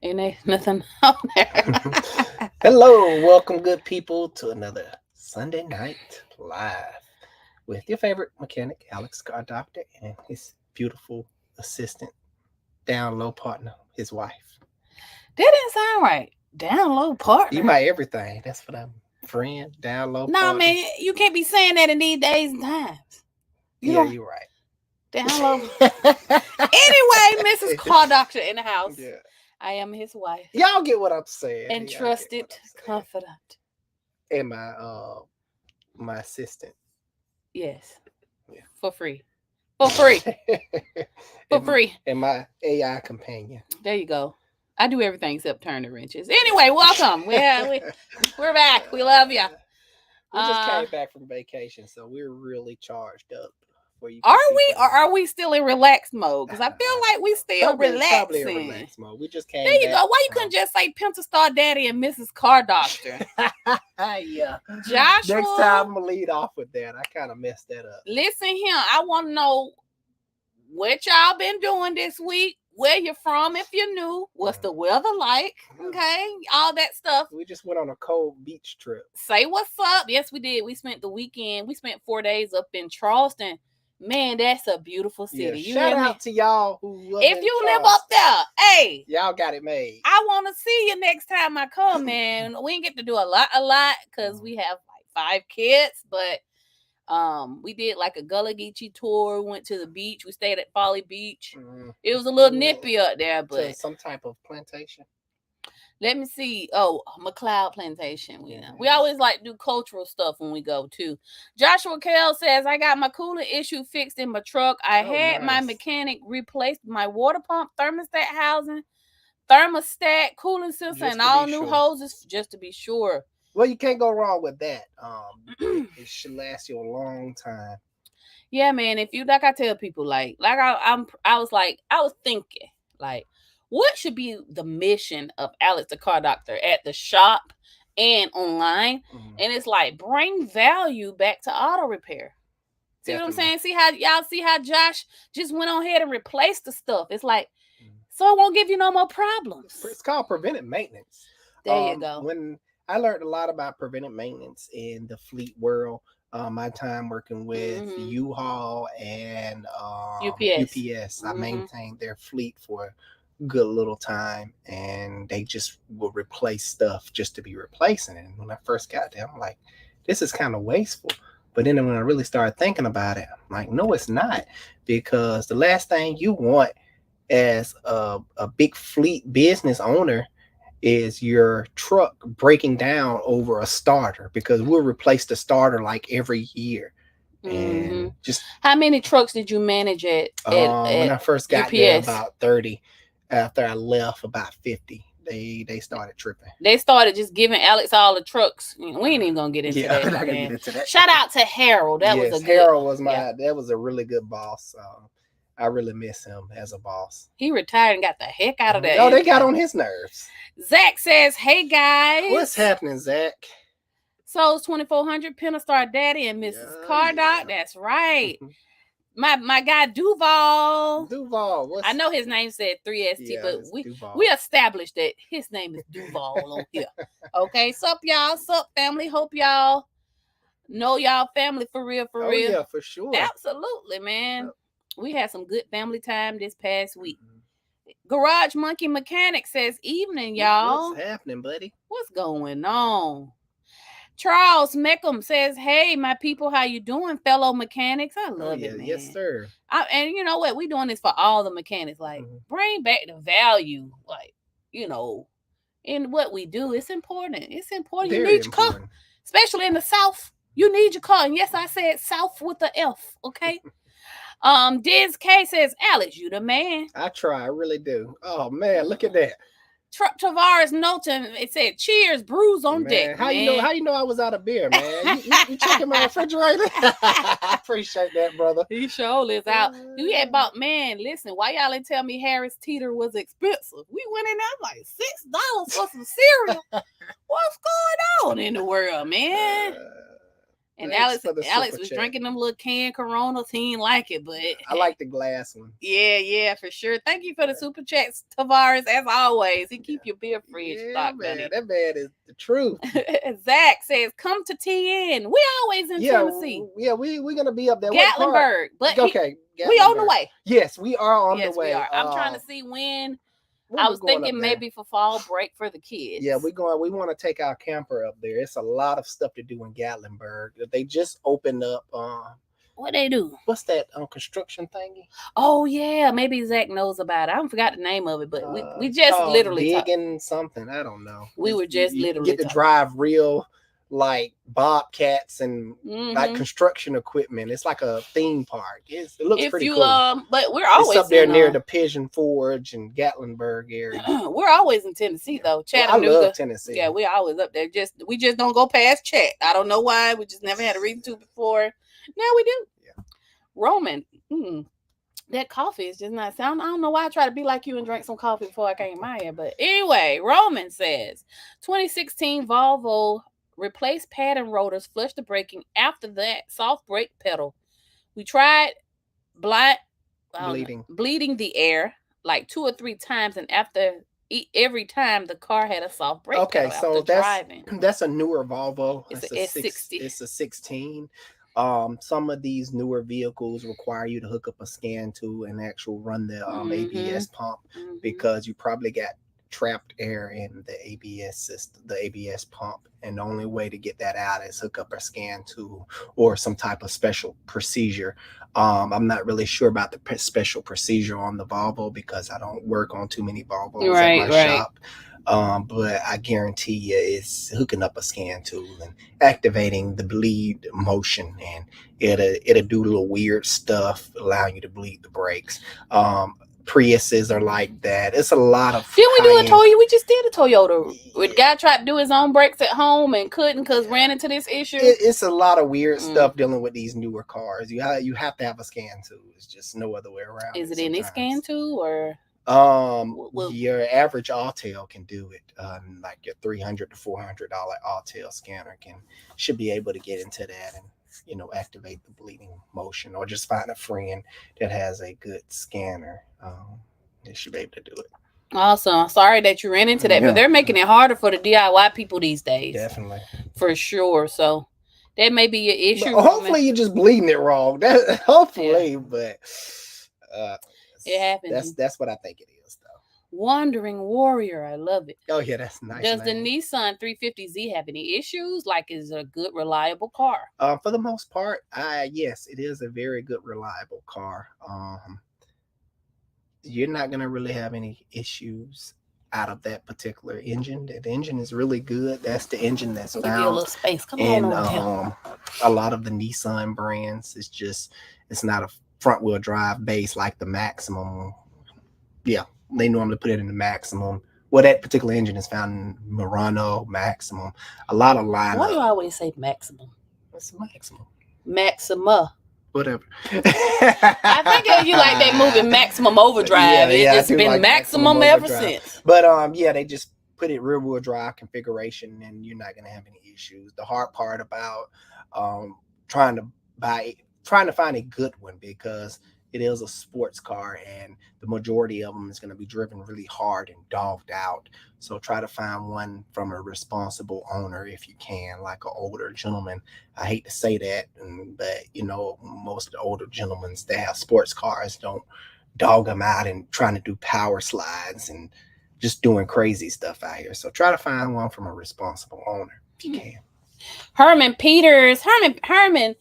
And there's nothing on there. Hello, welcome, good people, to another Sunday night live with your favorite mechanic, Alex Car Doctor, and his beautiful assistant, down low partner, his wife. That didn't sound right. Down low You partner. my everything. That's what I'm. Friend, down low Nah, partner. man, you can't be saying that in these days and times. You Yeah, don't you're right. down low. Anyway, Mrs. Car Doctor in the house. Yeah. I am his wife Y'all get what I'm saying. and Y'all get trusted what I'm saying. confidant. And my assistant. Yes, Yeah. for free. For free. For and, free. and my AI companion. There you go. I do everything except turn the wrenches. Anyway, welcome. We're back. We love you. We just came back from vacation, so we're really charged up. For you Are we, or are we still in relaxed mode? Because I feel like we still probably relaxing. in relaxed mode. We just came. There you back go. Why you couldn't just say Pencil Star Daddy and Mrs. Car Doctor? Yeah. Joshua. Next time I'm gonna lead off with that. I kind of messed that up. Listen here. I want to know what y'all been doing this week. Where you from if you're new. What's the weather like? Okay. All that stuff. We just went on a cold beach trip. Say what's up. Yes, we did. We spent the weekend. We spent 4 days up in Charleston. Man, that's a beautiful city. Yeah, you shout hear out me? to y'all who live If you live up there, hey, y'all got it made. I want to see you next time I come, man. We didn't get to do a lot because we have like 5 kids, but we did like a Gullah Geechee tour. We went to the beach. We stayed at Folly Beach. It was a little nippy up there, but to some type of plantation. Let me see. Oh, McLeod Plantation. We always like to do cultural stuff when we go too. Joshua Kell says, I got my coolant issue fixed in my truck. I had my mechanic replace my water pump, thermostat housing, thermostat, cooling system, and all new hoses just to be sure. Well, you can't go wrong with that. It should last you a long time. Yeah, man. If you like, I tell people I was thinking like, what should be the mission of Alex the Car Doctor at the shop and online? And it's like bring value back to auto repair. See what I'm saying? See how Josh just went on ahead and replaced the stuff. It's like, so it won't give you no more problems. It's called preventive maintenance. There you go. When I learned a lot about preventive maintenance in the fleet world, my time working with U-Haul and UPS. I maintained their fleet for good little time, and they just will replace stuff just to be replacing it. And when I first got there, I'm like, this is kind of wasteful. But then when I really started thinking about it, I'm like, no, it's not, because the last thing you want as a big fleet business owner is your truck breaking down over a starter, because we'll replace the starter like every year. And just how many trucks did you manage at when I first got there, about 30. After I left, about 50. They started tripping. They started just giving Alex all the trucks. We ain't even gonna get into that. I'm not gonna get into that. Shout out to Harold. Harold was that was a really good boss. I really miss him as a boss. He retired and got the heck out of that. Oh, they got on his nerves. Zach says, hey guys. What's happening, Zach? So it's 2400 Pentastar Daddy and Mrs. Cardock. That's right. My guy Duval. I know his name said 3ST, but we established that his name is Duval on here. Okay, sup y'all, sup family. Hope y'all know y'all family for real. Yeah, for sure. Absolutely, man. We had some good family time this past week. Garage Monkey Mechanic says, evening, y'all. What's happening, buddy? What's going on? Charles Meckham says, hey, my people, how you doing, fellow mechanics? I love it, man. Yes, sir. And you know what? We're doing this for all the mechanics. Like, bring back the value, like, in what we do. It's important. It's important. Very you need your car, especially in the South. You need your car. And yes, I said South with the F, okay? Diz K says, Alex, you the man. I try. I really do. Oh, man, look at that. Tavares Knowlton, it said, cheers, brews on deck. How you know I was out of beer, man? You checking my refrigerator? I appreciate that, brother. He sure is out. We had bought, man, listen, why y'all didn't tell me Harris Teeter was expensive? We went in there like $6 for some cereal. What's going on in the world, man? And Alex was drinking them little canned Coronas. He didn't like it, but I like the glass ones. Yeah, for sure. Thank you for the super chats, Tavares. As always, he keep your beer fridge stocked. Man, that man is the truth. Zach says, "Come to TN. We always in Tennessee. Yeah, we're gonna be up there. Gatlinburg, but okay, we on the way. Yes, we are on the way. We are. I'm trying to see when." I was thinking maybe for fall break for the kids. Yeah, we want to take our camper up there. It's a lot of stuff to do in Gatlinburg. They just opened up. What they do? What's that construction thingy? Oh yeah, maybe Zach knows about it. I forgot the name of it, but we just literally digging something. I don't know. We were just literally get to drive real like bobcats and like construction equipment. It's like a theme park. It looks pretty cool. But we're always up there near the Pigeon Forge and Gatlinburg area. We're always in Tennessee though. Chattanooga. Well, I love Tennessee. Yeah, we're always up there. We just don't go past Chat. I don't know why. We just never had a reason to before. Now we do. Yeah. Roman. That coffee is just not sound. I don't know why I try to be like you and drink some coffee before I came out here. But anyway, Roman says 2016 Volvo replaced pad and rotors, flushed the braking. After that, soft brake pedal. We tried bleeding the air like 2 or 3 times, and after every time the car had a soft brake pedal. So that's a newer Volvo. It's a 60. It's a 16. Some of these newer vehicles require you to hook up a scan tool and actually run the ABS pump because you probably got trapped air in the ABS system, the ABS pump, and the only way to get that out is hook up a scan tool or some type of special procedure. I'm not really sure about the special procedure on the Volvo because I don't work on too many Volvos at my shop. But I guarantee you it's hooking up a scan tool and activating the bleed motion, and it'll do little weird stuff, allowing you to bleed the brakes. Priuses are like that. It's a lot of. Didn't we do a Toyota? We just did a Toyota. The guy tried to do his own brakes at home and couldn't because ran into this issue. It's a lot of weird stuff dealing with these newer cars. You have to have a scan tool. It's just no other way around. Is it any scan tool or? Your average Autel can do it. Like your $300 to $400 Autel scanner should be able to get into that and activate the bleeding motion, or just find a friend that has a good scanner. They should be able to do it. Awesome. Sorry that you ran into that, but they're making it harder for the DIY people these days. Definitely. For sure. So that may be your issue. But hopefully you're just bleeding it wrong. But it happens. That's what I think it is, though. Wandering Warrior, I love it. Oh yeah, that's nice. Does the Nissan 350Z have any issues? Like, is it a good, reliable car? For the most part, yes, it is a very good, reliable car. You're not gonna really have any issues out of that particular engine. That engine is really good. That's the engine that's found. Give you a little space. Come on. A lot of the Nissan brands, it's not a front wheel drive base like the Maximum. Yeah, they normally put it in the Maximum. Well, that particular engine is found in Murano, Maximum. A lot of lineup. Why do you always say Maximum? What's Maximum? Maxima. Whatever. I think of you like that movie Maximum Overdrive. It's been like Maximum ever since. But they just put it rear wheel drive configuration, and you're not gonna have any issues. The hard part about trying to find a good one, because it is a sports car and the majority of them is going to be driven really hard and dogged out. So try to find one from a responsible owner if you can, like an older gentleman. I hate to say that, but most of the older gentlemen that have sports cars don't dog them out and trying to do power slides and just doing crazy stuff out here. So try to find one from a responsible owner if you can. Herman Peters. Herman.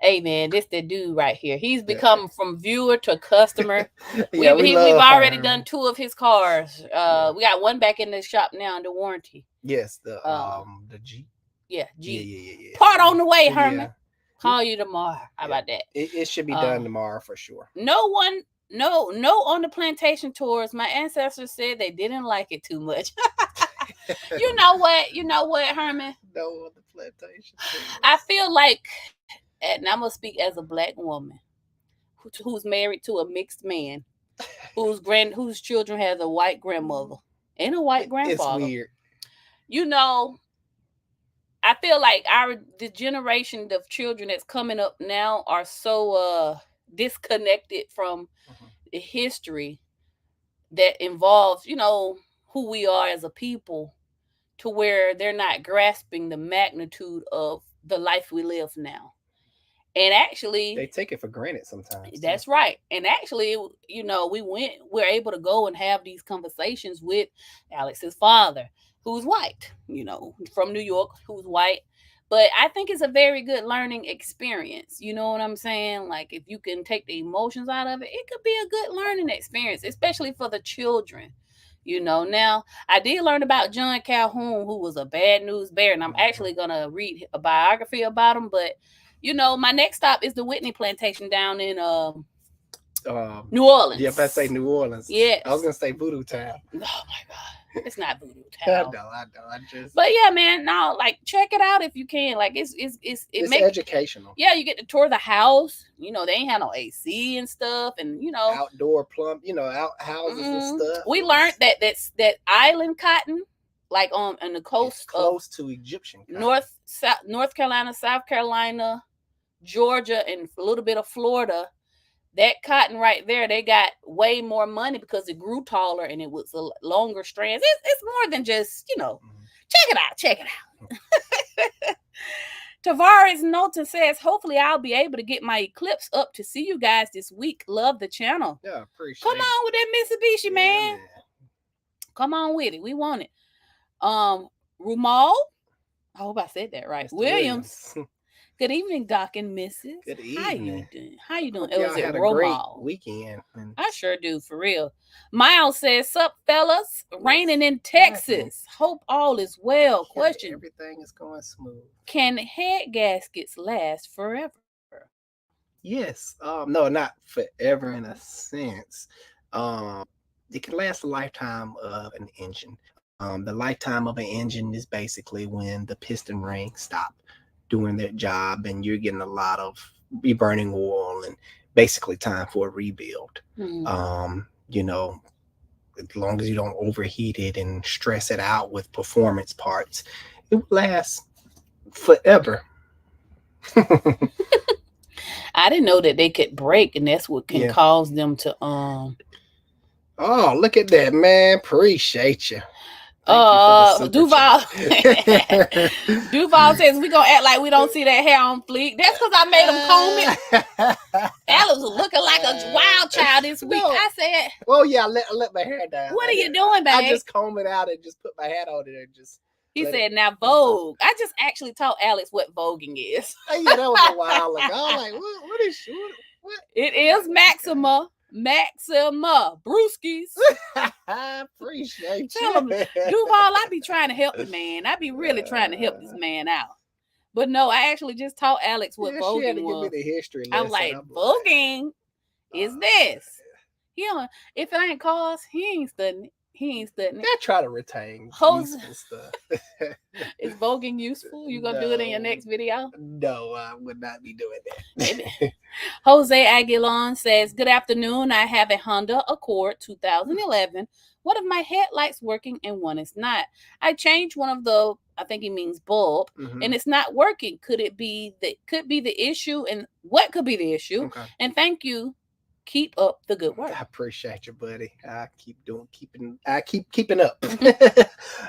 Hey man, this the dude right here. He's become from viewer to customer. We've already done 2 of his cars. We got one back in the shop now under warranty. Yes, the G. Yeah, G. Yeah. Part on the way, Herman. Yeah. Call you tomorrow. How about that? It should be done tomorrow for sure. No on the plantation tours. My ancestors said they didn't like it too much. You know what, Herman? No on the plantation tours. I feel like, and I'm gonna speak as a Black woman who's married to a mixed man, whose children has a white grandmother and a white grandfather. It's weird. I feel like the generation of children that's coming up now are so disconnected from the history that involves, who we are as a people, to where they're not grasping the magnitude of the life we live now. And actually, they take it for granted sometimes. That's right. And actually, we're able to go and have these conversations with Alex's father, who's white, from New York, who's white. But I think it's a very good learning experience. You know what I'm saying? Like, if you can take the emotions out of it, it could be a good learning experience, especially for the children. Now I did learn about John Calhoun, who was a bad news bear, and I'm actually going to read a biography about him. But my next stop is the Whitney Plantation down in New Orleans. Yeah, if I say New Orleans, yeah, I was gonna say Voodoo Town. Oh my God, it's not Voodoo Town. I know. But yeah, man, no, like check it out if you can. Like it's educational. Yeah, you get to tour the house. They ain't have no AC and stuff, and outdoor plumb, outhouses and stuff. We learned that island cotton, like on the coast, it's close to Egyptian cotton. North Carolina, South Carolina, Georgia, and a little bit of Florida. That cotton right there, they got way more money because it grew taller and it was a longer strands. It's more than just, check it out. Tavares Knowlton says, hopefully I'll be able to get my Eclipse up to see you guys this week. Love the channel. Yeah, appreciate Come on with that Mitsubishi, man. Come on with it. We want it. Rumal, I hope I said that right. Williams. Good evening, Doc and Mrs. Good evening. How you doing? It was a great weekend. I sure do, for real. Miles says, "Sup, fellas? Raining in Texas. Hope all is well." Question: everything is going smooth. Can head gaskets last forever? Yes. No, not forever in a sense. It can last a lifetime of an engine. The lifetime of an engine is basically when the piston rings stop doing their job and you're getting a lot of burning oil and basically time for a rebuild. As long as you don't overheat it and stress it out with performance parts, it will last forever. I didn't know that they could break, and that's what can cause them to Oh, look at that, man. Appreciate you. Duval Duval says we gonna act like we don't see that hair on fleek. That's because I made him comb it. Alice was looking like a wild child this week. I said, well, yeah, I let my hair down. What are you doing, babe? I just comb it out and just put my hat on it and just. He said, now Vogue. I just actually taught Alex what voguing is. Yeah, that was a while ago. I was like, what is what? It is Maxima Brewskis. I appreciate you. Tell him, Duval, I be trying to help the man. I be really trying to help this man out. But no, I actually just taught Alex what voguing she had to was. Give me the history lesson. I'm like, voguing is this. If it ain't cause, he ain't studying it. I try to retain useful stuff. Is voguing useful? You gonna do it in your next video? No, I would not be doing that. Jose Aguilon says, good afternoon. I have a Honda Accord 2011. One of my headlights working and one is not. I changed one of the, I think he means bulb, and it's not working. Could be the issue, and what could be the issue? Okay. And thank you. Keep up the good work. I appreciate you, buddy. I keep keeping up.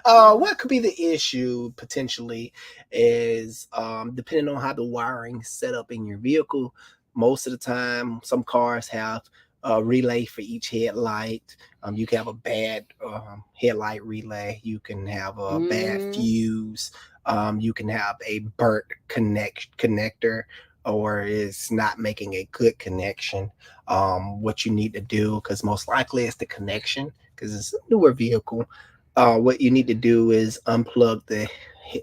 What could be the issue potentially is depending on how the wiring is set up in your vehicle. Most of the time, some cars have a relay for each headlight. You can have a bad headlight relay. You can have a bad fuse. You can have a burnt connector, or is not making a good connection. What you need to do, because most likely it's the connection, because it's a newer vehicle. What you need to do is unplug the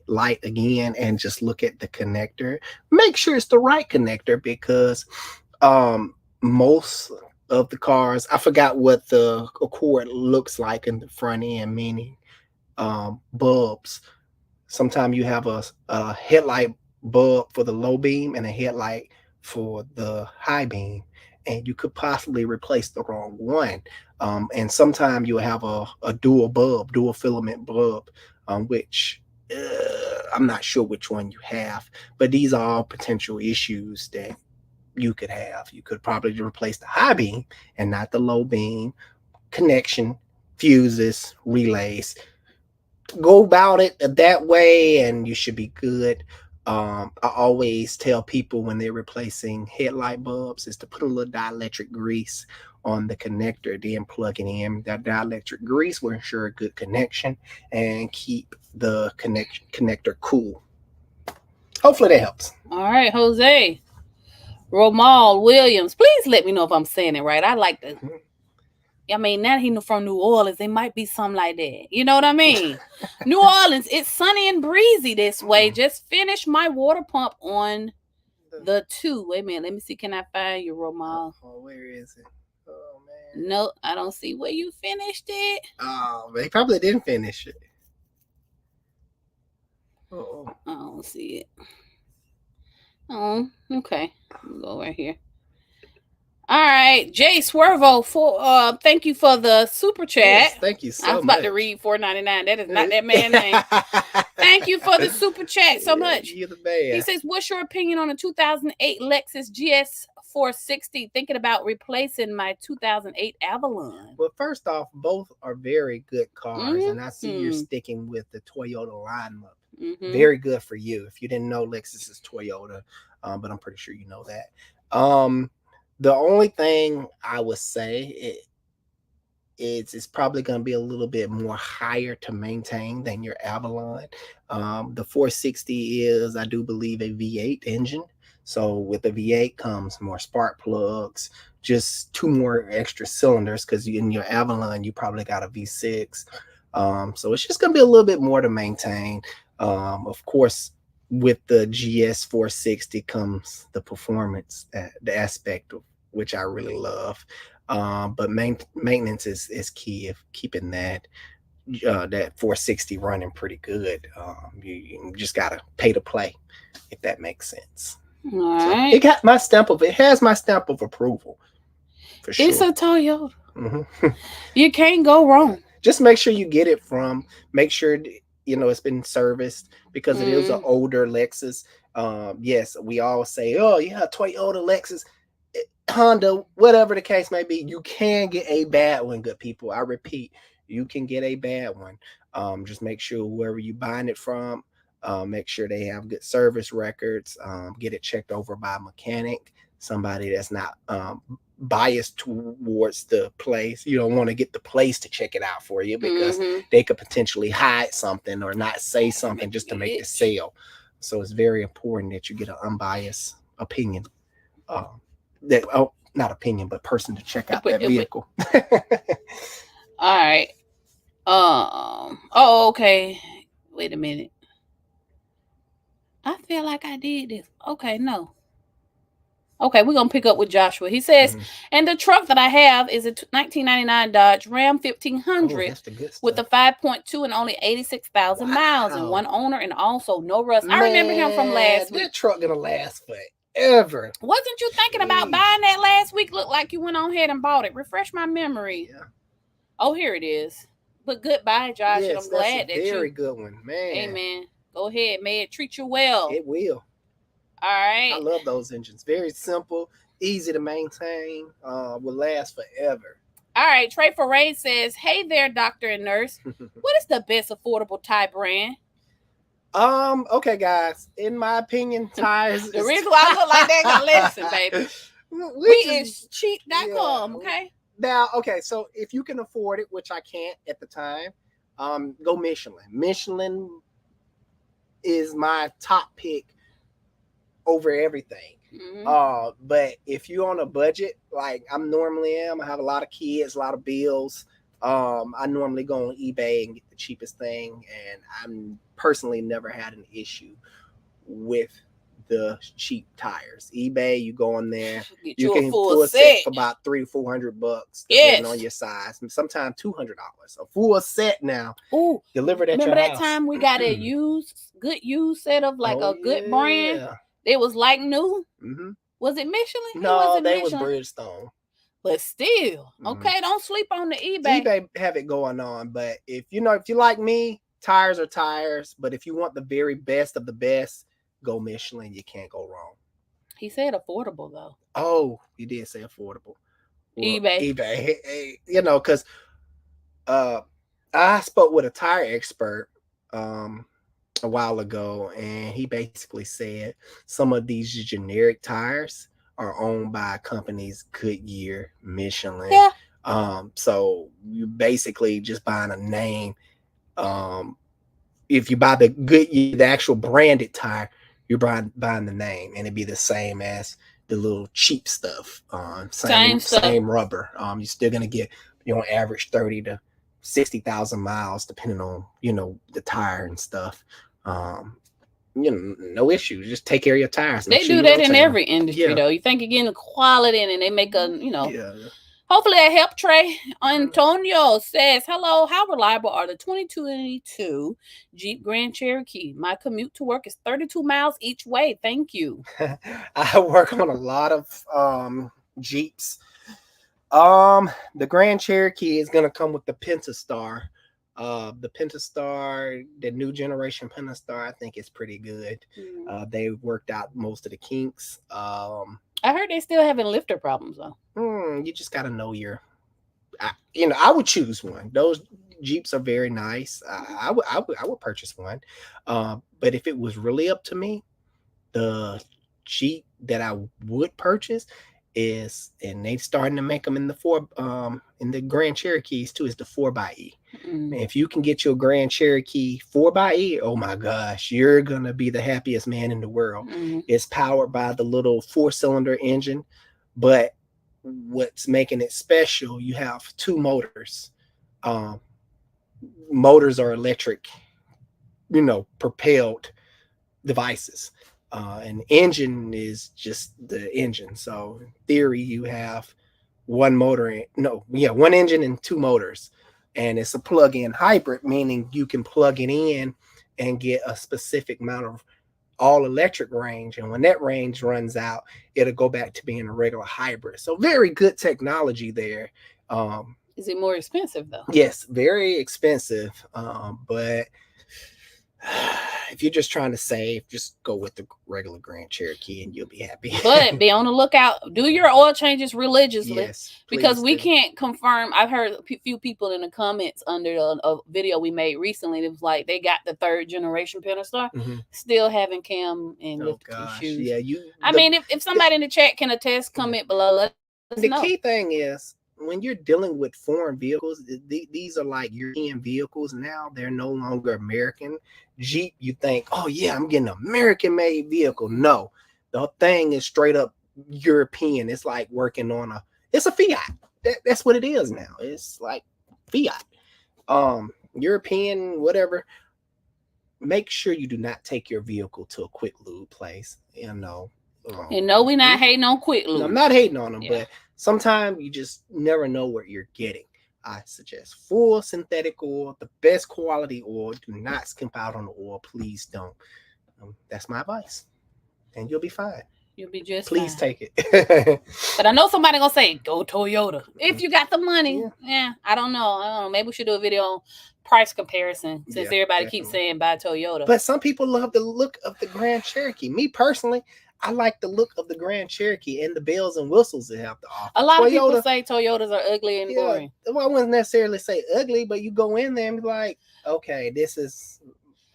light again and just look at the connector. Make sure it's the right connector, because most of the cars, I forgot what the Accord looks like in the front end, meaning bulbs. Sometimes you have a headlight bulb for the low beam and a headlight for the high beam, and you could possibly replace the wrong one. And sometimes you'll have a dual filament bulb, which I'm not sure which one you have, but these are all potential issues that you could have. You could probably replace the high beam and not the low beam, connection, fuses, relays. Go about it that way and you should be good. I always tell people when they're replacing headlight bulbs is to put a little dielectric grease on the connector, then plug it in. That dielectric grease will ensure a good connection and keep the connector cool. Hopefully that helps. All right, Jose. Romal Williams, please let me know if I'm saying it right. I like to. I mean, now he's from New Orleans. It might be something like that. You know what I mean? New Orleans, it's sunny and breezy this way. Just finished my water pump on the 2. Wait a minute. Let me see. Can I find you, Romal? Oh, where is it? Oh, man. No, I don't see where you finished it. Oh, they probably didn't finish it. Oh, I don't see it. Oh, okay. We'll go right here. All right, Jay Swervo, for thank you for the super chat. Yes, thank you so much. I was about to read $4.99. That is not that man's name. Thank you for the super chat so much. You're the man. He says, "What's your opinion on a 2008 Lexus GS 460? Thinking about replacing my 2008 Avalon." Well, first off, both are very good cars, and I see you're sticking with the Toyota lineup. Very good for you. If you didn't know, Lexus is Toyota, but I'm pretty sure you know that. The only thing I would say it's probably going to be a little bit more higher to maintain than your Avalon. The 460 is, I do believe, a V8 engine. So with the V8 comes more spark plugs, just 2 more extra cylinders, because in your Avalon, you probably got a V6. So it's just going to be a little bit more to maintain. Of course, with the GS 460 comes the performance, the aspect of which I really love. But maintenance is key of keeping that 460 running pretty good. You just gotta pay to play, if that makes sense. All so right. It has my stamp of approval. For sure. It's a Toyota. You can't go wrong. Just make sure you get it make sure it's been serviced, because it is an older Lexus. Yes, we all say, oh yeah, Toyota, Lexus, Honda, whatever the case may be, you can get a bad one, good people. I repeat, you can get a bad one. Just make sure whoever you're buying it from, make sure they have good service records. Get it checked over by a mechanic, somebody that's not biased towards the place. You don't want to get the place to check it out for you, because they could potentially hide something or not say something just to make the sale. So it's very important that you get an unbiased opinion. Not opinion, but person to check out that vehicle. All right. Oh, okay. Wait a minute. I feel like I did this. Okay, no. Okay, we're going to pick up with Joshua. He says, and the truck that I have is a 1999 Dodge Ram 1500 with a 5.2 and only 86,000 miles and 1 owner and also no rust. I remember him from last week. That truck going to last forever. Wasn't you thinking about buying that last week? Looked like you went on ahead and bought it. Refresh my memory. Yeah. Oh, here it is. But goodbye, Josh. Yes, and I'm glad that very good one, man. Amen. Go ahead. May it treat you well. It will. All right. I love those engines. Very simple, easy to maintain, will last forever. All right. Trey Foray says, hey there, doctor and nurse. What is the best affordable tie brand? Okay, guys. In my opinion, tires. The reason why I look like that, listen, baby. We is cheap.com, okay? Now, okay, so if you can afford it, which I can't at the time, go Michelin. Michelin is my top pick over everything. But if you're on a budget, like I normally am, I have a lot of kids, a lot of bills. I normally go on eBay and get the cheapest thing, and I'm personally never had an issue with the cheap tires. eBay, you go on there, you can full set for about $300-400, depending on your size. Sometimes $200. A full set now. Ooh, delivered at your house. Remember that time we got a good used set of like a good brand? It was like new. Was it Michelin? No, they was Bridgestone. But still, okay, don't sleep on the eBay. eBay have it going on, but if you like me, tires are tires, but if you want the very best of the best, go Michelin. You can't go wrong. He said affordable though. Oh, he did say affordable. Well, eBay. Hey, because I spoke with a tire expert a while ago, and he basically said some of these generic tires are owned by companies Goodyear, Michelin. Yeah. So you basically just buying a name. If you buy the Goodyear, the actual branded tire, you're buying the name, and it'd be the same as the little cheap stuff. Same rubber. You're still gonna get on average 30 to 60,000 miles, depending on the tire and stuff. No issue. Just take care of your tires. They do that in every industry, though. You think you're getting quality, and they make a Yeah. Hopefully that helped. Trey Antonio says, hello, how reliable are the 2022 Jeep Grand Cherokee? My commute to work is 32 miles each way. Thank you. I work on a lot of Jeeps. The Grand Cherokee is going to come with the Pentastar. The Pentastar, the new generation Pentastar, I think is pretty good. They worked out most of the kinks. I heard they still having lifter problems though. You just got to know I would choose one. Those Jeeps are very nice. I would purchase one. But if it was really up to me, the Jeep that I would purchase and they starting to make them in the Grand Cherokees too, is the 4xe. If you can get your Grand Cherokee 4xe, oh my gosh, you're gonna be the happiest man in the world. It's powered by the little 4-cylinder engine, but what's making it special, you have 2 motors. Motors are electric, propelled devices. An engine is just the engine. So in theory, you have one engine and 2 motors, and it's a plug-in hybrid, meaning you can plug it in and get a specific amount of all electric range. And when that range runs out, it'll go back to being a regular hybrid. So very good technology there. Is it more expensive though? Yes, very expensive. But if you're just trying to save, just go with the regular Grand Cherokee and you'll be happy. But be on the lookout. Do your oil changes religiously. Yes, because we can't confirm. I've heard a few people in the comments under a video we made recently. It was like they got the 3rd generation Pentastar, still having cam and lift issues. Yeah, I mean, if somebody in the chat can attest, comment below. Let us know. The key thing is, when you're dealing with foreign vehicles, these are like European vehicles now. They're no longer American. Jeep, you think, oh yeah, I'm getting an American-made vehicle. No, the thing is straight up European. It's like working on it's a Fiat. That's what it is now. It's like Fiat. European, whatever. Make sure you do not take your vehicle to a quick lube place. We're not hating on quick lube. No, I'm not hating on them, but sometimes you just never know what you're getting. I suggest full synthetic oil, the best quality oil. Do not skimp out on the oil. Please don't. That's my advice. And you'll be fine. You'll be just Please fine. Take it. But I know somebody going to say, go Toyota. If you got the money. Yeah, I don't know. Maybe we should do a video on price comparison since everybody keeps saying buy Toyota. But some people love the look of the Grand Cherokee. Me personally, I like the look of the Grand Cherokee and the bells and whistles they have to offer. A lot of people say Toyotas are ugly and boring. Well, I wouldn't necessarily say ugly, but you go in there and be like, okay,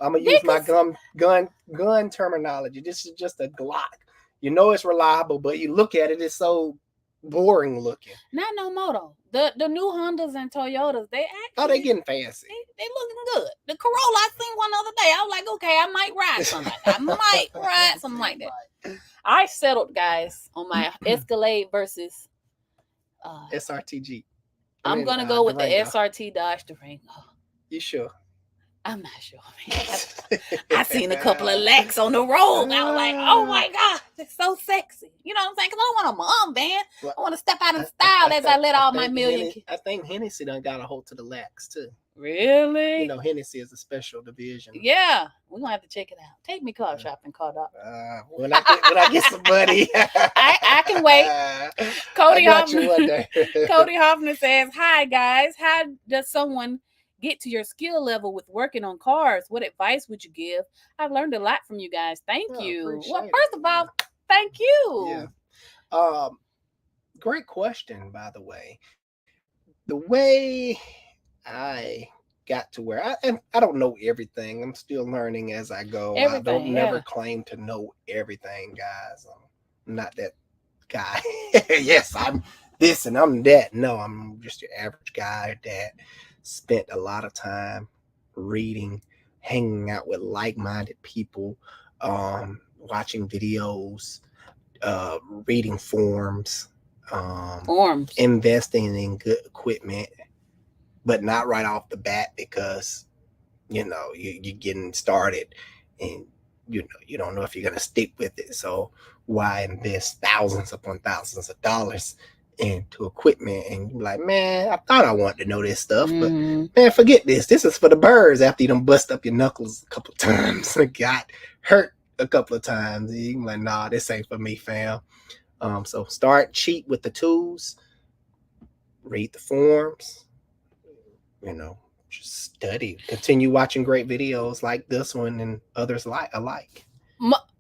I'm going to use my gun terminology. This is just a Glock. It's reliable, but you look at it, it's so boring looking. Not no more though. The new Hondas and Toyotas, they getting fancy. They looking good. The Corolla, I seen one the other day. I was like, okay, I might ride something like that. I might ride something like that. I settled, guys, on my Escalade versus SRT Jeep. I'm gonna go with the SRT Dodge Durango. You sure? I'm not sure, man. I seen a couple of Lex on the road. And I was like, oh my God, it's so sexy. You know what I'm saying? Because I don't want a mom van. I want to step out in style as I let all my million. I think Hennessy done got a hold to the Lex too. Really? Hennessy is a special division. Yeah, we're gonna have to check it out. Take me car shopping, car doc. When I get some money, I can wait. Cody Hoffman says, "Hi guys, how does someone get to your skill level with working on cars, what advice would you give? I've learned a lot from you guys. Thank you. Well, first of all, thank you. Yeah. Great question, by the way. The way I got to where I don't know everything. I'm still learning as I go. I don't never claim to know everything, guys. I'm not that guy. Yes, I'm this and I'm that. No, I'm just your average guy that spent a lot of time reading, hanging out with like-minded people, watching videos, reading forums, investing in good equipment, but not right off the bat because you're getting started and you don't know if you're gonna stick with it. So why invest thousands upon thousands of dollars into equipment? And you're like, man, I thought I wanted to know this stuff, but man, forget this. This is for the birds. After you done bust up your knuckles a couple of times and got hurt a couple of times, you're like, nah, this ain't for me, fam. So start cheap with the tools, read the forums, just study, continue watching great videos like this one and others alike.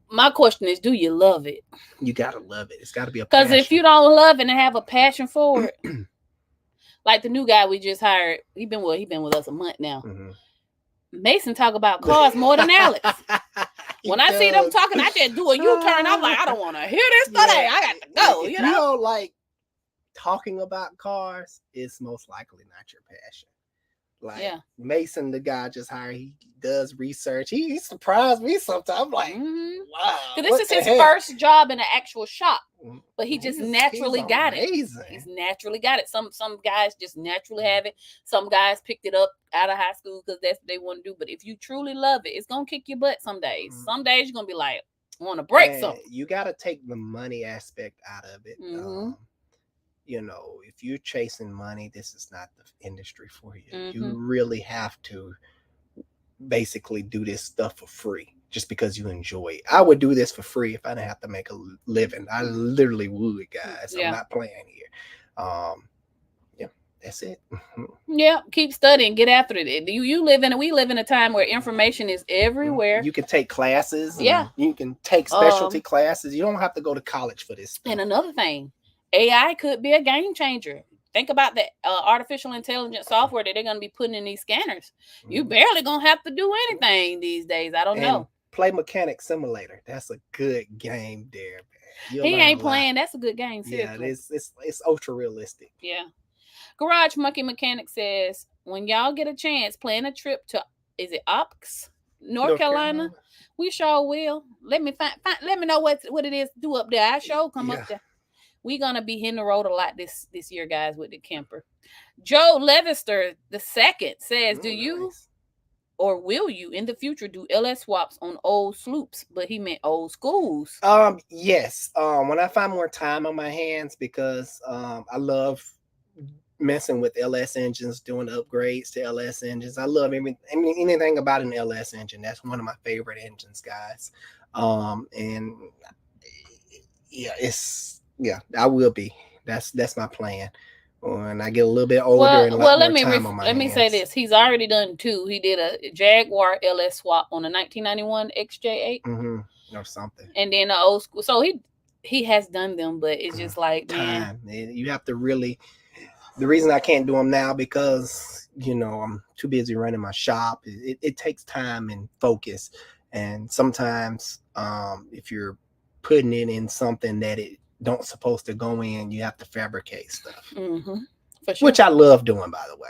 My question is, do you love it? You gotta love it. It's gotta be a passion. Because if you don't love it and have a passion for it, like the new guy we just hired, he been with us a month now. Mason talk about cars more than Alex. When I see them talking, I just do a U-turn. I'm like, I don't want to hear this today. I got to go. If you don't like talking about cars, it's most likely not your passion. Mason, the guy just hired, he does research. He surprised me sometimes. I'm like, wow. Because this is his first job in an actual shop, but he just naturally got it. He's naturally got it. Some guys just naturally have it. Some guys picked it up out of high school because that's what they want to do. But if you truly love it, it's gonna kick your butt some days. Some days you're gonna be like, I want to break something. You got to take the money aspect out of it. If you're chasing money, this is not the industry for you. You really have to basically do this stuff for free just because you enjoy it. I would do this for free if I didn't have to make a living. I literally would, guys. I'm not playing here. That's it. Yeah, keep studying, get after it. We live in a time where information is everywhere. You can take classes. You can take specialty classes. You don't have to go to college for this stuff. And another thing, AI could be a game changer. Think about the artificial intelligence software that they're going to be putting in these scanners. You barely going to have to do anything these days. I don't know. Play Mechanic Simulator. That's a good game there, man. He ain't playing. That's a good game. Seriously. Yeah, it's ultra realistic. Yeah. Garage Monkey Mechanic says, when y'all get a chance, plan a trip to, is it Ox, North Carolina? We sure will. Let me know what it is to do up there. I sure come up there. We're going to be hitting the road a lot this year, guys, with the camper. Joe Levister II says, do you or will you in the future do LS swaps on old sloops? But he meant old schools. Yes. When I find more time on my hands, because I love messing with LS engines, doing upgrades to LS engines. I love anything about an LS engine. That's one of my favorite engines, guys. And I will be. That's my plan. When I get a little bit older let me say this. He's already done 2. He did a Jaguar LS swap on a 1991 XJ8 or something, and then the old school. So he has done them, but it's just like time. Man, you have to really. The reason I can't do them now because I'm too busy running my shop. It takes time and focus, and sometimes if you're putting it in something that it don't supposed to go in, you have to fabricate stuff. For sure. Which I love doing, by the way.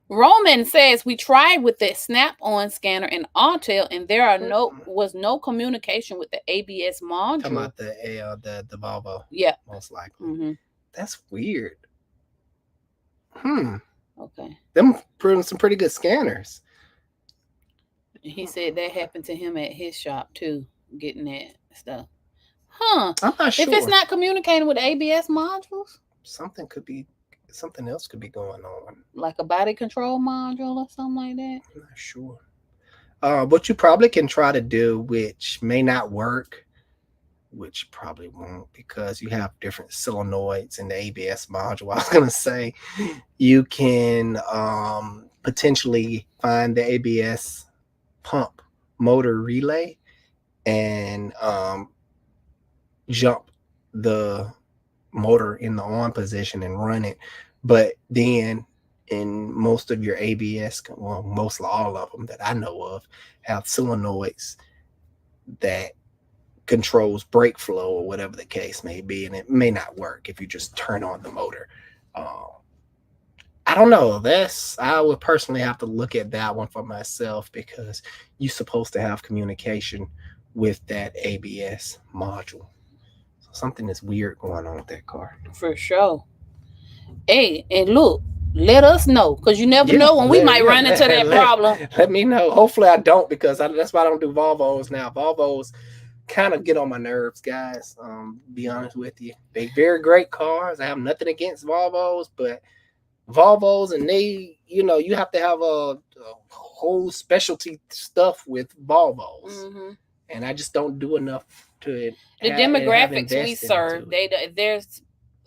Roman says we tried with the snap-on scanner in Autel, and there was no communication with the ABS module. Talking about the Volvo. Yeah, most likely. That's weird. Okay. Them proving some pretty good scanners. He said that happened to him at his shop too, getting that stuff. I'm not sure. If it's not communicating with ABS modules, something else could be going on. Like a body control module or something like that. I'm not sure. What you probably can try to do, which may not work, which probably won't because you have different solenoids in the ABS module. I was going to say you can potentially find the ABS pump motor relay and jump the motor in the on position and run it. But then in most of your ABS, well, mostly all of them that I know of, have solenoids that controls brake flow or whatever the case may be, and it may not work if you just turn on the motor. I don't know. I would personally have to look at that one for myself, because you're supposed to have communication with that ABS module. So something is weird going on with that car. For sure. Hey, and look, let us know, because you never know when we might run into that problem. Let me know. Hopefully I don't, because that's why I don't do Volvos now. Volvos kind of get on my nerves, guys. Be honest with you. They're very great cars. I have nothing against Volvos, but Volvos, and you have to have a whole specialty stuff with Volvos. Mm-hmm. And I just don't do enough to the demographics we serve. There's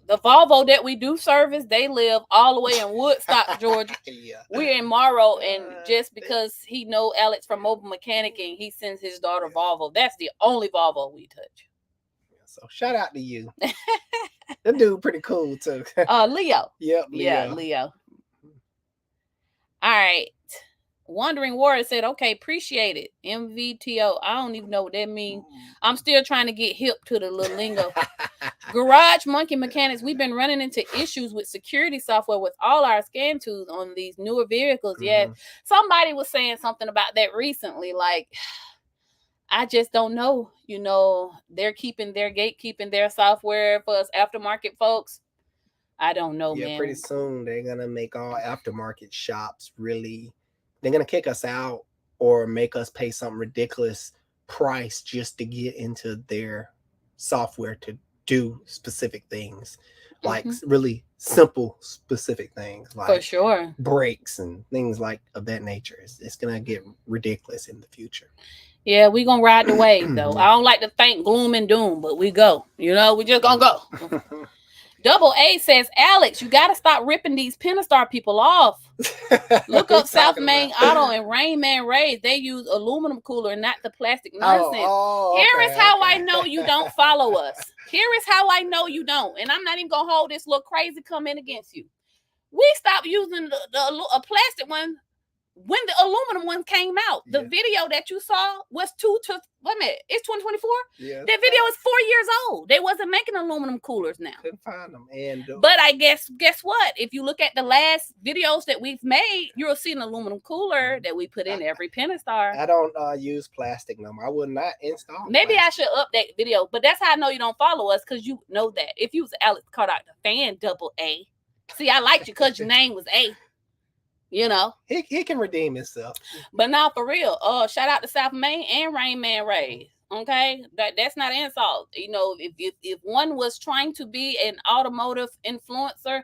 the Volvo that we do service, they live all the way in Woodstock, Georgia. Yeah. We're in Morrow, and just because he know Alex from Mobile Mechanic and he sends his daughter Volvo, that's the only Volvo we touch. So shout out to you. That dude pretty cool too. Leo. Yep. Leo. Yeah, Leo. All right. Wandering Warrior said, okay, appreciate it. MVTO. I don't even know what that means. I'm still trying to get hip to the little lingo. Garage Monkey Mechanics, we've been running into issues with security software with all our scan tools on these newer vehicles. Mm-hmm. Yeah. Somebody was saying something about that recently. Like, I just don't know. They're keeping their software for us aftermarket folks. I don't know, man. Pretty soon they're going to make all aftermarket shops really... They're going to kick us out or make us pay some ridiculous price just to get into their software to do specific things, like really simple, specific things, like for sure brakes and things like of that nature. It's going to get ridiculous in the future. Yeah, we're going to ride the wave, though. I don't like to think gloom and doom, but we go. We just going to go. Double A says, Alex, you got to stop ripping these Pentastar people off. Look up South Main Auto and Rain Man Rays. They use aluminum cooler and not the plastic nonsense. Here is how I know you don't follow us. Here is how I know you don't. And I'm not even going to hold this little crazy comment against you. We stopped using a plastic one when the aluminum one came out. The video that you saw was it's 2024. Yeah, that video is 4 years old. They wasn't making aluminum coolers now. Couldn't find them. But I guess what? If you look at the last videos that we've made, you'll see an aluminum cooler that we put in every Pentastar. I don't use plastic no more. I would not install. Maybe plastic. I should update the video, but that's how I know you don't follow us, because you know that. If you was Alex Cardock, the fan, Double A. See, I liked you because your name was A. He can redeem himself. But now for real, shout out to South Main and Rain Man Rays. Okay, that's not an insult. If one was trying to be an automotive influencer,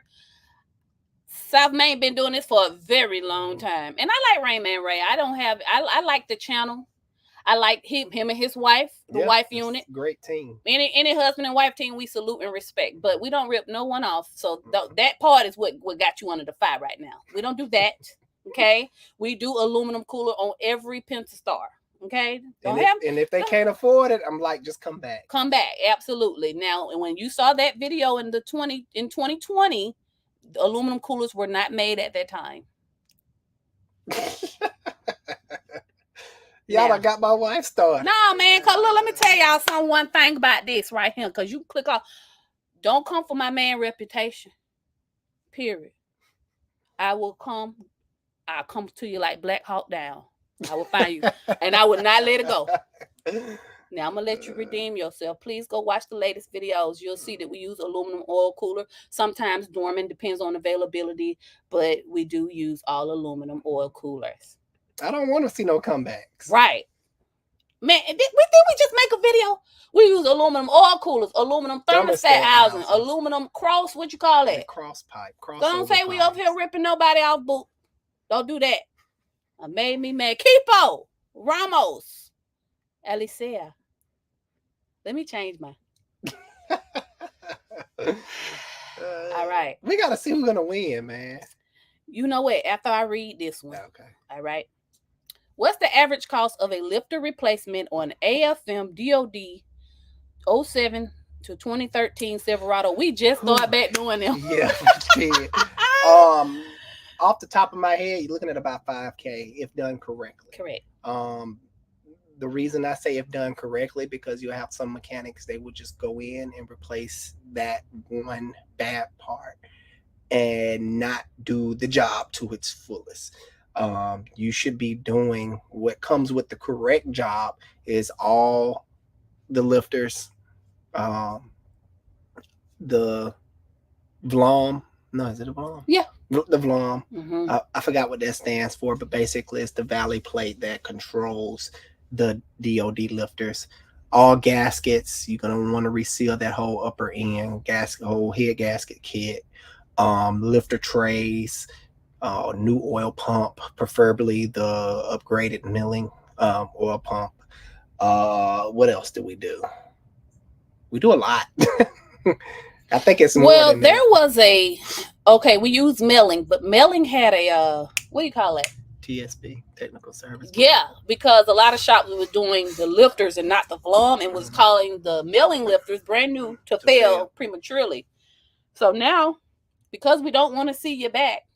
South Main been doing this for a very long time. And I like Rain Man Ray. I like the channel. I like him and his wife, the wife unit. Great team. Any husband and wife team, we salute and respect. But we don't rip no one off. So that part is what got you under the fire right now. We don't do that. Okay? We do aluminum cooler on every Pentastar. Okay? And if they can't afford it, I'm like, just come back. Come back. Absolutely. Now, when you saw that video in 2020, the aluminum coolers were not made at that time. Y'all, I got my wife started. No, man, because look, let me tell y'all one thing about this right here, because you click off. Don't come for my man reputation. Period. I'll come to you like Black Hawk Down. I will find you, and I will not let it go. Now, I'm going to let you redeem yourself. Please go watch the latest videos. You'll see that we use aluminum oil cooler. Sometimes dormant, depends on availability, but we do use all aluminum oil coolers. I don't want to see no comebacks. Right. Man, did we just make a video? We use aluminum oil coolers, aluminum thermostat housing, aluminum cross, what you call it? Cross pipe. Don't say we up here ripping nobody off, boo. Don't do that. It made me mad. Kipo, Ramos, Alicia. Let me change mine. All right. We got to see who's going to win, man. You know what? After I read this one, okay. All right. What's the average cost of a lifter replacement on AFM DOD 07 to 2013 Silverado? We just started back doing them. Yeah, off the top of my head, you're looking at about $5,000 if done correctly. Correct. The reason I say if done correctly, because you have some mechanics, they will just go in and replace that one bad part and not do the job to its fullest. You should be doing what comes with the correct job is all the lifters, the VLOM. No, is it a VLOM? Yeah. The VLOM. Mm-hmm. I forgot what that stands for, but basically it's the valley plate that controls the DOD lifters. All gaskets, you're going to want to reseal that whole upper end gasket, whole head gasket kit, lifter trays, new oil pump, preferably the upgraded milling oil pump. What else do? We do a lot. I think it's more than there was we use milling, but milling had a what do you call it? TSB, technical service. Yeah, because a lot of shops were doing the lifters and not the VLOM, and was calling the milling lifters brand new to fail prematurely. So now, because we don't want to see you back,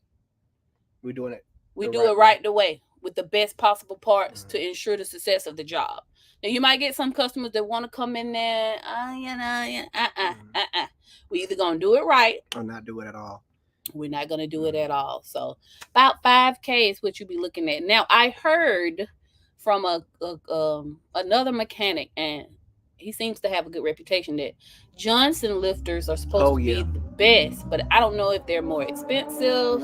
we're doing it. We do it right the way with the best possible parts to ensure the success of the job. Now you might get some customers that want to come in there, we either gonna do it right or not do it at all. We're not gonna do it at all. So about $5,000 is what you be looking at. Now I heard from another mechanic, and he seems to have a good reputation, that Johnson lifters are supposed to be the best, but I don't know if they're more expensive.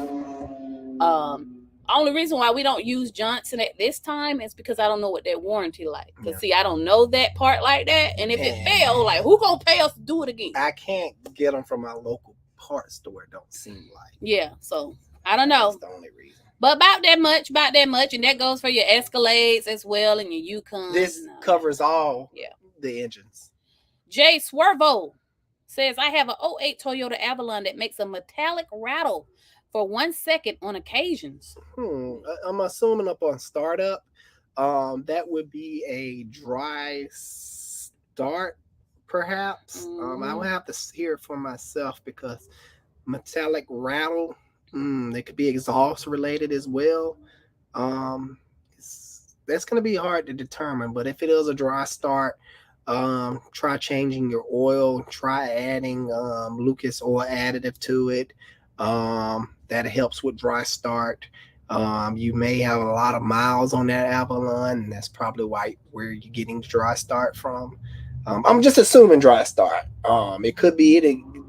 Only reason why we don't use Johnson at this time is because I don't know what their warranty like. Because see, I don't know that part like that. And if it fails, like, who gonna pay us to do it again? I can't get them from my local parts store. It don't seem like. Yeah, so I don't know. That's the only reason. But about that much, and that goes for your Escalades as well and your Yukons. This covers all the engines. Jay Swervo says, I have an 08 Toyota Avalon that makes a metallic rattle for 1 second on occasions. I'm assuming up on startup, that would be a dry start, perhaps. I would have to hear it for myself, because metallic rattle, they could be exhaust related as well. That's going to be hard to determine, but if it is a dry start, try changing your oil, try adding Lucas oil additive to it. That helps with dry start. You may have a lot of miles on that Avalon, and that's probably where you're getting the dry start from. I'm just assuming dry start. It could be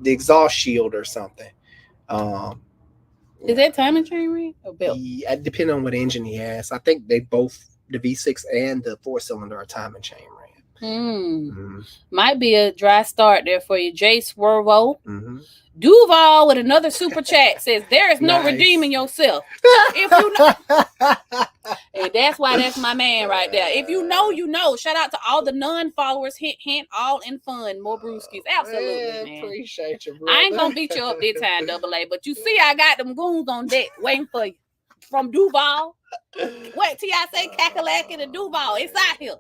the exhaust shield or something. Is that timing chain ring or belt? Yeah, depending on what engine he has. I think they both, the V6 and the 4-cylinder, are timing chain ring. Might be a dry start there for you. Jay Swervo. Duval with another super chat says, there is no redeeming yourself. If you know, and that's why that's my man right there. If you know, you know. Shout out to all the non-followers. Hint, all in fun. More brewskis. Absolutely, man. Appreciate you, bro. I ain't gonna beat you up this time, AA. But you see, I got them goons on deck waiting for you. From Duval. Wait till I say Kakalaki and Duval. It's out here.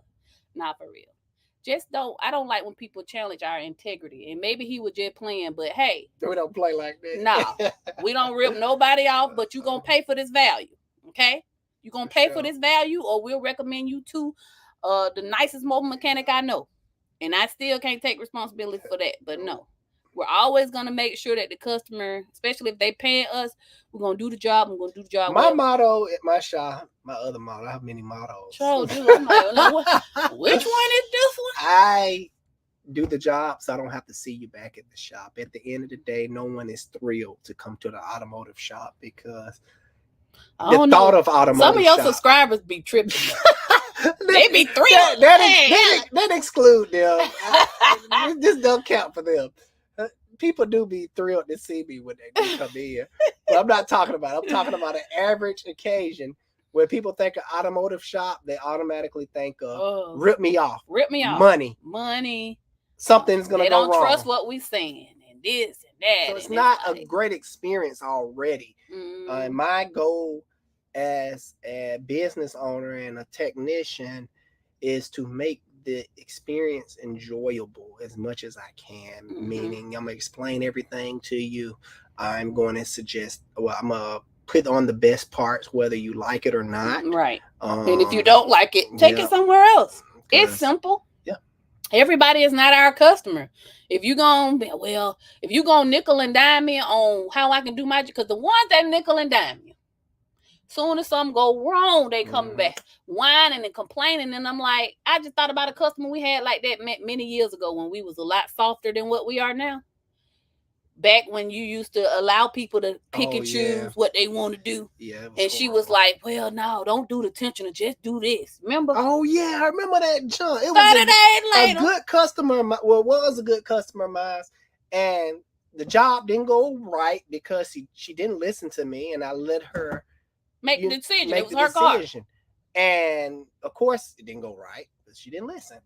Not for real. I don't like when people challenge our integrity. And maybe he was just playing, but hey. We don't play like that. No. We don't rip nobody off, but you're going to pay for this value. Okay? You're going to pay for this value, or we'll recommend you to the nicest mobile mechanic I know. And I still can't take responsibility for that, but no. We're always going to make sure that the customer, especially if they paying us, we're going to do the job. We're going to do the job My motto at my shop, my other motto, I have many mottos. So, dude, I'm like, which one is this one? I do the job so I don't have to see you back at the shop. At the end of the day, no one is thrilled to come to the automotive shop, because the thought of automotive some of your subscribers be tripping. They be thrilled. That exclude them. This don't count for them. People do be thrilled to see me when they do come in. But I'm not talking about it. I'm talking about an average occasion where people think of automotive shop, they automatically think of rip me off. Money. Something's going to go wrong. They don't trust what we're saying. And this and that. So it's not a great experience already. And my goal as a business owner and a technician is to make the experience enjoyable as much as I can. Meaning, I'm gonna explain everything to you. I'm going to suggest, I'm gonna put on the best parts, whether you like it or not. Right. And if you don't like it, take it somewhere else. It's simple. Yeah. Everybody is not our customer. If you gonna nickel and dime me on how I can do my, because the ones that nickel and dime you, soon as something go wrong, they come back whining and complaining. And I'm like, I just thought about a customer we had like that many years ago when we was a lot softer than what we are now. Back when you used to allow people to pick and choose what they want to do. Yeah. And she was like, well, no, don't do the tensioner. Just do this. Remember? Oh, yeah. I remember that, John. It was a good customer. Well, it was a good customer of mine. And the job didn't go right because she didn't listen to me. And I let her make the decision. It was her car. And, of course, it didn't go right because she didn't listen.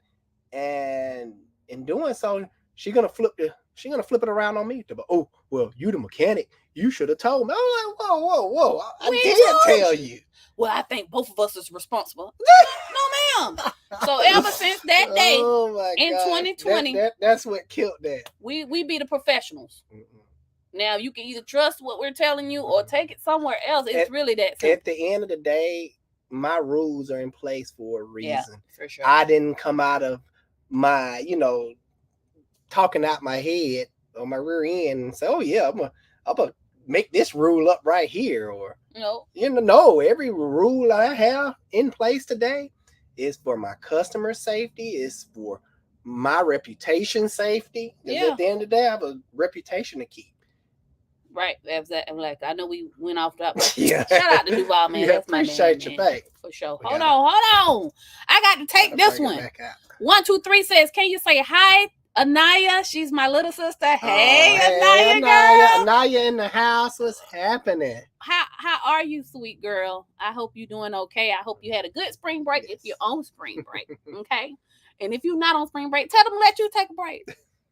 And in doing so, she's going to flip it around on me. Oh, well, you the mechanic. You should have told me. I'm like, whoa. I did tell you. Well, I think both of us is responsible. No, ma'am. So ever since that day in 2020, that's what killed that. We be the professionals. Now you can either trust what we're telling you or take it somewhere else. It's really that simple. At the end of the day, my rules are in place for a reason. Yeah, for sure. I didn't come out of my, talking out my head or my rear end and say, oh yeah, I'm gonna make this rule up right here. Or no, every rule I have in place today is for my customer safety, is for my reputation safety. Because at the end of the day, I have a reputation to keep. Right. I'm like, I know we went off that. Shout out to Duval, man. That's my appreciate your back. For sure. Hold on. I got to take this one. 1, 2, 3 says, can you say hi, Anaya? She's my little sister. Hey, Anaya, girl. Anaya in the house. What's happening? How are you, sweet girl? I hope you're doing okay. I hope you had a good spring break if you're on spring break. Okay. And if you're not on spring break, tell them to let you take a break.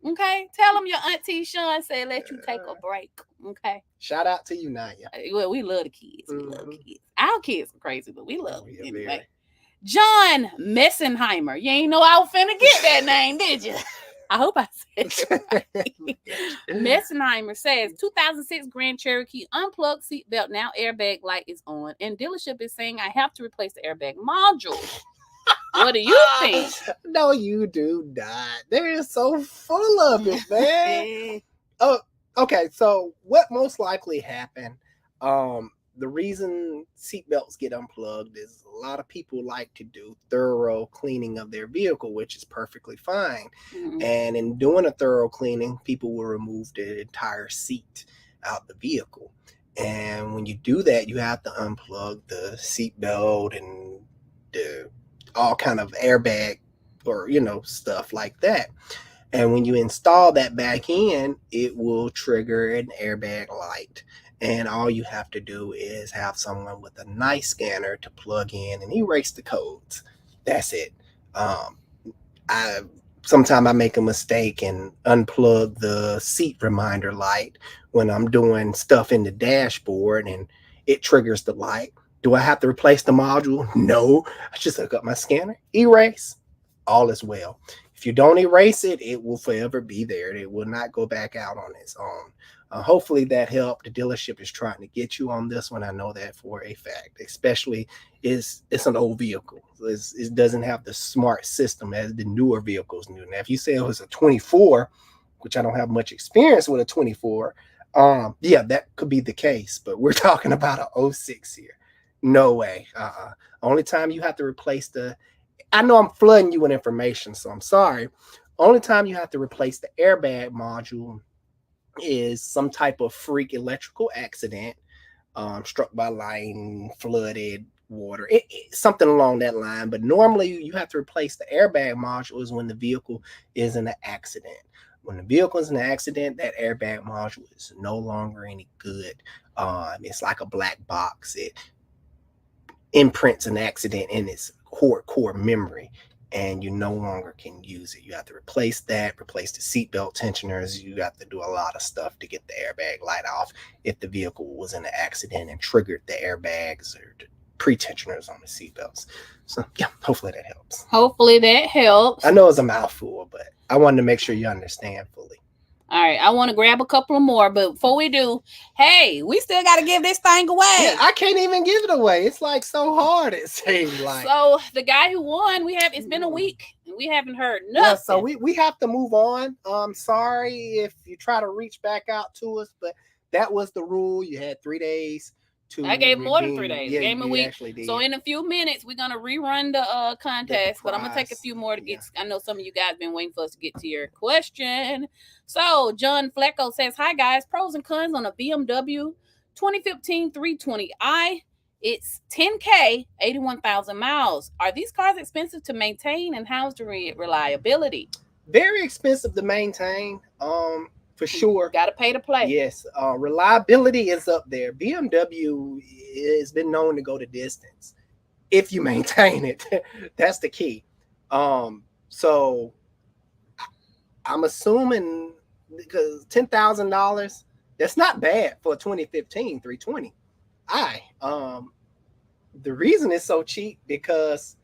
Okay, tell them your auntie Sean said let you take a break. Okay. Shout out to you, Naya. Well, we love the kids. We love the kids. Our kids are crazy, but we love them anyway. John Messenheimer. You ain't know I was finna get that name, did you? I hope I said it right. Messenheimer says 2006 Grand Cherokee unplugged seatbelt. Now airbag light is on, and dealership is saying I have to replace the airbag module. What do you think? No, you do not. They're so full of it, man. Oh, okay. So what most likely happened, the reason seatbelts get unplugged is a lot of people like to do thorough cleaning of their vehicle, which is perfectly fine. And in doing a thorough cleaning, people will remove the entire seat out the vehicle. And when you do that, you have to unplug the seatbelt and the all kind of airbag or, stuff like that. And when you install that back in, it will trigger an airbag light. And all you have to do is have someone with a nice scanner to plug in and erase the codes. That's it. Sometimes I make a mistake and unplug the seat reminder light when I'm doing stuff in the dashboard and it triggers the light. Do I have to replace the module? No. I just hook up my scanner, erase, all is well. If you don't erase it, it will forever be there. It will not go back out on its own. Hopefully that helped. The dealership is trying to get you on this one. I know that for a fact, especially it's an old vehicle. It doesn't have the smart system as the newer vehicles do. Now, if you say it was a 24, which I don't have much experience with a 24, that could be the case. But we're talking about an 06 here. No way. Only time you have to replace I know I'm flooding you with information, so I'm sorry. Only time you have to replace the airbag module is some type of freak electrical accident, struck by lightning, flooded water, something along that line. But normally you have to replace the airbag module is when the vehicle is in an accident. When the vehicle is in an accident, that airbag module is no longer any good. It's like a black box. It imprints an accident in its core memory. and you no longer can use it. You have to replace that, replace the seatbelt tensioners. You have to do a lot of stuff to get the airbag light off if the vehicle was in an accident and triggered the airbags or the pre-tensioners on the seatbelts. So yeah, hopefully that helps. Hopefully that helps. I know it's a mouthful, but I wanted to make sure you understand fully. All right, I want to grab a couple of more, but before we do, hey, we still got to give this thing away. Yeah, I can't even give it away. It's like so hard, it seems like. So the guy who won, it's been a week and we haven't heard nothing. Yeah, so we have to move on. Sorry if you try to reach back out to us, but that was the rule. You had 3 days. I gave more than 3 days. Yeah, I gave him a week. So in a few minutes, we're gonna rerun the contest, but I'm gonna take a few more to get. I know some of you guys been waiting for us to get to your question. So John Flecko says, "Hi guys, pros and cons on a BMW 2015 320i. It's 10K, 81,000 miles. Are these cars expensive to maintain, and how's the reliability?" Very expensive to maintain. For sure. Got to pay to play. Yes. Reliability is up there. BMW has been known to go the distance if you maintain it. That's the key. So I'm assuming because $10,000, that's not bad for a 2015 320i. The reason it's so cheap because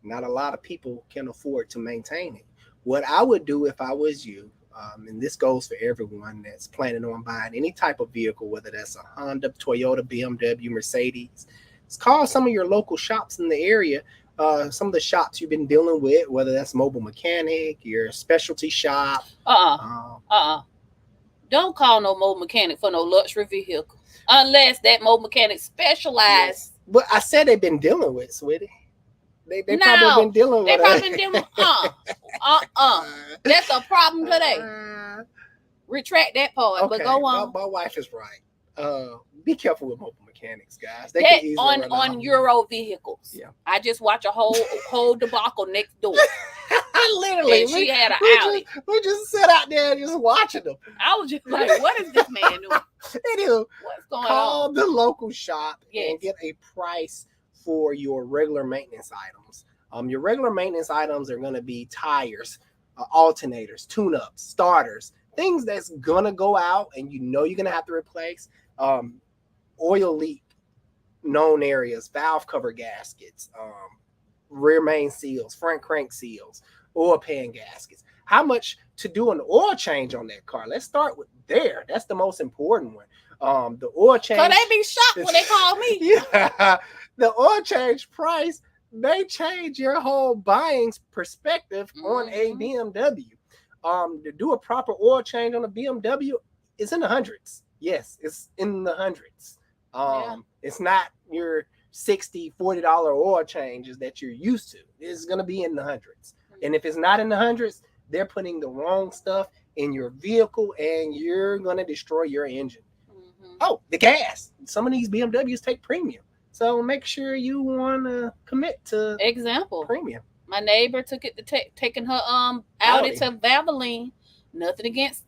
not a lot of people can afford to maintain it. What I would do if I was you, and this goes for everyone that's planning on buying any type of vehicle, whether that's a Honda, Toyota, BMW, Mercedes, is call some of your local shops in the area, some of the shops you've been dealing with, whether that's Mobile Mechanic, your specialty shop. Don't call no mobile mechanic for no luxury vehicle unless that mobile mechanic specializes. Yes. But I said they've been dealing with, sweetie. They probably been dealing with it. They probably been dealing That's a problem today. Retract that part, okay, but go on. My wife is right. Be careful with mobile mechanics, guys. They can easily on Euro vehicles. Yeah. I just watch a whole debacle next door. Literally, she had an Audi. We just sat out there and just watching them. I was just like, what is this man doing? Anywho, what's going on? Call the local shop and get a price for your regular maintenance items. Your regular maintenance items are going to be tires, alternators, tune-ups, starters, things that's going to go out and you know you're going to have to replace. Oil leak, known areas, valve cover gaskets, rear main seals, front crank seals, oil pan gaskets. How much to do an oil change on that car? Let's start with there. That's the most important one. The oil change. So they be shocked when they call me. Yeah, the oil change price may change your whole buying perspective on a BMW. To do a proper oil change on a BMW is in the hundreds. Yes, it's in the hundreds. It's not your $60, $40 oil changes that you're used to. It's going to be in the hundreds. And if it's not in the hundreds, they're putting the wrong stuff in your vehicle and you're going to destroy your engine. Oh, the gas. Some of these BMWs take premium. So make sure you want to commit to premium. My neighbor took it to taking her Audi to Valvoline. Nothing against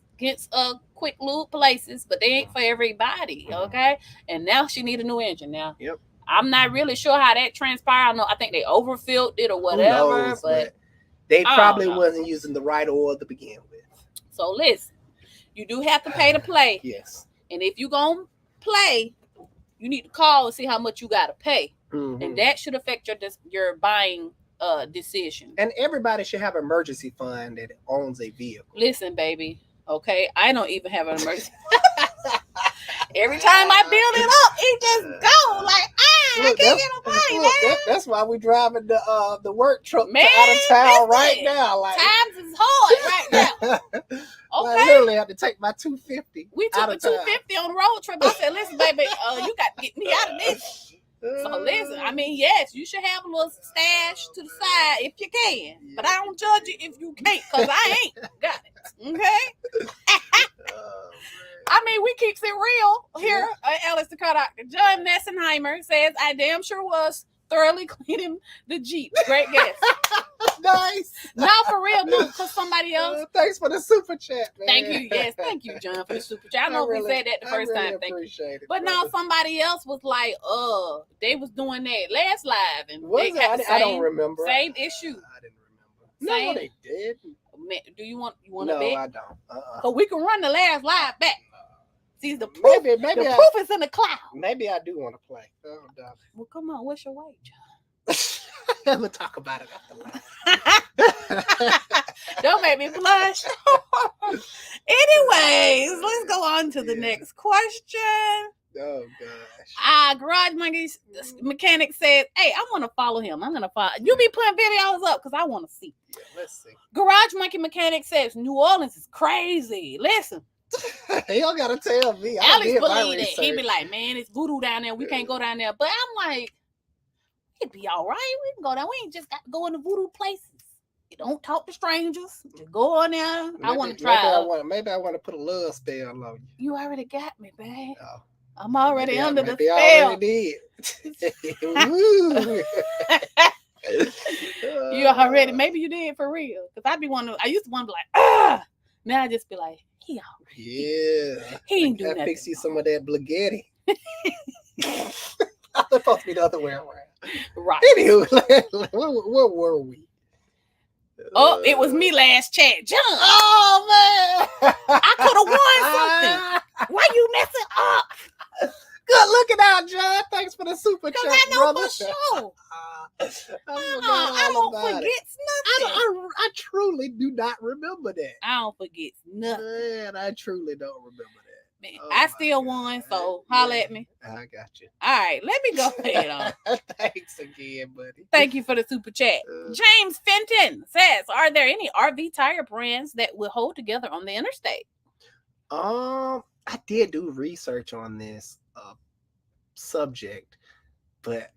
quick lube places, but they ain't for everybody, okay? And now she need a new engine now. Yep. I'm not really sure how that transpired. I think they overfilled it or whatever, but they probably wasn't using the right oil to begin with. So listen, you do have to pay to play. Yes. And if you gonna play, you need to call and see how much you gotta pay, and that should affect your buying decision. And everybody should have an emergency fund that owns a vehicle. Listen, baby. Okay, I don't even have an emergency. Every time I build it up, it just go like I can't get no money, man. That's why we driving the work truck out of town right now. Like times is hard right now. Okay, I literally have to take my 250. We took the 250 on the road trip. I said, "Listen, baby, you got to get me out of this." So listen, I mean, yes, you should have a little stash to the side if you can, but I don't judge you if you can't, because I ain't got it. Okay. I mean, we keeps it real here at Alice the Car Doctor. John Messenheimer says, "I damn sure was thoroughly cleaning the Jeep." Great guess. Nice. Not for real, no, because somebody else. Thanks for the super chat, man. Thank you. Yes, thank you, John, for the super chat. I know we said that the first time. Thank you. It, but now somebody else was like, they was doing that last live. And I don't remember. Same issue. I didn't remember. No, they did. Do you want to bet? No, I don't. So we can run the last live back. See, the proof, maybe the proof is in the cloud. Maybe I do want to play. Well, come on. What's your wage? We'll talk about it after live. Don't make me blush. Anyways, let's go on to the next question. Oh gosh. Garage mechanic says, "Hey, I want to follow him. I'm gonna follow. You be putting videos up because I want to see." Yeah, let's see. Garage Monkey Mechanic says, "New Orleans is crazy. Listen." He don't gotta tell me. Alex believe it. He be like, "Man, it's voodoo down there. We can't go down there." But I'm like, it'd be all right. We can go down. We ain't just got to go in the voodoo places. You don't talk to strangers. Just go on there. I want to try. Maybe I want to put a love spell on you. You already got me, babe. Oh. I'm already under the spell. I already did. You already, maybe you did for real. Because I used to want to be like, now I just be like, he already. Yeah. He ain't do nothing. I fix you some of that spaghetti. I'm supposed to be the other way around. Right. Anywho, where were we? Oh, it was me last chat. John. Oh, man. I could have won something. Why you messing up? Good looking out, John. Thanks for the super chat, I know brother. for sure. I don't forget nothing. I truly do not remember that. I don't forget nothing. Man, I truly don't remember that. Man, I still won, so holla at me. I got you. All right, let me go ahead on. Thanks again, buddy. Thank you for the super chat. James Fenton says, "Are there any RV tire brands that will hold together on the interstate?" I did do research on this subject, but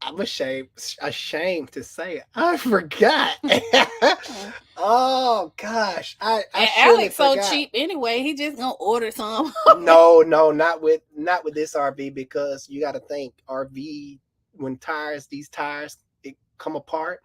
I'm ashamed to say I forgot. Oh gosh, I Alex so cheap anyway. He just gonna order some. No, not with this RV, because you got to think RV when these tires come apart.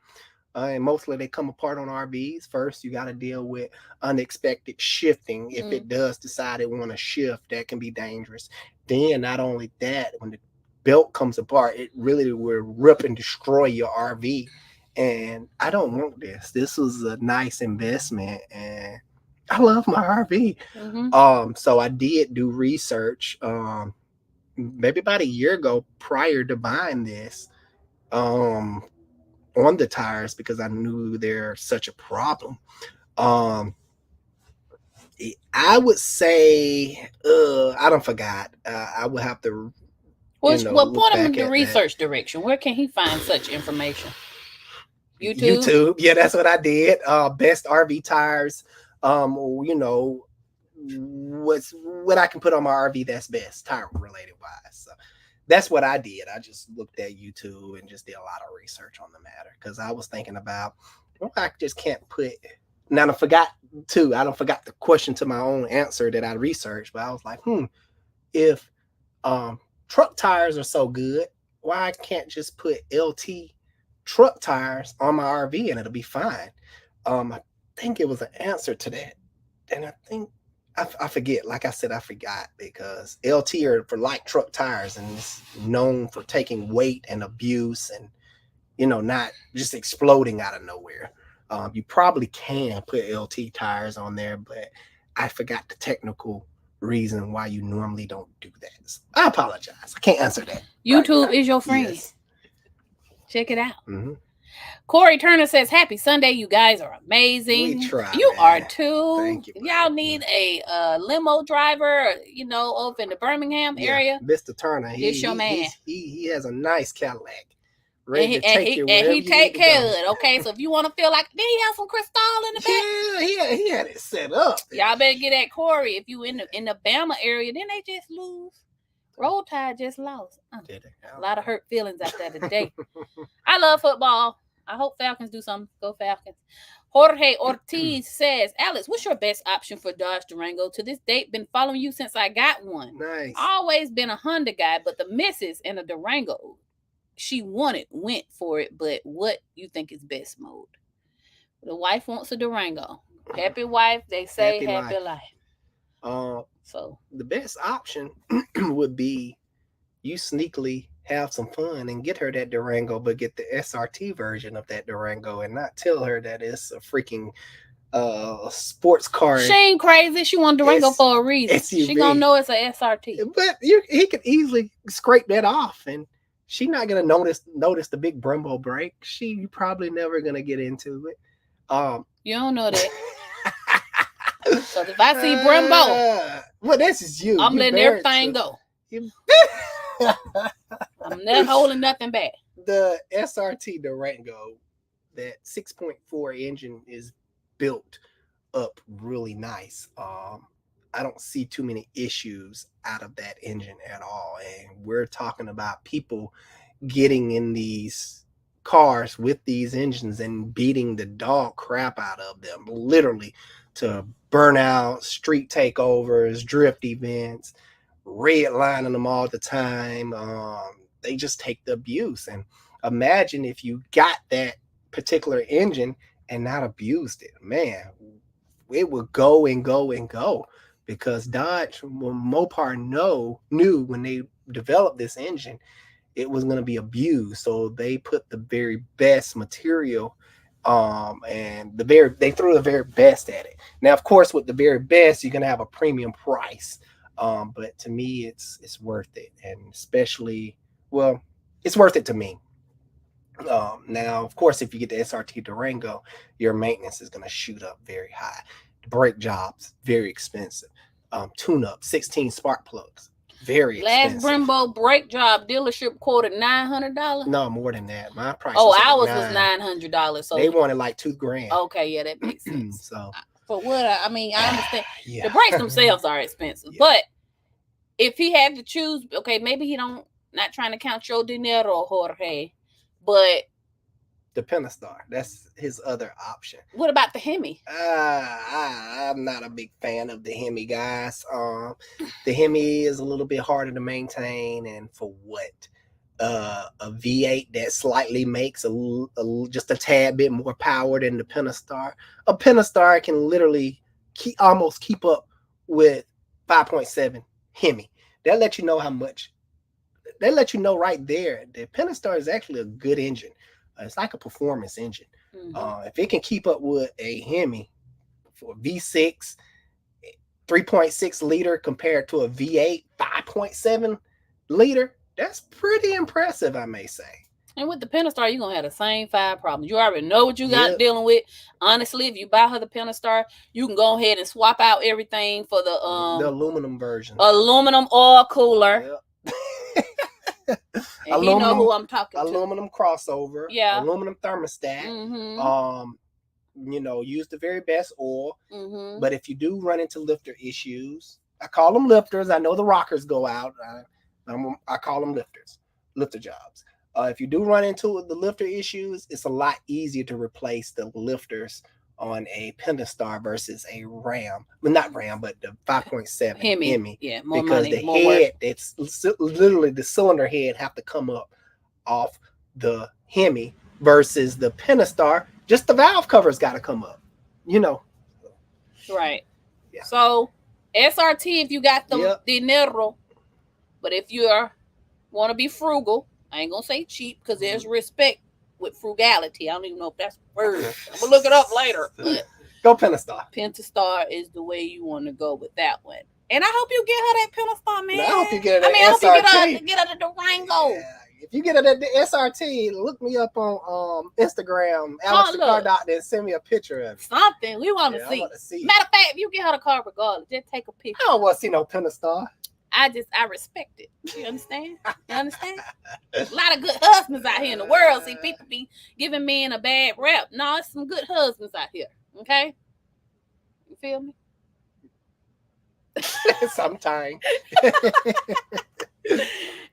And mostly they come apart on RVs. First, you got to deal with unexpected shifting. If it does decide it want to shift, that can be dangerous. Then, not only that, when the belt comes apart, it really will rip and destroy your RV. And I don't want this. This was a nice investment, and I love my RV. Mm-hmm. So I did do research. Maybe about a year ago, prior to buying this. On the tires, because I knew they're such a problem. I would say I don't forgot. I would have to point him in the research direction. Where can he find such information? YouTube. Yeah, that's what I did. Best RV tires. What's what I can put on my RV that's best tire related wise. So that's what I did. I just looked at YouTube and just did a lot of research on the matter, because I was thinking about, I just can't put. Now I forgot too. I don't forgot the question to my own answer that I researched, but I was like, if truck tires are so good, why I can't just put LT truck tires on my RV and it'll be fine? I think it was an answer to that, and I think. I forget. Like I said, I forgot, because LT are for light truck tires, and it's known for taking weight and abuse and, not just exploding out of nowhere. You probably can put LT tires on there, but I forgot the technical reason why you normally don't do that. So I apologize. I can't answer that. YouTube is your friend. Yes. Check it out. Mm-hmm. Corey Turner says, "Happy Sunday, you guys are amazing." We try. You are too. Thank you. Y'all need a limo driver, over in the Birmingham area. Mr. Turner, he's your man. He has a nice Cadillac. Ready to take you wherever he take care of it. Okay, so if you want to feel like, did he have some Cristal in the back? Yeah, he had it set up. Y'all better get at Corey. If you in the Bama area, then they just lose. Roll Tide just lost. A lot of hurt feelings after the day. I love football. I hope Falcons do something. Go Falcons. Jorge Ortiz says, "Alex, what's your best option for Dodge Durango? To this date, been following you since I got one. Nice. Always been a Honda guy, but the missus in a Durango she went for it. But what you think is best mode?" The wife wants a Durango. Happy wife, they say happy life. So the best option would be you sneakily have some fun and get her that Durango, but get the SRT version of that Durango and not tell her that it's a freaking sports car. She ain't crazy. She want Durango for a reason. SUV. She gonna know it's a SRT. But he could easily scrape that off, and she's not gonna notice the big Brembo brake. She probably never gonna get into it. You don't know that. So if I see Brembo, well, this is you. I'm letting everything go. I'm not holding nothing back. The SRT Durango, that 6.4 engine is built up really nice. I don't see too many issues out of that engine at all. And we're talking about people getting in these cars with these engines and beating the dog crap out of them, literally, to burnout, street takeovers, drift events, redlining them all the time. They just take the abuse. And imagine if you got that particular engine and not abused it, man, it would go and go and go, because Dodge, Mopar knew when they developed this engine, it was going to be abused. So they put the very best material, and they threw the very best at it. Now, of course, with the very best, you're going to have a premium price. But to me, it's worth it. And especially, well, it's worth it to me. Now, of course, if you get the SRT Durango, your maintenance is going to shoot up very high. The brake jobs, very expensive. Tune-up, 16 spark plugs, very expensive. Last Brembo brake job dealership quoted $900. No, more than that. My price. Ours was $900. So they wanted like $2,000. Okay, yeah, that makes sense. So, for what I understand. Yeah. The brakes themselves are expensive, but if he had to choose, okay, maybe he not trying to count your dinero, Jorge. But the Pentastar, that's his other option. What about the Hemi? I'm not a big fan of the Hemi, guys. The Hemi is a little bit harder to maintain, and for what? A V8 that slightly makes just a tad bit more power than the Pentastar. A Pentastar can literally almost keep up with 5.7 Hemi. That lets you know how much. They let you know right there. The Pentastar is actually a good engine. It's like a performance engine. Mm-hmm. If it can keep up with a Hemi for V6, 3.6 liter compared to a V8, 5.7 liter, that's pretty impressive, I may say. And with the Pentastar, you're going to have the same 5 problems. You already know what you got dealing with. Honestly, if you buy her the Pentastar, you can go ahead and swap out everything for the aluminum version. Aluminum oil cooler. Yep. And you know who I'm talking to. Aluminum crossover. Yeah. Aluminum thermostat. Mm-hmm. Use the very best oil. Mm-hmm. But if you do run into lifter issues, I call them lifters. I know the rockers go out. I call them lifters. Lifter jobs. If you do run into the lifter issues, it's a lot easier to replace the lifters on a Pentastar versus a Ram. Well, not Ram, but the 5.7 Hemi. Yeah, more because money, the more head, work. it's literally the cylinder head have to come up off the Hemi versus the Pentastar. Just the valve covers got to come up, Right. Yeah. So SRT, if you got the dinero, but if you want to be frugal, I ain't gonna say cheap because there's respect with frugality. I don't even know if that's a word. I'm gonna look it up later. Go Pentastar. Pentastar is the way you want to go with that one. And I hope you get her that Pentastar, man. I hope you get her that SRT. I hope you get her the Durango. Yeah. If you get her the SRT, look me up on Instagram, Alex the Car Doctor, and send me a picture of it. Something we want to see. Matter of fact, if you get her the car regardless, just take a picture. I don't want to see no Pentastar. I respect it. You understand? A lot of good husbands out here in the world. See, people be giving men a bad rep. No, it's some good husbands out here. Okay? You feel me? Sometime.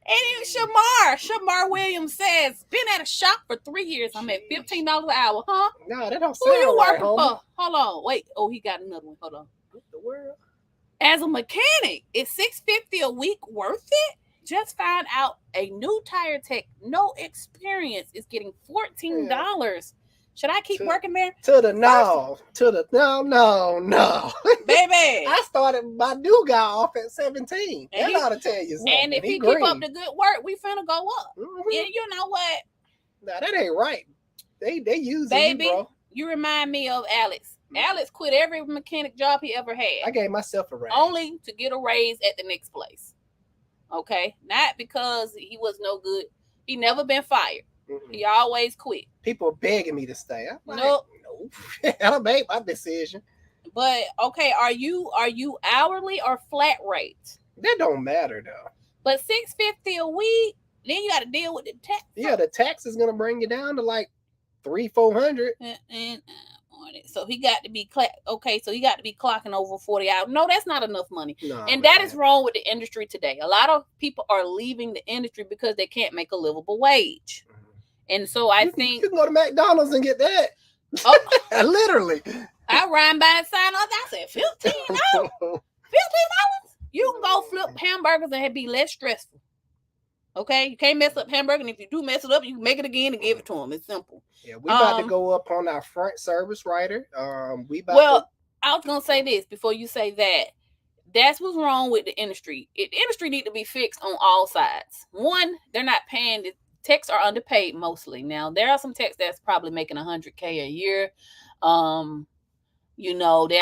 And Shamar Williams says, been at a shop for 3 years. I'm at $15 an hour, huh? No, that don't sound Who you working right, for? Hold on. Wait. Oh, he got another one. Hold on. What the world? As a mechanic, is $650 a week worth it? Just found out a new tire tech, no experience, is getting $14 Should I keep working there? No. Baby. I started my new guy off at 17. And that ought to tell you something. And if he keep up the good work, we finna go up. Mm-hmm. Yeah, you know what? No, that ain't right. They use baby, you, bro. You remind me of Alex. Alex quit every mechanic job he ever had. I gave myself a raise. Only to get a raise at the next place. Okay? Not because he was no good. He never been fired. Mm-hmm. He always quit. People are begging me to stay. I'm like, nope. I made my decision. But okay, are you hourly or flat rate? That don't matter though. But $650 a week, then you got to deal with the tax. Yeah, the tax is gonna bring you down to like $300-400. And so he got to be So he got to be clocking over 40 hours. No, that's not enough money. No, and that is wrong with the industry today. A lot of people are leaving the industry because they can't make a livable wage. Mm-hmm. And so I think you can go to McDonald's and get that. Oh, literally. I ran by and signed up. I said $15. $15. You can go flip hamburgers and it'd be less stressful. Okay, you can't mess up hamburger, and if you do mess it up, you can make it again and give it to them. It's simple. Yeah, we about to go up on our front service rider. I was gonna say this before you say that. That's what's wrong with the industry. The industry need to be fixed on all sides. One, they're not paying. The techs are underpaid mostly. Now there are some techs that's probably making $100K a year. They're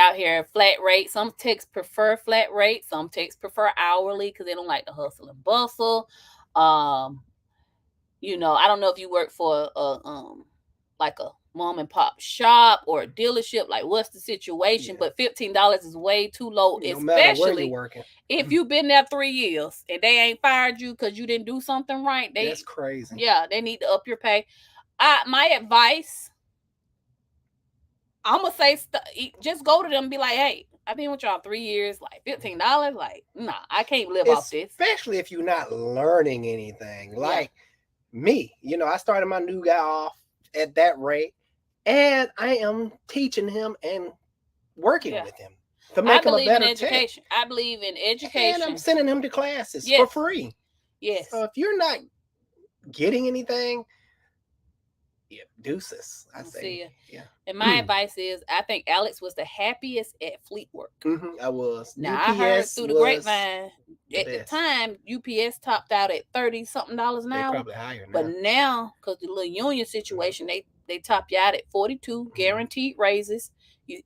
out here flat rate. Some techs prefer flat rate. Some techs prefer hourly because they don't like the hustle and bustle. I don't know if you work for like a mom and pop shop or a dealership, like what's the situation? Yeah. But $15 is way too low, no especially if you've been there 3 years and they ain't fired you because you didn't do something right. That's crazy. Yeah, they need to up your pay. My advice, I'm gonna say, just go to them and be like, hey, I've been with y'all 3 years, like $15. Like, nah, I can't live off this. Especially if you're not learning anything. Like me, I started my new guy off at that rate, and I am teaching him and working with him to make him a better education. tech. I believe in education, and I'm sending him to classes for free. Yes. So if you're not getting anything, deuces. I say, yeah. And my advice is, I think Alex was the happiest at fleet work. Mm-hmm, I was. Now UPS I heard through the grapevine at the time UPS topped out at $30-something an hour. Probably higher now. But now, because the little union situation, they top you out at 42, guaranteed raises.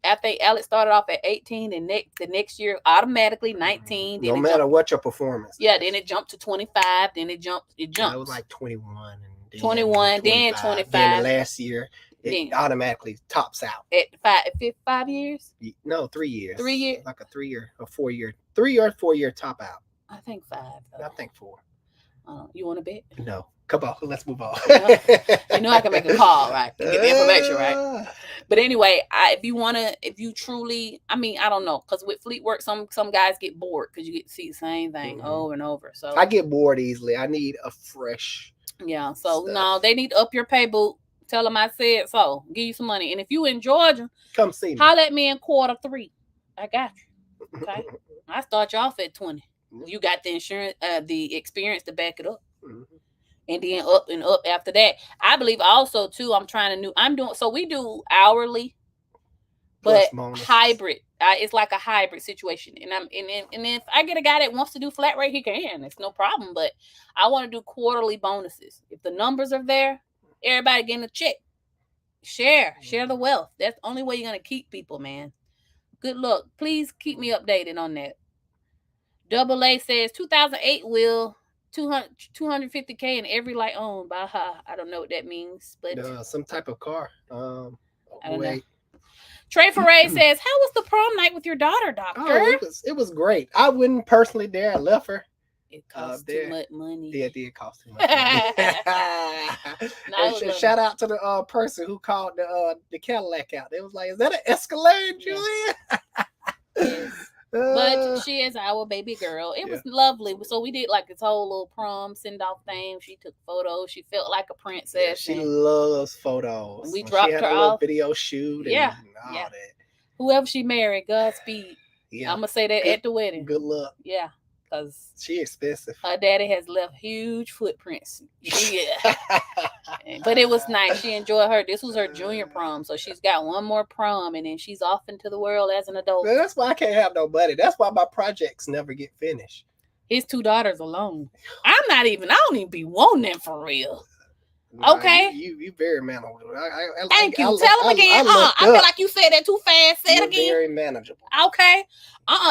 I think Alex started off at 18, and the next year automatically 19. No matter what your performance. Yeah, then it jumped to 25. Then it jumped. It was like 21. 21, then 25. Then the last year, it automatically tops out. At 5 years? No, 3 years. 3 years? Like a 3 year or 4 year. 3 or 4 year top out. I think 5. I think 4. You want to bet? No. Come on, let's move on. I can make a call, right? Get the information, right? But anyway, if you truly, I don't know, because with fleet work, some guys get bored because you get to see the same thing over and over. So I get bored easily. I need a fresh. Yeah, so no, they need to up your pay, boo. Tell them I said so. Give you some money. And if you in Georgia, come see me. Holler at me in Q3. I got you. Okay. I start you off at 20. You got the insurance, the experience to back it up. Mm-hmm. And then up and up after that. I believe also too, we do hourly, but hybrid. It's like a hybrid situation. And if I get a guy that wants to do flat rate, he can. It's no problem. But I want to do quarterly bonuses. If the numbers are there, everybody getting a check. Share the wealth. That's the only way you're gonna keep people, man. Good luck. Please keep me updated on that. Double A says 2008 will 250K in every light owned. Baha. I don't know what that means, but some type of car. I don't know. Trey Foray says, "How was the prom night with your daughter, doctor?" Oh, it was great. I wouldn't personally dare. I left her. It cost too much money. Yeah, it did cost too much money. Shout out to the person who called the Cadillac out. They was like, "Is that an Escalade, Julia?" Yes. But she is our baby girl. It was lovely. So we did like this whole little prom send-off thing. She took photos. She felt like a princess. Yeah, she loves photos. We dropped her off. Video shoot and all that. Whoever she married, Godspeed. Yeah. I'm going to say that at the wedding. Good luck. Yeah. because she expensive. Her daddy has left huge footprints. Yeah. But it was nice. She enjoyed this was her junior prom, so she's got one more prom, and then she's off into the world as an adult. Well, that's why I can't have no buddy. That's why my projects never get finished. His 2 daughters alone. I don't even be wanting them for real. Okay. You very manageable. Thank you. Tell them again. I feel like you said that too fast. Say it again. Very manageable. Okay.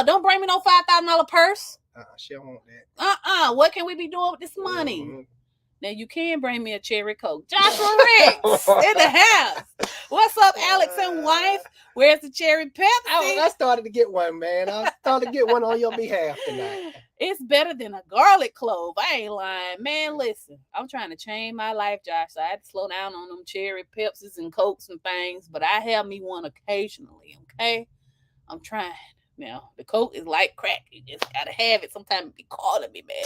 Don't bring me no $5,000 purse. She don't want that. What can we be doing with this money? Mm-hmm. Now you can bring me a cherry Coke. Joshua Ricks in the house. What's up, Alex and wife? Where's the cherry Pepsi? I started to get one, man. I started to get one on your behalf tonight. It's better than a garlic clove. I ain't lying. Man, listen. I'm trying to change my life, Josh. So I had to slow down on them cherry Pepsis and Cokes and things. But I have me one occasionally, okay? I'm trying. Now, the Coke is like crack. You just got to have it. Sometimes it be calling me, man.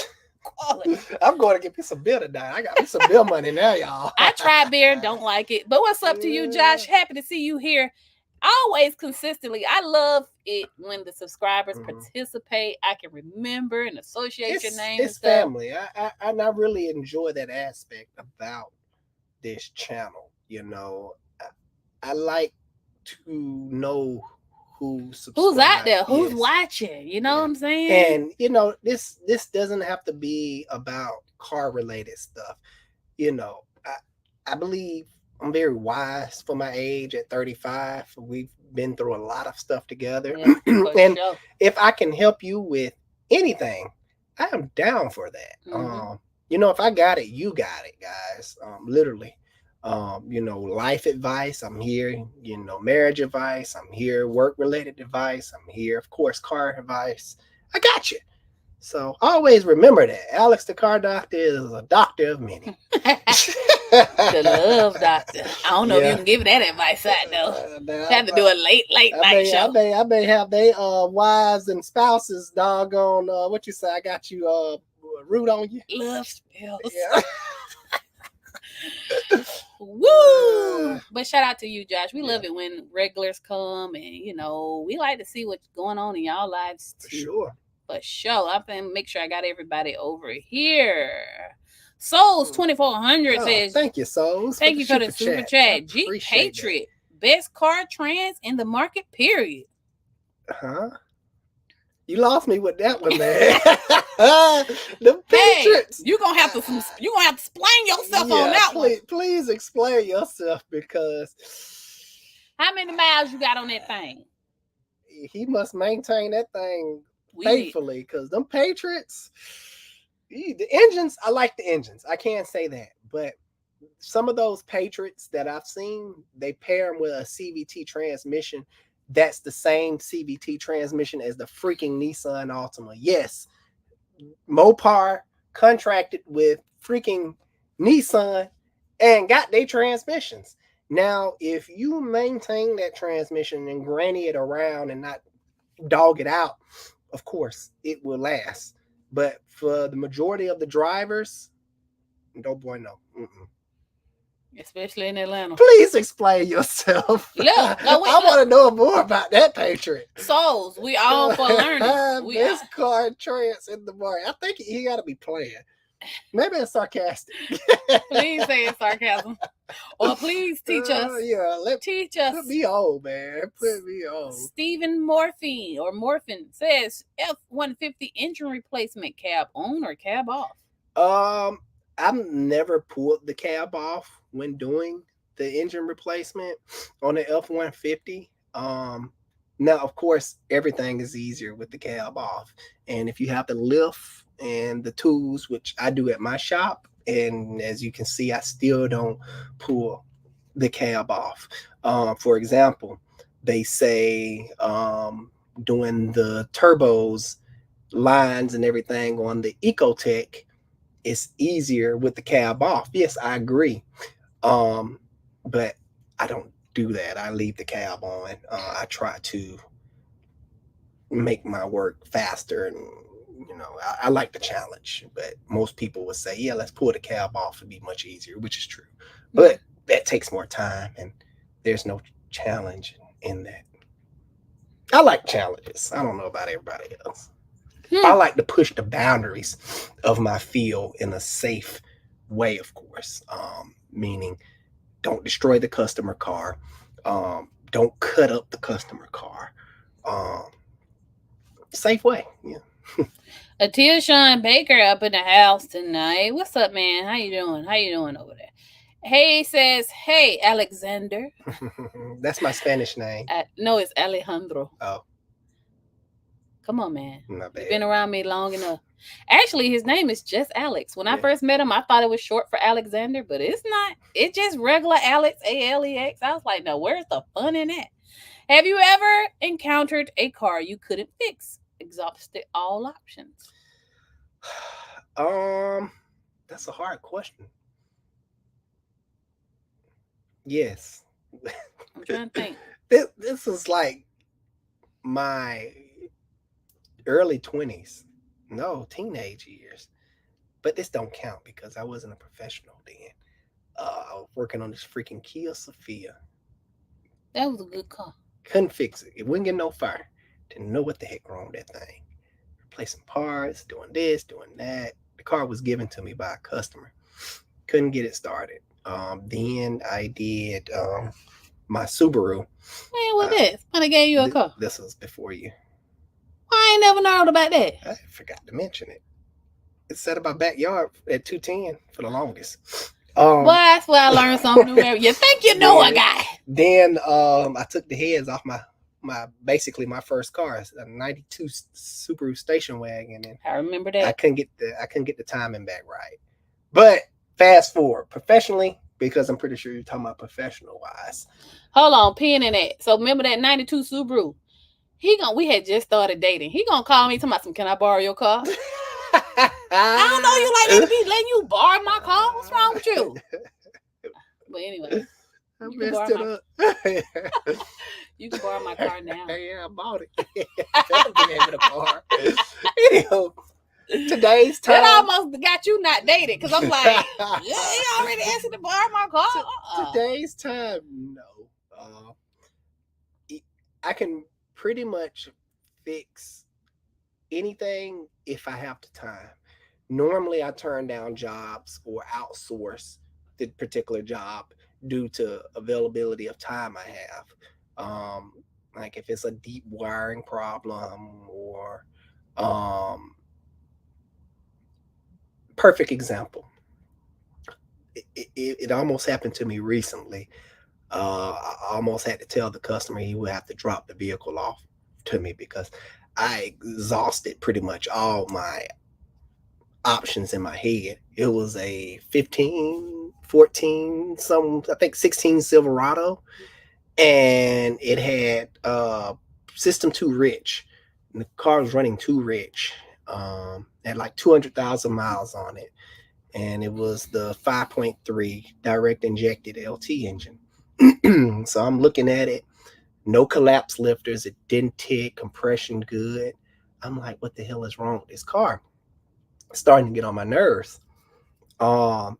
I'm going to get me some beer tonight. I got me some beer money now, y'all. I tried beer, don't like it. But what's up to you, Josh? Happy to see you here. Always consistently. I love it when the subscribers participate. I can remember and associate your name. It's family. I really enjoy that aspect about this channel. You know, I like to know who's out there, who's watching. You know what I'm saying? And you know, this doesn't have to be about car related stuff. You know, I believe I'm very wise for my age at 35. We've been through a lot of stuff together. And if I can help you with anything, I am down for that. You know, if I got it, you got it, guys. Literally. You know, life advice, I'm here. You know, marriage advice, I'm here. Work related advice, I'm here. Of course, car advice, I got you. So always remember that Alex the car doctor is a doctor of many. The love doctor. I don't know if you can give that advice out though. Have to do a late night show. I may have they wives and spouses doggone what you say. I got you root on you. Love spells. Yeah. Woo! But shout out to you, Josh. We love it when regulars come, and you know we like to see what's going on in y'all lives too. For sure. I'm gonna make sure I got everybody over here. Souls 2400 says, "Thank you, Souls. Thank you for the super chat. Jeep Patriot, best car trans in the market. Period." Huh? You lost me with that one, man. The Patriots. You're gonna have to explain yourself on that one. Please explain yourself, because how many miles you got on that thing? He must maintain that thing faithfully, because them Patriots, the engines, I like the engines. I can't say that, but some of those Patriots that I've seen, they pair them with a CVT transmission. That's the same CVT transmission as the freaking Nissan Altima. Yes, Mopar contracted with freaking Nissan and got their transmissions. Now, if you maintain that transmission and granny it around and not dog it out, of course, it will last. But for the majority of the drivers, no bueno. Especially in Atlanta. Please explain yourself. Look, I want to know more about that Patriot. Souls, we all for learning. Best car trans in the market. I think he got to be playing. Maybe it's sarcastic. Please say it's sarcasm. Or please teach us. Teach us. Put me on, man. Put me on. Stephen Morphin says F-150 engine replacement, cab on or cab off? I've never pulled the cab off when doing the engine replacement on the F-150. Now, of course, everything is easier with the cab off. And if you have the lift and the tools, which I do at my shop, and as you can see, I still don't pull the cab off. For example, they say doing the turbos, lines and everything on the Ecotec, it's easier with the cab off. Yes, I agree. But I don't do that. I leave the cab on. I try to make my work faster, and you know, I like the challenge. But most people would say, yeah, let's pull the cab off. It'd be much easier, which is true. But that takes more time, and there's no challenge in that. I like challenges. I don't know about everybody else. I like to push the boundaries of my field in a safe way, of course. Meaning, don't destroy the customer car. Don't cut up the customer car. Safe way. Yeah. Atia Sean Baker up in the house tonight. What's up, man? How you doing? How you doing over there? Hey says, hey, Alexander. That's my Spanish name. No, it's Alejandro. Oh. Come on, man. Not bad. You've been around me long enough. Actually, his name is just Alex. When I first met him, I thought it was short for Alexander, but it's not. It's just regular Alex, Alex. I was like, no, where's the fun in that? Have you ever encountered a car you couldn't fix? Exhausted all options. That's a hard question. Yes. I'm trying to think. This is like my early 20s. No, teenage years. But this don't count because I wasn't a professional then. I was working on this freaking Kia Sophia. That was a good car. Couldn't fix it. It wouldn't get no fire. Didn't know what the heck wrong with that thing. Replacing parts, doing this, doing that. The car was given to me by a customer. Couldn't get it started. Then I did my Subaru. Man, what this? When I gave you a car? This was before you. I ain't never known about that. I forgot to mention it. It sat in my backyard at 210 for the longest. Well, that's where I learned something new. You think you know a guy. Then I took the heads off my basically my first car, a 92 Subaru station wagon, and I remember that. I couldn't get the timing back right. But fast forward professionally, because I'm pretty sure you're talking about professional wise. Hold on, pin in that. So remember that 92 Subaru? We had just started dating. He gonna call me talking about some, can I borrow your car? I don't know you like letting you borrow my car. What's wrong with you? But anyway, I messed it up. You can borrow my car now. Yeah, I bought it. I've been able to borrow. Anyhow, today's time. That almost got you not dated because I'm like, yeah, he already asked to borrow my car. Today's time, no. I can pretty much fix anything if I have the time. Normally, I turn down jobs or outsource the particular job due to availability of time I have. Like if it's a deep wiring problem or perfect example. It almost happened to me recently. I almost had to tell the customer he would have to drop the vehicle off to me because I exhausted pretty much all my options in my head. It was a 15, 14, I think 16 Silverado, and it had system too rich. And the car was running too rich. Had like 200,000 miles on it, and it was the 5.3 direct injected LT engine. So I'm looking at it, no collapse lifters, it didn't tick, compression good. I'm like, what the hell is wrong with this car? It's starting to get on my nerves. And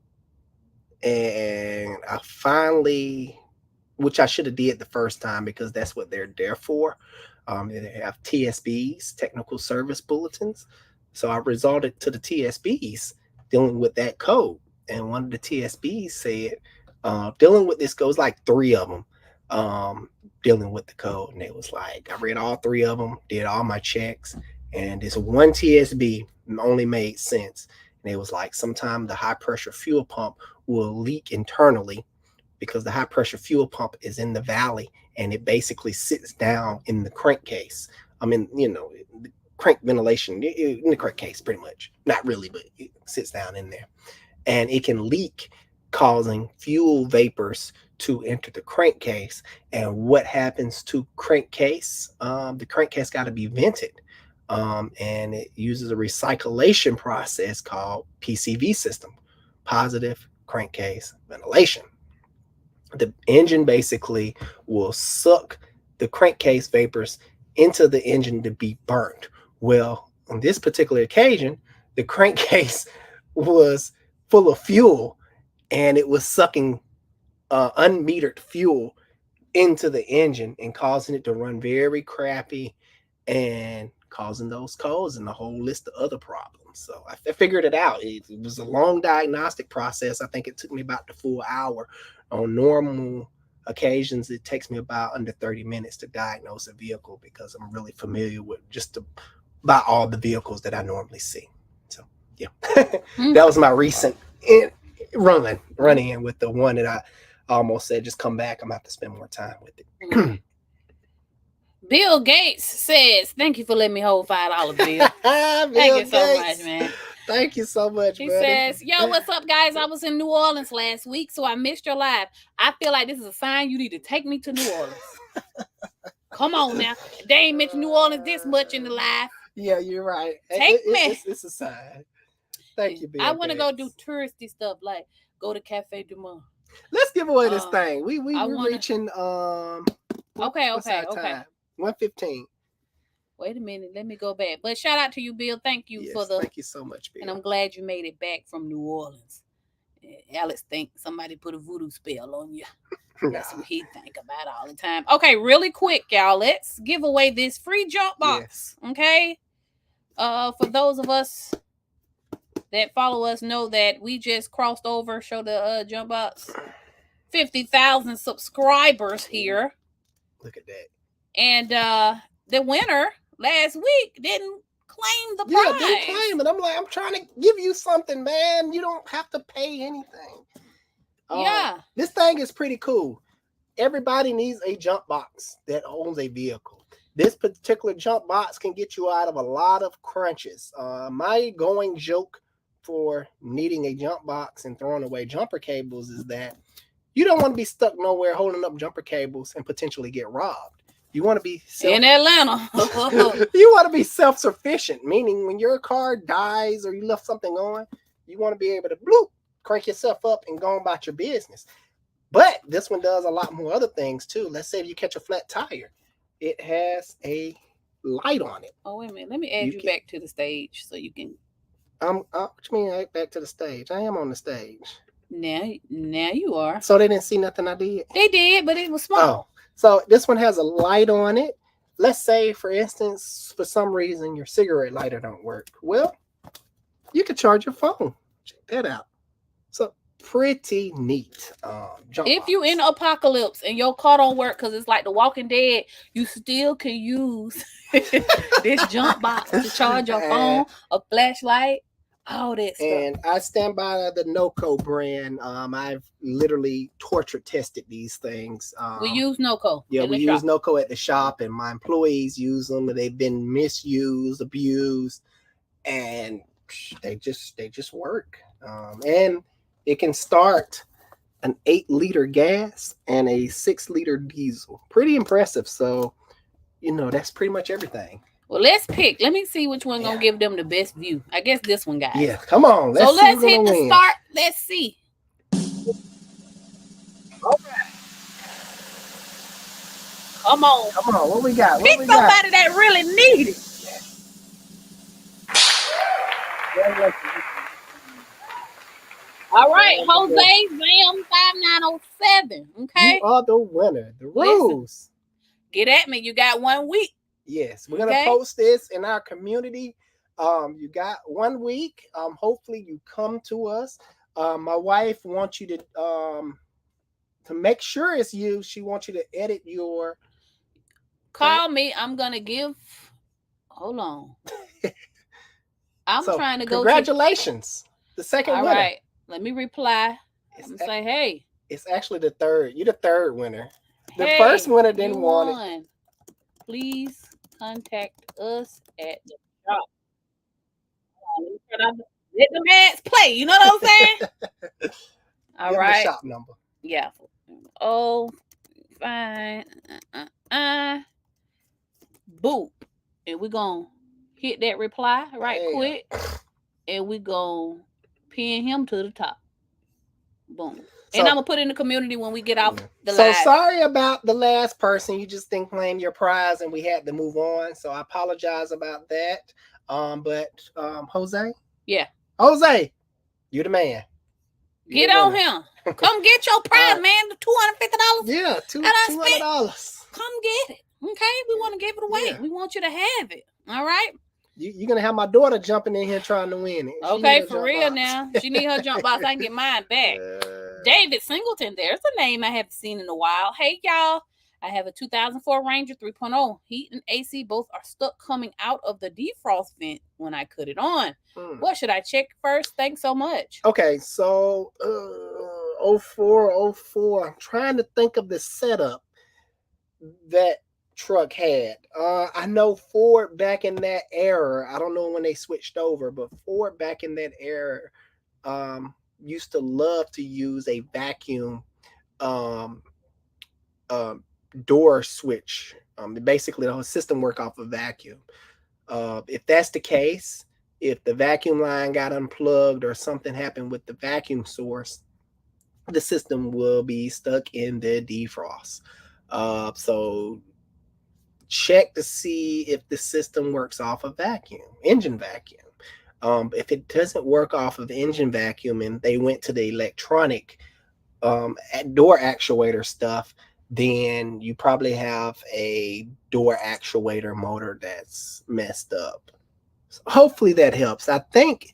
I finally, which I should have did the first time because that's what they're there for. They have TSBs, technical service bulletins. So I resorted to the TSBs dealing with that code. And one of the TSBs said, dealing with this goes like 3 of them dealing with the code. And it was like, I read all 3 of them, did all my checks, and this one TSB only made sense. And it was like, sometimes the high pressure fuel pump will leak internally because the high pressure fuel pump is in the valley and it basically sits down in the crankcase. I mean, the crank ventilation in the crankcase, pretty much. Not really, but it sits down in there. And it can leak, causing fuel vapors to enter the crankcase. And what happens to crankcase? The crankcase got to be vented. And it uses a recyclation process called PCV system, positive crankcase ventilation. The engine basically will suck the crankcase vapors into the engine to be burnt. Well, on this particular occasion, the crankcase was full of fuel and it was sucking unmetered fuel into the engine and causing it to run very crappy and causing those codes and a whole list of other problems. So I figured it out. It was a long diagnostic process. I think it took me about the full hour. On normal occasions, it takes me about under 30 minutes to diagnose a vehicle because I'm really familiar with about all the vehicles that I normally see. So yeah, that was my recent running with the one that I almost said, just come back. I'm gonna have to spend more time with it. Bill Gates says, thank you for letting me hold $5, Bill. Thank you so much, man. Thank you so much, He says, yo, what's up, guys? I was in New Orleans last week, so I missed your live. I feel like this is a sign you need to take me to New Orleans. Come on now. They ain't mentioned New Orleans this much in the live. Yeah, you're right. Take me. It's a sign. Thank you, Bill. I want to go do touristy stuff, like go to Cafe du Monde. Let's give away this thing. We're reaching Okay. 1:15. Wait a minute, let me go back. But shout out to you, Bill. Thank you thank you so much, Bill. And I'm glad you made it back from New Orleans. Alex thinks somebody put a voodoo spell on you. That's what he think about all the time. Okay, really quick, y'all. Let's give away this free jump box. Yes. Okay. For those of us that follow us know that we just crossed over, show the jump box. 50,000 subscribers here. Look at that. And the winner last week didn't claim the prize. Yeah, didn't claim it. I'm like, I'm trying to give you something, man. You don't have to pay anything. This thing is pretty cool. Everybody needs a jump box that owns a vehicle. This particular jump box can get you out of a lot of crunches. My going joke for needing a jump box and throwing away jumper cables is that you don't want to be stuck nowhere holding up jumper cables and potentially get robbed. You want to be in Atlanta. You want to be self-sufficient, meaning when your car dies or you left something on, you want to be able to crank yourself up and go on about your business. But this one does a lot more other things too. Let's say if you catch a flat tire, it has a light on it. Oh, wait a minute. Let me add you back to the stage so you can. What you mean back to the stage? I am on the stage. Now you are. So they didn't see nothing I did? They did, but it was small. Oh, so this one has a light on it. Let's say, for instance, for some reason, your cigarette lighter don't work. Well, you can charge your phone. Check that out. So pretty neat. If you in apocalypse and your car don't work because it's like The Walking Dead, you still can use this jump box to charge your phone, a flashlight. All that stuff. And I stand by the NOCO brand. I've literally torture tested these things. We use NOCO. Yeah, we use NOCO at the shop, and my employees use them. They've been misused, abused, and they just work. And it can start an 8-liter gas and a 6-liter diesel. Pretty impressive. So, that's pretty much everything. Well, let's pick. Let me see which one gonna give them the best view. I guess this one, guys. Yeah, come on. Let's hit the start. Let's see. Okay. Come on. What we got? Pick somebody that really need it. All right, Jose Zam 5907. Okay. You are the winner. The rules. Listen, get at me. You got 1 week. Yes, we're gonna post this in our community. You got 1 week. Hopefully you come to us. My wife wants you to make sure it's you. She wants you to edit your. Call me. I'm gonna give. Hold on. I'm trying to go. Congratulations, the second winner. All right, let me reply. I'm gonna say, hey. It's actually the third. You're the third winner. The first winner didn't want it. Please contact us at the shop. Let the ads play. You know what I'm saying? All right. The shop number. Yeah. Oh, fine. Boop. And we're going to hit that reply quick. And we're going to pin him to the top. Boom. And I'm going to put it in the community when we get off the live. So sorry about the last person. You just didn't claim your prize and we had to move on. So I apologize about that. But Jose? Yeah. Jose, you're the man. Get on him. Come get your prize, man. The $250. Yeah, $200. Come get it. Okay, we want to give it away. Yeah. We want you to have it. All right. You're going to have my daughter jumping in here trying to win it. Okay, for real now. She need her jump box. I can get mine back. David Singleton, there's a name I haven't seen in a while. Hey, y'all. I have a 2004 Ranger 3.0. Heat and AC both are stuck coming out of the defrost vent when I cut it on. What should I check first? Thanks so much. Okay, so 04. I'm trying to think of the setup that truck had. I know Ford back in that era, I don't know when they switched over, but Ford back in that era used to love to use a vacuum door switch. Basically the whole system work off of vacuum. If that's the case, if the vacuum line got unplugged or something happened with the vacuum source, the system will be stuck in the defrost. So check to see if the system works off of vacuum, engine vacuum. If it doesn't work off of engine vacuum and they went to the electronic door actuator stuff, then you probably have a door actuator motor that's messed up. So hopefully that helps. I think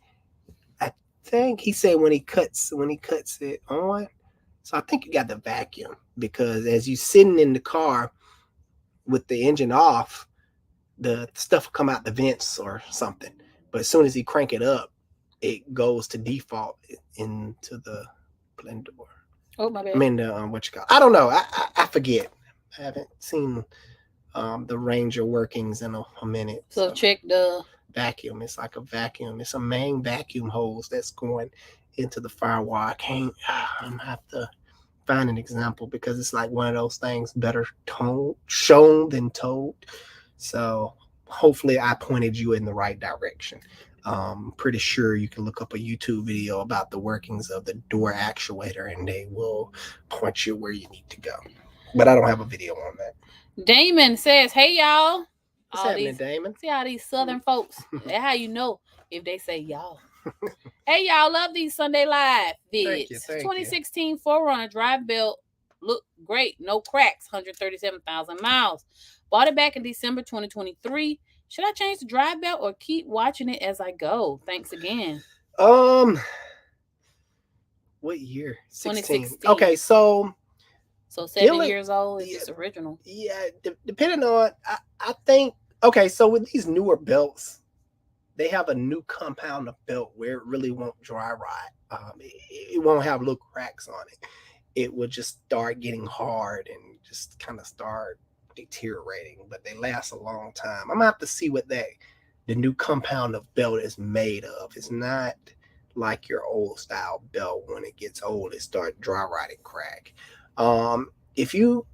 he said when he cuts it on. So I think you got the vacuum, because as you sitting in the car with the engine off, the stuff will come out the vents or something. But as soon as he crank it up, it goes to default into the blend door. Oh, my bad. I mean, what you call? I don't know. I forget. I haven't seen the Ranger workings in a minute. So check the vacuum. It's like a vacuum. It's a main vacuum hose that's going into the firewall. I'm gonna have to find an example, because it's like one of those things better shown than told. So hopefully I pointed you in the right direction. Pretty sure you can look up a YouTube video about the workings of the door actuator and they will point you where you need to go. But I don't have a video on that. Damon says, hey, y'all. What's happening, Damon? See how these Southern folks, that's how you know if they say y'all. Hey, y'all, love these Sunday Live vids. Thank 2016 you. 4Runner drive belt look great. No cracks. 137,000 miles. Bought it back in December 2023. Should I change the drive belt or keep watching it as I go? Thanks again. What year? 2016. Okay, so 7 years old is this original. Yeah, depending on, I think, okay, so with these newer belts, they have a new compound of belt where it really won't dry rot. It won't have little cracks on it. It will just start getting hard and just kind of start deteriorating, but they last a long time. I'm gonna have to see what the new compound of belt is made of. It's not like your old style belt. When it gets old, it starts dry rotting, crack. If you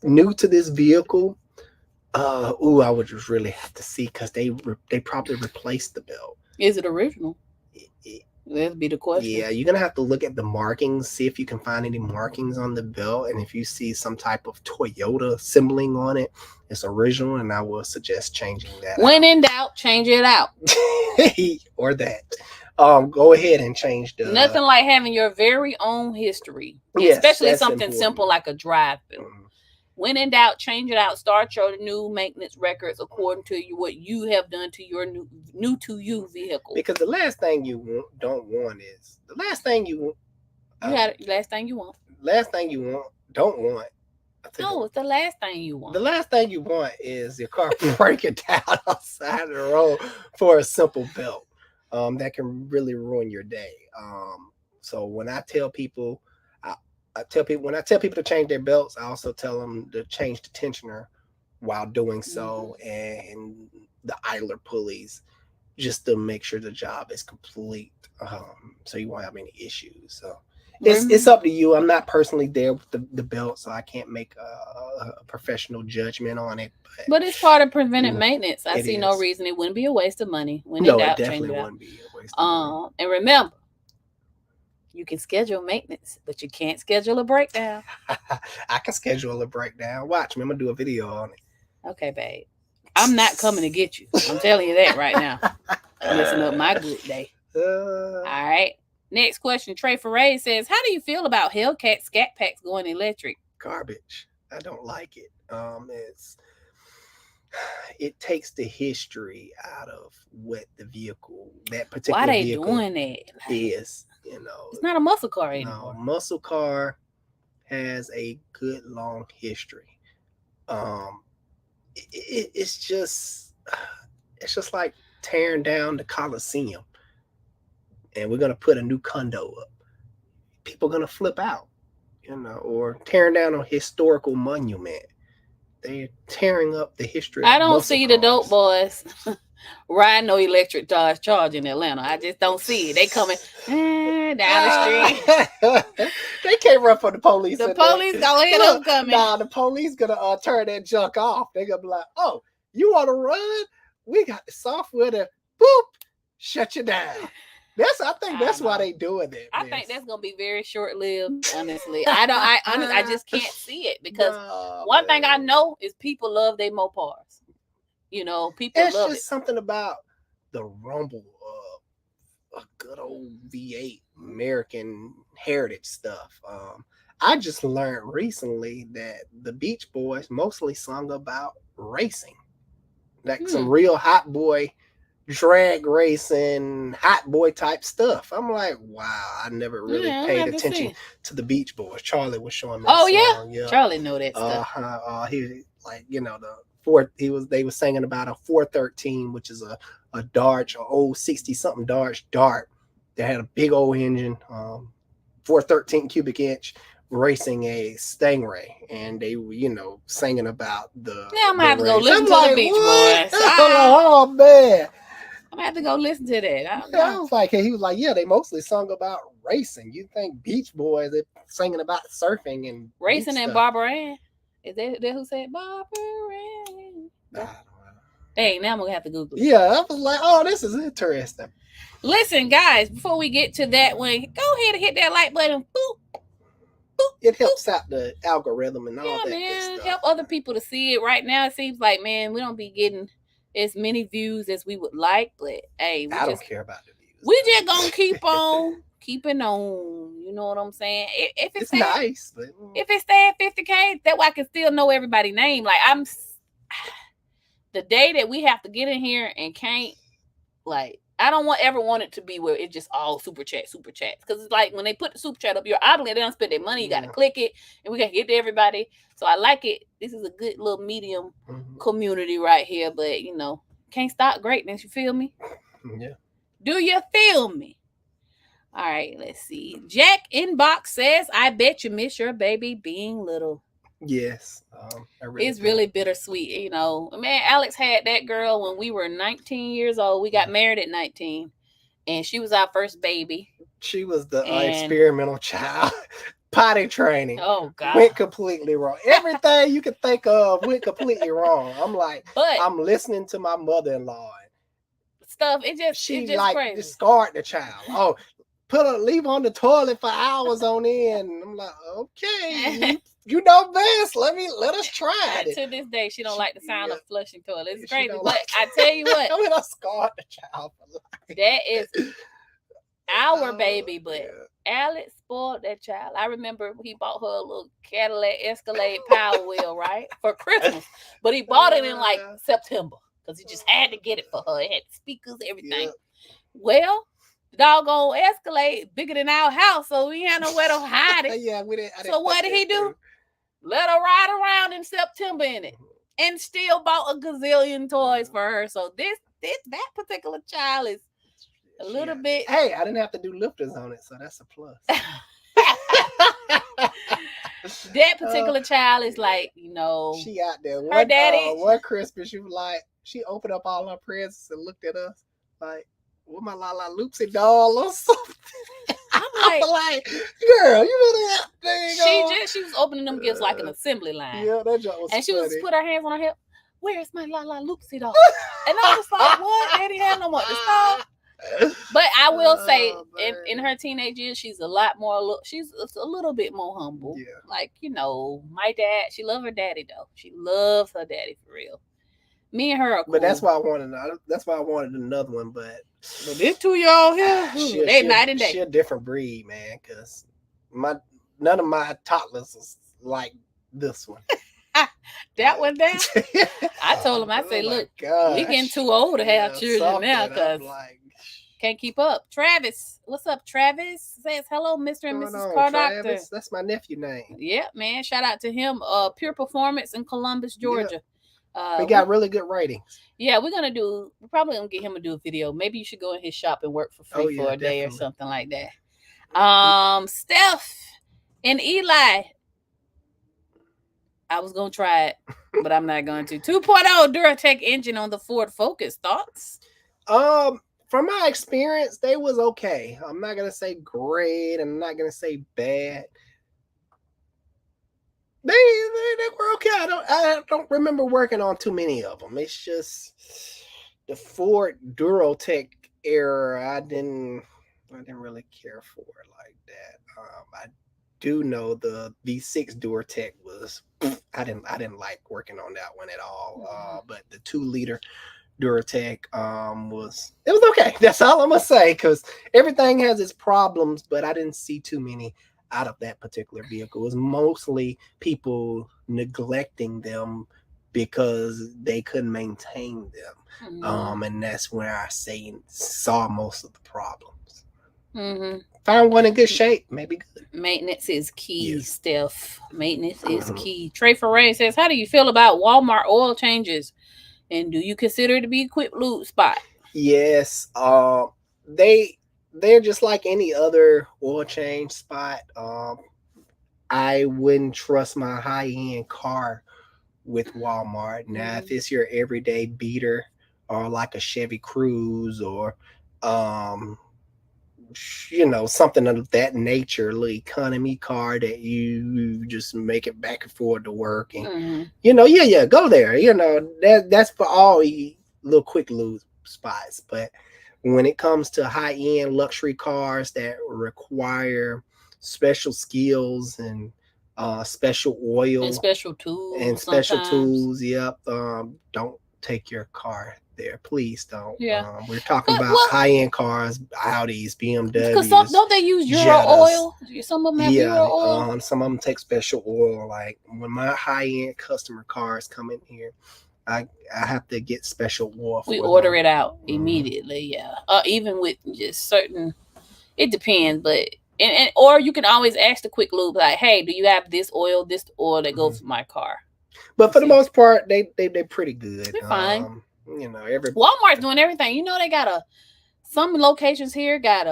new to this vehicle, I would just really have to see, because they probably replaced the belt. Is it original? That'd be the question. Yeah, you're gonna have to look at the markings, see if you can find any markings on the belt, and if you see some type of Toyota symboling on it, it's original, and I will suggest changing that. When in doubt, change it out. Or that. Go ahead and change the. Nothing like having your very own history, especially something simple like a drive belt. Mm-hmm. When in doubt, change it out. Start your new maintenance records according to what you have done to your new to you vehicle. Because the last thing you don't want is the last thing you want. Last thing you want. Last thing you want. Don't want. No, it's the last thing you want. The last thing you want is your car breaking down outside the road for a simple belt. That can really ruin your day. So when I tell people. When I tell people to change their belts, I also tell them to change the tensioner while doing so, and the idler pulleys, just to make sure the job is complete, so you won't have any issues. So it's up to you. I'm not personally there with the belt, so I can't make a professional judgment on it. But it's part of preventive maintenance. I see no reason it wouldn't be a waste of money. When in doubt, it definitely wouldn't be a waste of money. And remember, you can schedule maintenance, but you can't schedule a breakdown. I can schedule a breakdown. Watch me. I'm going to do a video on it. Okay, babe. I'm not coming to get you. I'm telling you that right now. I'm messing up my good day. All right. Next question. Trey Ferre says, how do you feel about Hellcat Scat Packs going electric? Garbage. I don't like it. It takes the history out of what the vehicle, that particular Why they vehicle doing that? is. It's not a muscle car anymore. No, muscle car has a good long history. It's just like tearing down the Coliseum, and we're gonna put a new condo up. People are gonna flip out, or tearing down a historical monument. They're tearing up the history. I don't see the dope boys riding no electric Dodge Charge in Atlanta. I just don't see it. They coming down the street. They can't run from the police. The police gonna hit them coming. Nah, the police gonna turn that junk off. They gonna be like, "Oh, you want to run? We got the software to boop shut you down." I think that's why they doing it. I think that's gonna be very short lived. Honestly, I just can't see it because one thing I know is people love their Mopars. People it's love just something about the rumble of a good old V8 American heritage stuff. I just learned recently that the Beach Boys mostly sung about racing, like some real hot boy drag racing, hot boy type stuff. I'm like, wow, I never really paid attention to the Beach Boys. Charlie was showing me. Song. Yeah, Charlie know that stuff. He like they were singing about a 413, which is a Dodge, an old 60-something Dodge Dart that had a big old engine, 413 cubic inch, racing a Stingray, and they were, singing about the. Yeah, I'm gonna have to go listen to the Beach Boys. Oh man, I'm gonna have to go listen to that. I was like, he was like, yeah, they mostly sung about racing. You think Beach Boys are singing about surfing and racing and Barbara Ann? Is that who said Barbara Ann? Hey, now I'm gonna have to Google it. Yeah, I was like, oh, this is interesting. Listen, guys, before we get to that one, go ahead and hit that like button. Boop. It helps out the algorithm and all that. Yeah, man, stuff. Help other people to see it. Right now, it seems like, man, we don't be getting as many views as we would like, but hey, I don't care about the views. We just gonna keep on keeping on. You know what I'm saying? If it's nice, but if it stay at 50K, that way I can still know everybody's name. Like the day that we have to get in here and can't, like, I don't ever want it to be where it's just all super chats. Because it's like when they put the super chat up, you're obligated. They don't spend their money. You got to click it and we got to get to everybody. So I like it. This is a good little medium community right here. But, can't stop greatness. You feel me? Yeah. Do you feel me? All right, let's see. Jack Inbox says, I bet you miss your baby being little. Yes. It's really bittersweet. Man, Alex had that girl when we were 19 years old. We got married at 19 and she was our first baby. She was the experimental child. Potty training. Oh God. Went completely wrong. Everything you could think of went completely wrong. I'm like, I'm listening to my mother-in-law stuff. It just crazy. Discard the child. Oh, leave on the toilet for hours on end. I'm like, okay, you know best. Let us try it. To this day, she don't like the sound of flushing toilet. It's crazy, but I tell you what, I'm gonna scar the child for life. That is our baby, but Alex spoiled that child. I remember he bought her a little Cadillac Escalade Power Wheel, right, for Christmas, but he bought it in like September because he just had to get it for her. It had speakers, everything. Yeah. Well, the doggone Escalade bigger than our house, so we had nowhere to hide it. Yeah, we didn't. So what did he do? Let her ride around in September in it, and still bought a gazillion toys for her. So that particular child is a little bit. Hey, I didn't have to do lifters on it, so that's a plus. That particular child is like, she out there. Her daddy. One Christmas, she was like, she opened up all her presents and looked at us like, "What my La La Loopsy doll or something?" I'm like, girl, you really that thing? She was opening them gifts like an assembly line. Yeah, that job was. And she funny. was put her hands on her hip. Where's my La La Loopsy doll? And I was like, what? They didn't have no more to stop. But I will say, in her teenage years, she's a little bit more humble. Yeah. Like, my dad, she loves her daddy though. She loves her daddy for real. Me and her are cool. But that's why I wanted another one. But these two y'all here, they night and day. She a different breed, man. Because none of my toddlers is like this one. That one there. I told him, I said, look, we getting too old to have children now because can't keep up. Travis, what's up? Travis says hello, Mr. and Mrs. Car Doctor. That's my nephew name. Yeah, man. Shout out to him. Pure Performance in Columbus, Georgia. We got really good ratings. Yeah, we're probably gonna get him to do a video. Maybe you should go in his shop and work for free for a day or something like that. Steph and Eli. I was gonna try it, but I'm not going to. 2.0 Duratec engine on the Ford Focus. Thoughts? From my experience, they was okay. I'm not gonna say great. I'm not gonna say bad. They were okay. I don't remember working on too many of them. It's just the Ford Duratec era. I didn't really care for it like that. I do know the V6 Duratec was. I didn't like working on that one at all. But the 2-liter Duratec was okay. That's all I'm gonna say, because everything has its problems, but I didn't see too many out of that particular vehicle. It was mostly people neglecting them because they couldn't maintain them. And that's where I saw most of the problems. Find one in good shape, maybe good. Maintenance is key, Steph. Maintenance is key. Trey Ferray says, how do you feel about Walmart oil changes? And do you consider it to be a quick lube spot? Yes. They're just like any other oil change spot. I wouldn't trust my high-end car with Walmart. Now, if it's your everyday beater or like a Chevy Cruze or something of that nature, little economy car that you just make it back and forth to work, and go there. That's for all little quick lube spots. But when it comes to high-end luxury cars that require special skills and special oil and special tools, don't take your car there. Please don't. We're talking about high-end cars, Audis, BMWs. Because don't they use Euro oil? Some of them have Euro oil. Some of them take special oil. Like when my high-end customer cars come in here, I have to get special oil. We order it out immediately. Even with just certain, it depends, but or you can always ask the quick lube, like, hey, do you have this oil that goes for my car? But for the most part, they're pretty good. They're fine. Walmart's doing everything. They got some locations here got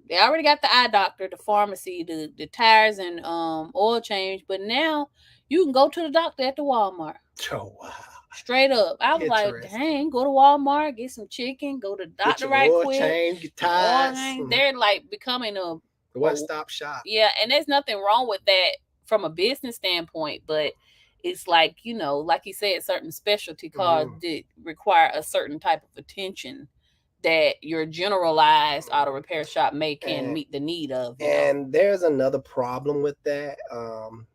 they already got the eye doctor, the pharmacy, the tires and oil change, but now you can go to the doctor at the Walmart. Oh wow. Straight up. I was like, dang, go to Walmart, get some chicken, go to the doctor right quick. Change, get tires. They're like becoming a one-stop shop. Yeah, and there's nothing wrong with that from a business standpoint, but it's like, like you said, certain specialty cars that require a certain type of attention that your generalized auto repair shop can meet the need of. And there's another problem with that.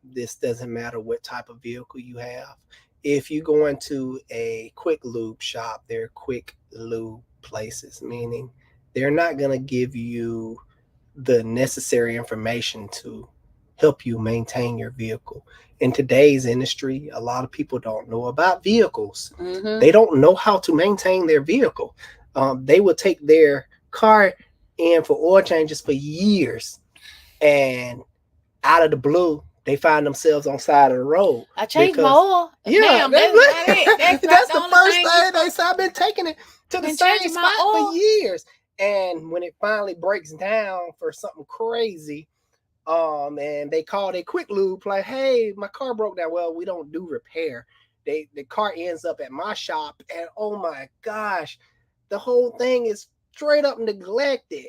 This doesn't matter what type of vehicle you have. If you go into a quick lube shop, they're quick lube places, meaning they're not going to give you the necessary information to help you maintain your vehicle. In today's industry, a lot of people don't know about vehicles. They don't know how to maintain their vehicle. They will take their car in for oil changes for years, and out of the blue, they find themselves on side of the road. I changed my oil. Yeah, that's the first thing they say. I've been taking it to the same spot for years. And when it finally breaks down for something crazy, and they call their quick lube, like, hey, my car broke down. Well, we don't do repair. The car ends up at my shop, and oh my gosh, the whole thing is straight up neglected.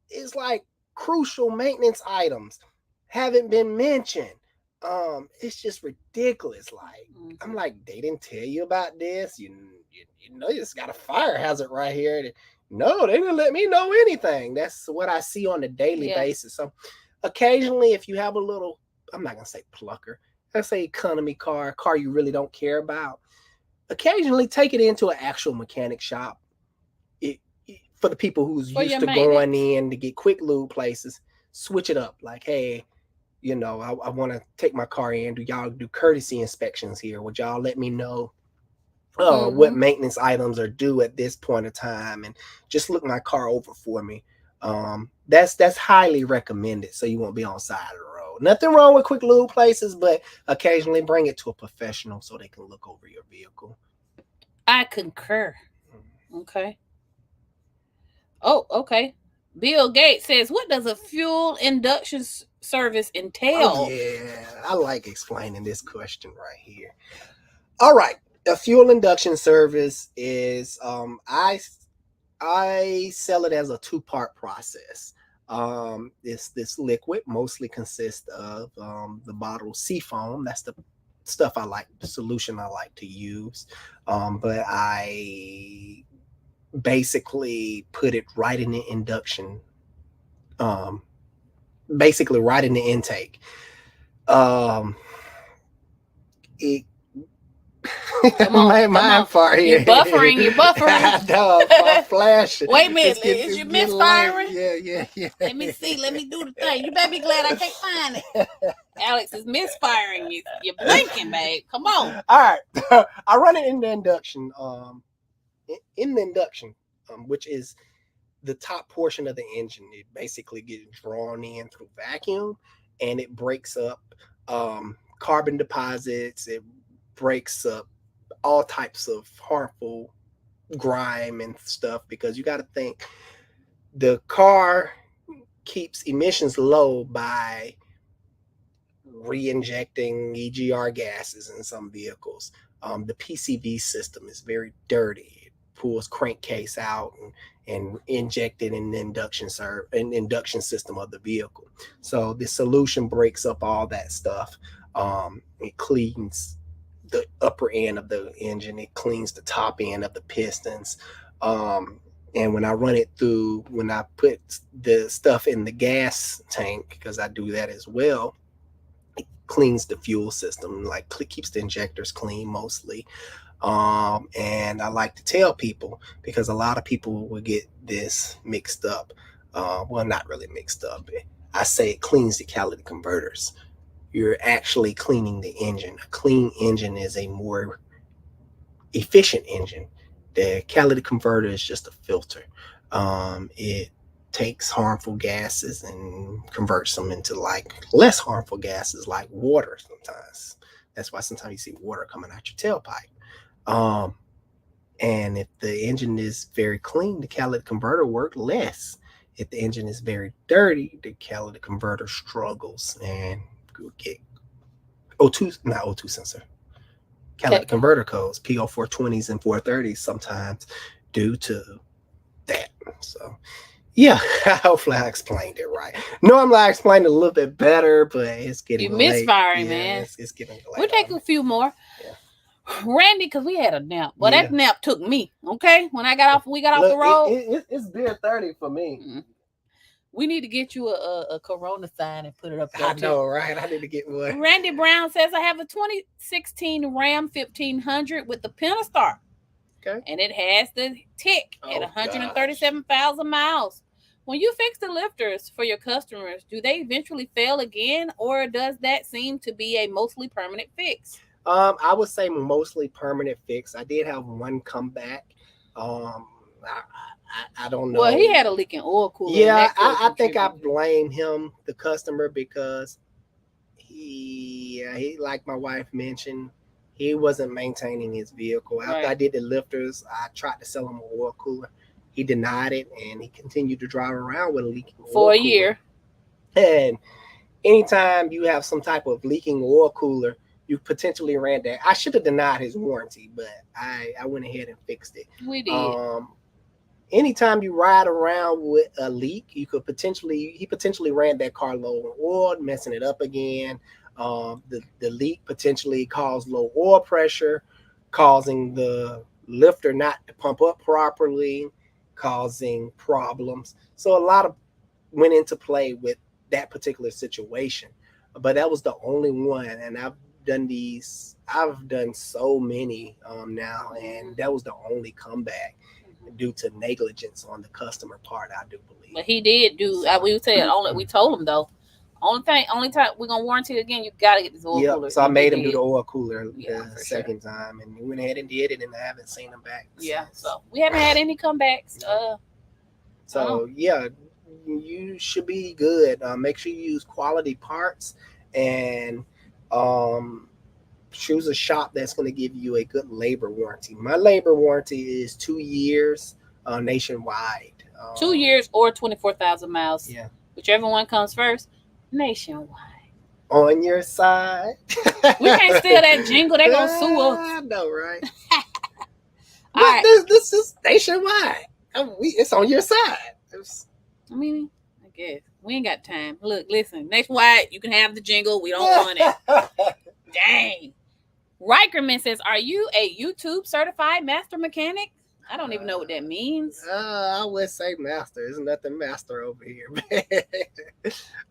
It's like crucial maintenance items haven't been mentioned. It's just ridiculous. Like, I'm like, they didn't tell you about this. You just got a fire hazard right here. No, they didn't let me know anything. That's what I see on a daily basis. So occasionally, if you have a little, I'm not gonna say plucker, let's say economy car, a car you really don't care about, occasionally take it into an actual mechanic shop. For the people who's used to going in to get quick lube places, switch it up. Like, hey, you know, I want to take my car in. Do y'all do courtesy inspections here? Would y'all let me know what maintenance items are due at this point of time, and just look my car over for me? That's highly recommended, so you won't be on the side of the road. Nothing wrong with quick lube places, but occasionally bring it to a professional so they can look over your vehicle. I concur. Okay. Oh, okay. Bill Gates says, what does a fuel induction service entail? Oh, yeah, I like explaining this question right here. All right. A fuel induction service is I sell it as a two-part process. This liquid mostly consists of the bottle seafoam. That's the stuff I like, the solution I like to use. But I basically put it right in the induction, basically right in the intake. It my part here. You're buffering. No, I'm flashing. Wait a minute, is you misfiring? Yeah. Let me see. Let me do the thing. You better be glad I can't find it. Alex is misfiring. You're blinking, babe. Come on. All right. I run it in the induction. Which is the top portion of the engine. It basically gets drawn in through vacuum, and it breaks up carbon deposits. It breaks up all types of harmful grime and stuff, because you got to think the car keeps emissions low by re-injecting EGR gases in some vehicles. The PCV system is very dirty. It pulls crankcase out and inject it in the induction system of the vehicle. So the solution breaks up all that stuff. It cleans the upper end of the engine. It cleans the top end of the pistons. And when I run it through, when I put the stuff in the gas tank, because I do that as well, it cleans the fuel system, like keeps the injectors clean mostly. And I like to tell people, because a lot of people will get this mixed up. Well, not really mixed up. I say it cleans the catalytic converters. You're actually cleaning the engine. A clean engine is a more efficient engine. The catalytic converter is just a filter. It takes harmful gases and converts them into like less harmful gases, like water sometimes. That's why sometimes you see water coming out your tailpipe. And if the engine is very clean, the catalytic converter works less. If the engine is very dirty, the catalytic converter struggles and get O2 sensor, catalytic converter codes, PO420s and 430s sometimes due to that. So yeah, hopefully I explained it right. Normally I explained it a little bit better, but it's getting late. You're misfiring, man. It's getting late. We'll take a few more. Yeah. Randy, because we had a nap. Well, that nap took me. Okay, when we got off the road. It's beer 30 for me. Mm-hmm. We need to get you a Corona sign and put it up there. I know, right? I need to get one. Randy Brown says, I have a 2016 Ram 1500 with the Pentastar. Okay. And it has the tick at 137,000 miles. When you fix the lifters for your customers, do they eventually fail again, or does that seem to be a mostly permanent fix? I would say mostly permanent fix. I did have one come back. I don't know. Well, he had a leaking oil cooler. Yeah, I think I blame him, the customer, because he like my wife mentioned, he wasn't maintaining his vehicle. After I did the lifters, I tried to sell him an oil cooler. He denied it, and he continued to drive around with a leaking oil for a cooler. year. And anytime you have some type of leaking oil cooler, you potentially ran that. I should have denied his warranty, but I went ahead and fixed it. We did. Anytime you ride around with a leak, he potentially ran that car low on oil, messing it up again. The leak potentially caused low oil pressure, causing the lifter not to pump up properly, causing problems. So a lot of went into play with that particular situation. But that was the only one, and I've done so many now, and that was the only comeback due to negligence on the customer part, I do believe. But he did do. We told him though, Only time we're gonna warranty it again, you gotta get this oil cooler. So I made him do the oil cooler the second time, and we went ahead and did it, and I haven't seen him back. Yeah, so we haven't had any comebacks. So yeah, you should be good. Make sure you use quality parts, and choose a shop that's going to give you a good labor warranty. My labor warranty is 2 years nationwide. 2 years or 24,000 miles. Yeah, whichever one comes first. Nationwide. On your side. We can't steal that jingle. They're going to sue us. I know, right? All right. This is nationwide. It's on your side. I mean, I guess. We ain't got time. Look, listen. Nationwide, you can have the jingle. We don't want it. Dang. Rikerman says, are you a YouTube certified master mechanic? I don't even know what that means. I would say master. There's nothing master over here.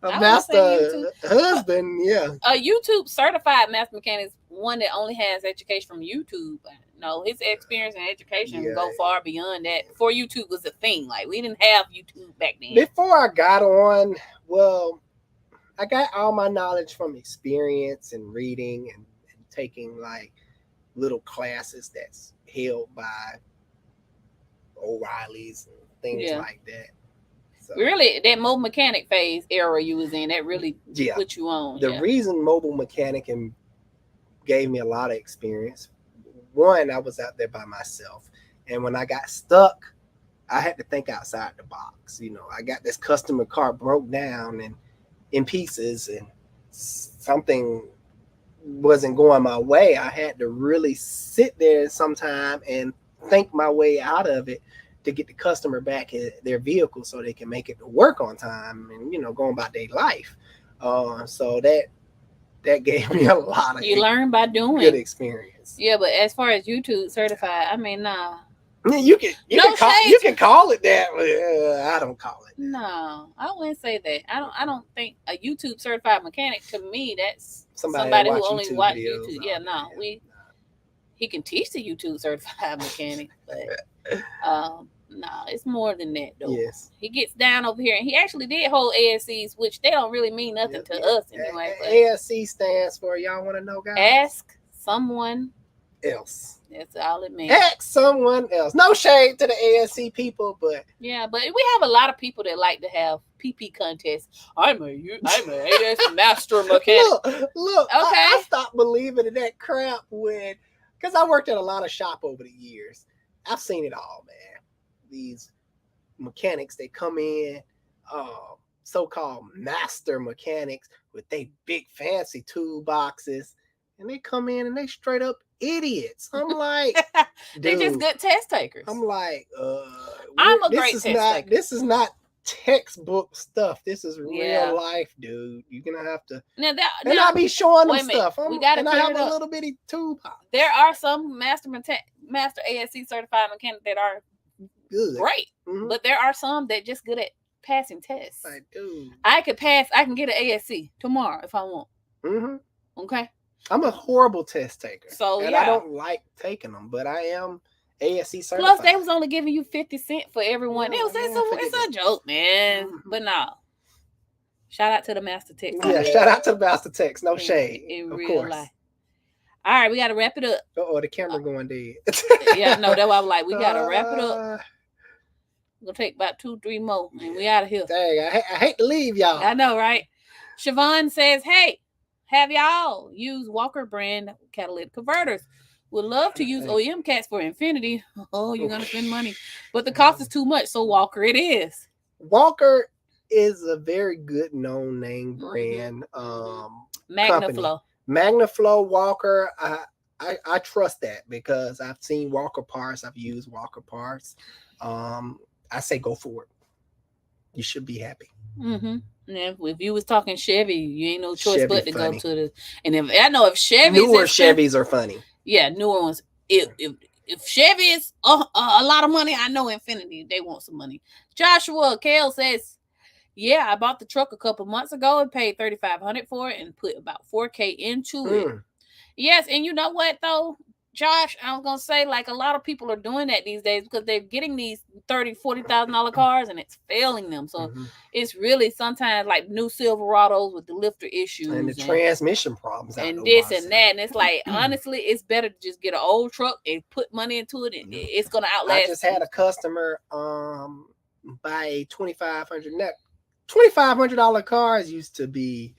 A master husband, yeah. A YouTube certified master mechanic is one that only has education from YouTube. No, his experience and education go far beyond that. Before YouTube was a thing. Like, we didn't have YouTube back then. Before I got on, well, I got all my knowledge from experience and reading and taking like little classes that's held by O'Reilly's and things like that. So, really, that mobile mechanic phase era you was in, that really put you on. The reason mobile mechanic gave me a lot of experience. One, I was out there by myself, and when I got stuck, I had to think outside the box. You know, I got this customer car broke down and in pieces, and something wasn't going my way. I had to really sit there sometime and think my way out of it to get the customer back in their vehicle so they can make it to work on time and, you know, go about their life. So that gave me a lot of learn by doing good experience. Yeah, but as far as YouTube certified, I mean, nah. You can call it that, but I don't call it that. No, I wouldn't say that. I don't think a YouTube certified mechanic, to me, that's somebody who only watch YouTube. Yeah, no, he can teach the YouTube certified mechanic, but no, it's more than that though. Yes. He gets down over here, and he actually did hold ASCs, which they don't really mean nothing to us anyway. But ASC stands for, y'all want to know, guys? Ask someone else. That's all it means. Ask someone else. No shade to the ASC people, but yeah, but we have a lot of people that like to have PP contests. I'm a AS master mechanic. Look. Okay. I stopped believing in that crap because I worked at a lot of shop over the years. I've seen it all, man. These mechanics, they come in, so-called master mechanics with they big fancy toolboxes, and they come in and they straight up idiots. I'm like, they're just good test takers. I'm like, I'm a great test taker. This is not textbook stuff. This is real life, dude. You're gonna have to. Now I'll be showing them stuff. We gotta I have a little bitty toolbox. There are some master ASC certified mechanics that are good, great, but there are some that just good at passing tests. Like, dude, I could pass. I can get an ASC tomorrow if I want. Okay. I'm a horrible test taker. So I don't like taking them, but I am ASC certified. Plus, they was only giving you 50 cents for everyone. It's a joke, man. But no. Shout out to the Master Techs. Yeah, shout out to the Master Techs. No shade. In real life. All right, we got to wrap it up. The camera going dead. Yeah, no, that's why I'm like, we got to wrap it up. We'll take about 2-3 more, and we out of here. Dang, I hate to leave y'all. I know, right? Siobhan says, hey, have y'all use Walker brand catalytic converters? Would love to use OEM cats for Infinity. Oh, you're going to spend money. But the cost is too much, so Walker it is. Walker is a very good known name brand. MagnaFlow. MagnaFlow Walker, I trust that because I've seen Walker parts. I've used Walker parts. I say go for it. You should be happy. And if you was talking Chevy, you ain't no choice but to go to the. And if Chevy, newer Chevys are funny. Yeah, newer ones. If Chevy is a lot of money, I know Infinity they want some money. Joshua Kale says, yeah, I bought the truck a couple months ago and paid $3,500 for it and put about $4,000 into it. Yes, and you know what though? Josh, I was gonna say, like, a lot of people are doing that these days because they're getting these $30,000-$40,000 cars and it's failing them. So it's really sometimes like new Silverados with the lifter issues and the transmission problems and this and that. And it's like, honestly, it's better to just get an old truck and put money into it, and it's gonna outlast. I just had a customer buy a $2,500 cars used to be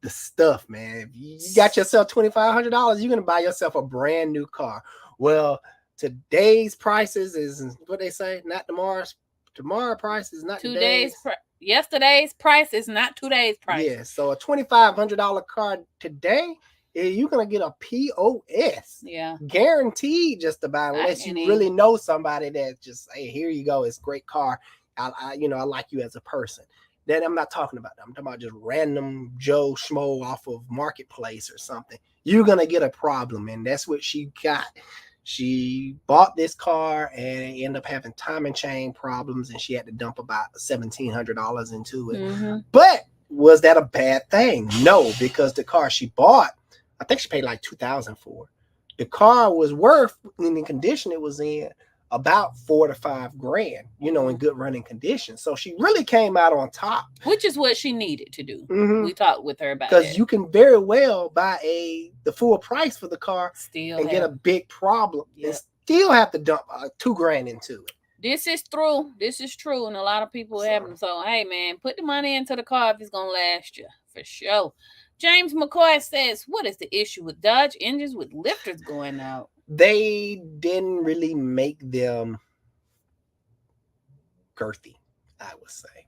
the stuff, man. If you got yourself $2,500, you're gonna buy yourself a brand new car. Well, today's prices is what they say, not tomorrow's. Tomorrow's price is not today's. Yesterday's price is not today's price. Yeah, so a $2,500 car today, you're gonna get a POS. Yeah, guaranteed, just about, unless you really know somebody that just, hey, here you go, it's a great car. I like you as a person. Then I'm not talking about that. I'm talking about just random Joe Schmo off of Marketplace or something. You're going to get a problem. And that's what she got. She bought this car and ended up having timing chain problems. And she had to dump about $1,700 into it. But was that a bad thing? No, because the car she bought, I think she paid like $2,000 for. The car was worth, in the condition it was in, about $4,000 to $5,000, in good running condition. So she really came out on top, which is what she needed to do. We talked with her about because you can very well buy the full price for the car and get a big problem and still have to dump $2,000 into it. This is true. And a lot of people have them. So hey, man, put the money into the car if it's gonna last you, for sure. James McCoy says, what is the issue with Dodge engines with lifters going out? They didn't really make them girthy, I would say.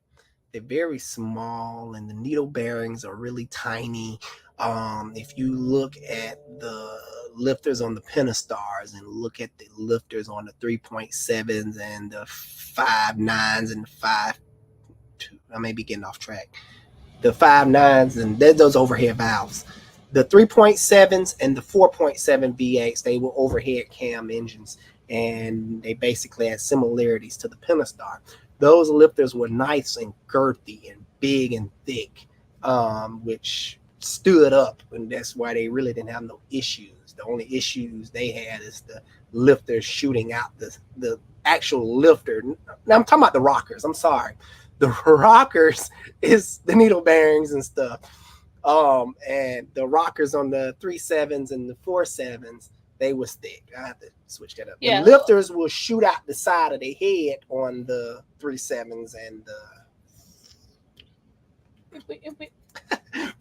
They're very small and the needle bearings are really tiny. If you look at the lifters on the Pentastars and look at the lifters on the 3.7s and the 5.9s and the 5.2, I may be getting off track. The 5.9s, and those overhead valves. The 3.7s and the 4.7 V8s, they were overhead cam engines, and they basically had similarities to the Pentastar. Those lifters were nice and girthy and big and thick, which stood up, and that's why they really didn't have no issues. The only issues they had is the lifters shooting out the actual lifter. Now I'm talking about the rockers. I'm sorry. The rockers is the needle bearings and stuff. And the rockers on the 3.7s and the 4.7s, they was thick. I have to switch that up. Yeah. The lifters will shoot out the side of their head on the 3.7s and the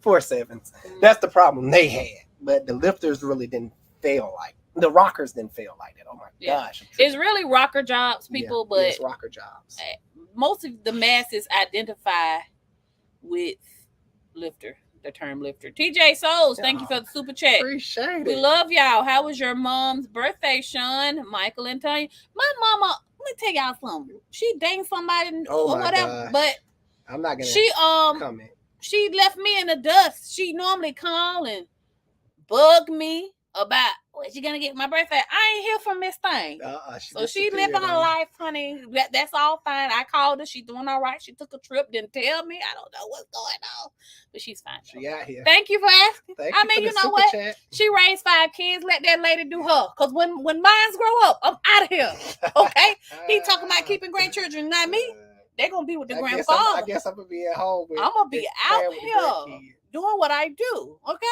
4.7s. That's the problem they had. But the lifters really didn't fail like the rockers didn't fail like that. Oh my gosh. It's really rocker jobs, people, but it's rocker jobs. Most of the masses identify with lifter, the term lifter. TJ Souls, thank you for the super chat. Appreciate it. We love y'all. How was your mom's birthday, Sean, Michael, and Tanya? My mama, let me tell y'all something. She dating somebody or whatever, God. but I'm not gonna comment. She left me in the dust. She normally call and bug me about what you gonna get for my birthday. I ain't hear from Miss Thing. So she living her life, honey. That's all fine. I called her. She doing all right. She took a trip, didn't tell me. I don't know what's going on, but she's fine. She out here. Thank you for asking. You know what? Chat. She raised 5 kids. Let that lady do her. Cause when mines grow up, I'm out of here. Okay? He talking about keeping grandchildren, not me. They're gonna be with the grandfather. I guess I'm gonna be at home. I'm gonna be out here doing what I do. Okay.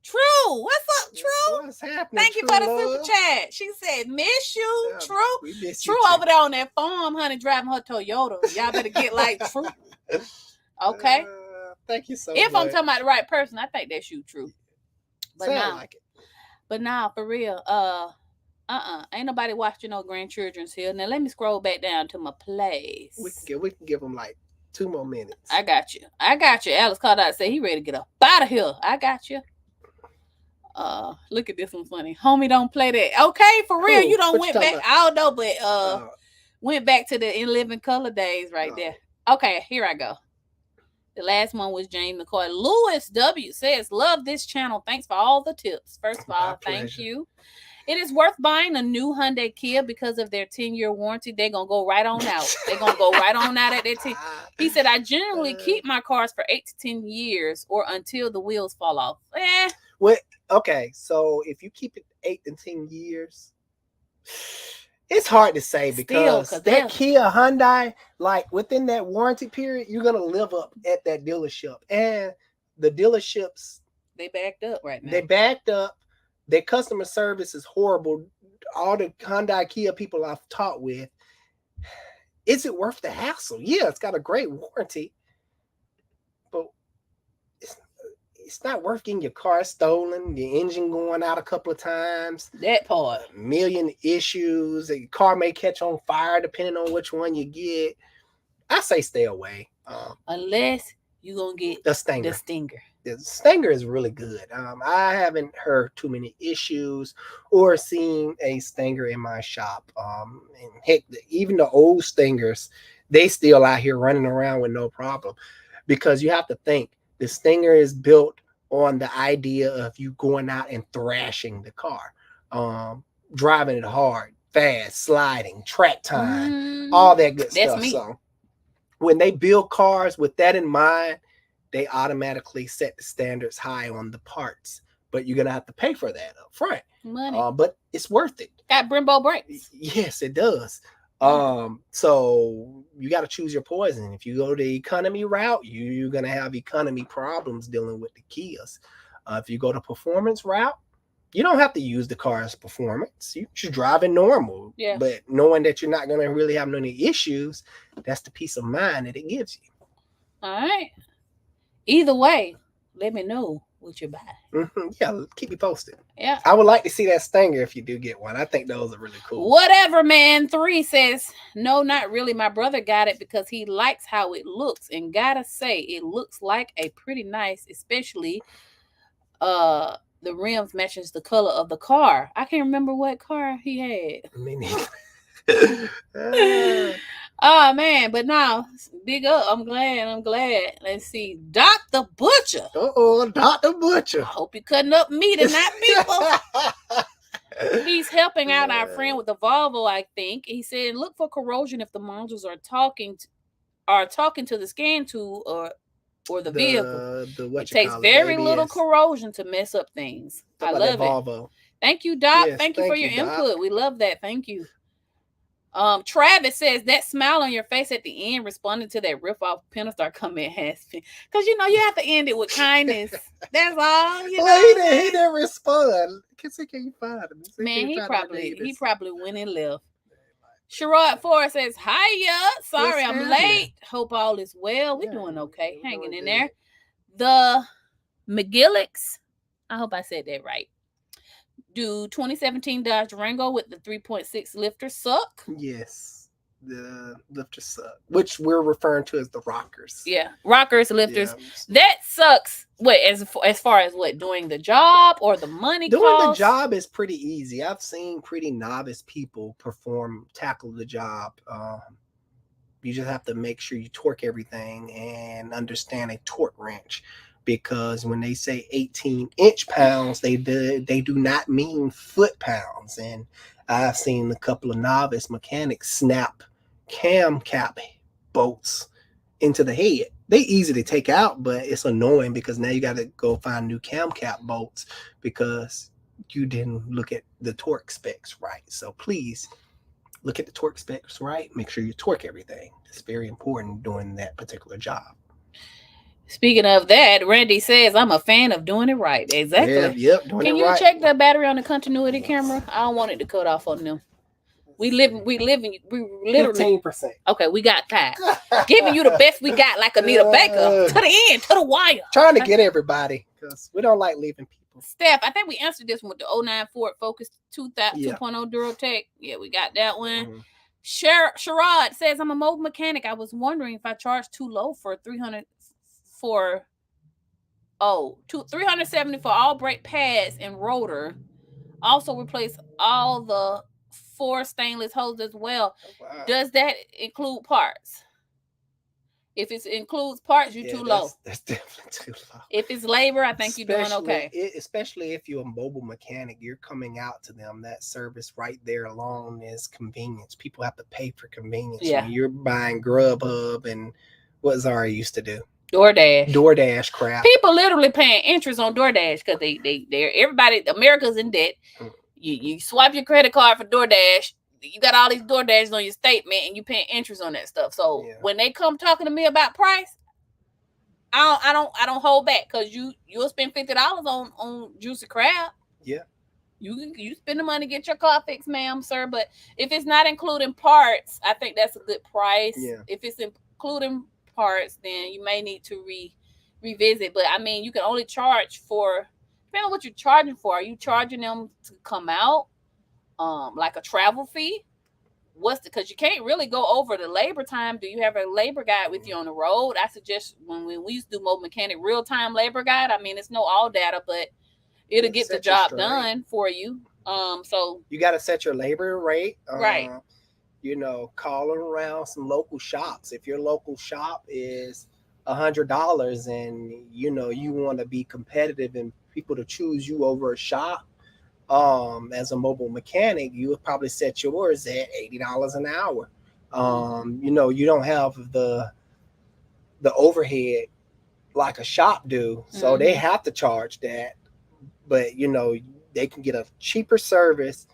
True. What's up, True? What's happening? Thank you for the super chat. She said, miss you, True. True over there on that farm, honey, driving her Toyota. Y'all better get like True. Okay. Thank you so much. If I'm talking about the right person, I think that's you, True. But now, for real, ain't nobody watching no grandchildren's here. Now let me scroll back down to my place. We can give them like 2 more minutes. I got you. Alex called out and said he ready to get up out of here. I got you. Look at this one funny. Homie, don't play that. Okay, for real. You don't went back. I don't know, but went back to the In Living Color days right there. Okay, here I go. The last one was James McCoy. Lewis W says, love this channel. Thanks for all the tips. First of all, thank you. It is worth buying a new Hyundai Kia because of their 10-year warranty. They're going to go right on out. They're going to go right on out at their 10. He said, I generally keep my cars for 8 to 10 years or until the wheels fall off. Well, Okay, so if you keep it 8 to 10 years, it's hard to say because that Kia Hyundai, like within that warranty period, you're gonna live up at that dealership, and the dealerships, they backed up right now. They backed up. Their customer service is horrible. All the Hyundai Kia people I've talked with, is it worth the hassle? Yeah, it's got a great warranty, but it's not worth getting your car stolen, your engine going out a couple of times. That part. A million issues. Your car may catch on fire depending on which one you get. I say stay away. Unless you're going to get the Stinger. The Stinger is really good. I haven't heard too many issues or seen a Stinger in my shop. And heck, even the old Stingers, they still out here running around with no problem. Because you have to think, the Stinger is built on the idea of you going out and thrashing the car, driving it hard, fast, sliding, track time, all that good stuff. Me. So when they build cars with that in mind, they automatically set the standards high on the parts, but you're gonna have to pay for that up front. Money, but it's worth it. Got Brembo brakes. Yes, it does. So you got to choose your poison. If you go the economy route, you're gonna have economy problems dealing with the Kias. If you go the performance route, you don't have to use the car's performance. You just drive it normal. Yeah. But knowing that you're not gonna really have any issues, that's the peace of mind that it gives you. All right. Either way, let me know what you buy. Yeah, keep me posted. Yeah. I would like to see that Stinger if you do get one. I think those are really cool. Whatever, man. 3 says, no, not really. My brother got it because he likes how it looks. And gotta say, it looks like a pretty nice, especially the rims matches the color of the car. I can't remember what car he had. Me neither. Oh man, but now big up. I'm glad. Let's see. Dr. Butcher. Dr. Butcher. I hope you're cutting up meat and not people. He's helping out our friend with the Volvo, I think. He said, look for corrosion if the modules are talking to the scan tool or the vehicle. It takes very little corrosion to mess up things. I love it. Volvo. Thank you, Doc. Yes, thank you for your input. We love that. Thank you. Travis says that smile on your face at the end responding to that riff off Pentastar comment has been, because you have to end it with kindness. That's all. He didn't respond. Can you find him? Man, he probably went and left. Sherrod Forrest says, hiya. Sorry I'm late. Hope all is well. We're doing okay. Hanging in there. The McGillicks, I hope I said that right. Do 2017 Dodge Durango with the 3.6 lifter suck? Yes, the lifter suck, which we're referring to as the rockers. Yeah, rockers, lifters. Yeah. That sucks. What as far as what, doing the job or the money? Doing the job is pretty easy. I've seen pretty novice people tackle the job. You just have to make sure you torque everything and understand a torque wrench. Because when they say 18-inch pounds, they do not mean foot pounds. And I've seen a couple of novice mechanics snap cam cap bolts into the head. They're easy to take out, but it's annoying because now you got to go find new cam cap bolts because you didn't look at the torque specs right. So please look at the torque specs right. Make sure you torque everything. It's very important doing that particular job. Speaking of that, Randy says, I'm a fan of doing it right. Exactly. Yep. Can you check the battery on the continuity camera? I don't want it to cut off on them. We literally 15%. Okay, we got time. Giving you the best we got, like Anita Baker, to the end, to the wire. Trying to get everybody, because we don't like leaving people. Steph, I think we answered this one with the 09 Ford Focus 2.0 Duratec. Yeah, we got that one. Sherrod says, I'm a mobile mechanic. I was wondering if I charged too low for 370 for all brake pads and rotor. Also replace all the 4 stainless hoses as well. Wow. Does that include parts? If it includes parts, you're too low. That's definitely too low. If it's labor, I think you're doing okay. Especially if you're a mobile mechanic, you're coming out to them. That service right there alone is convenience. People have to pay for convenience. Yeah. When you're buying Grubhub and what Zara used to do. DoorDash crap. People literally paying interest on DoorDash because they're everybody. America's in debt. You swipe your credit card for DoorDash. You got all these DoorDashes on your statement, and you paying interest on that stuff. So when they come talking to me about price, I don't hold back because you'll spend $50 on juicy crab. Yeah. You spend the money to get your car fixed, ma'am, sir. But if it's not including parts, I think that's a good price. Yeah. If it's including parts, then you may need to revisit. But I mean, you can only charge for depending on what you're charging for. Are you charging them to come out, like a travel fee? Because you can't really go over the labor time. Do you have a labor guide with you on the road? I suggest when we used to do mobile mechanic real-time labor guide. I mean, it's no all data, but it'll get the job done for you. So you got to set your labor rate. Right. You know, calling around some local shops. If your local shop is $100 and you know you want to be competitive and people to choose you over a shop, as a mobile mechanic, you would probably set yours at $80 an hour. You know, you don't have the overhead like a shop do, so they have to charge that. But you know, they can get a cheaper service,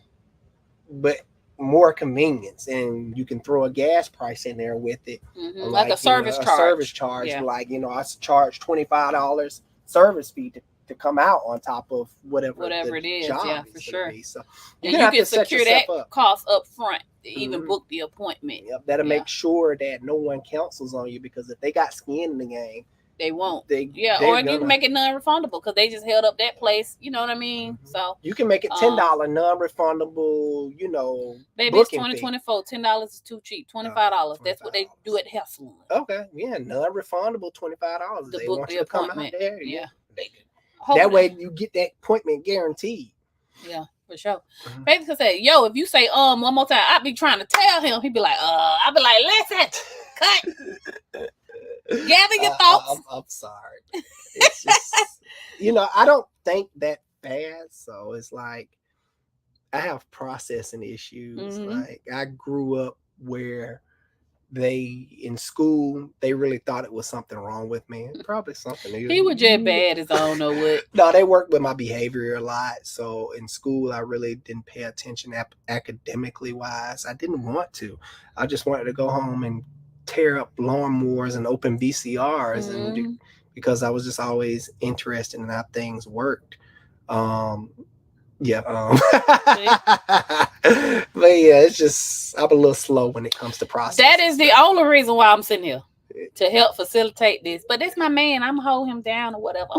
but more convenience, and you can throw a gas price in there with it, like a service charge. A service charge, like you know, I charge $25 service fee to come out on top of whatever it is. Yeah, for sure. So you can secure that cost up front to even book the appointment. Yep, that'll make sure that no one cancels on you, because if they got skin in the game, they won't. Or you can make it non-refundable because they just held up that place. You know what I mean? So you can make it $10 non-refundable. You know, baby, it's 2024. $10 is too cheap. $25. That's what they do at hair salon. Okay, yeah, non-refundable $25. They want you to come out there. Yeah. That way you get that appointment guaranteed. Yeah, for sure. Basically say, yo, if you say one more time, I'd be trying to tell him. He'd be like, I'd be like, listen, cut. Gather your thoughts. I'm sorry. It's just, you know, I don't think that fast. So it's like I have processing issues. Like I grew up where in school, they really thought it was something wrong with me. Probably something. He was just bad as I don't know what. No, they worked with my behavior a lot. So in school, I really didn't pay attention academically wise. I didn't want to. I just wanted to go home and tear up lawnmowers and open VCRs, and because I was just always interested in how things worked. But yeah, it's just I'm a little slow when it comes to process. That is the only reason why I'm sitting here, to help facilitate this. But it's my man. I'm gonna hold him down or whatever.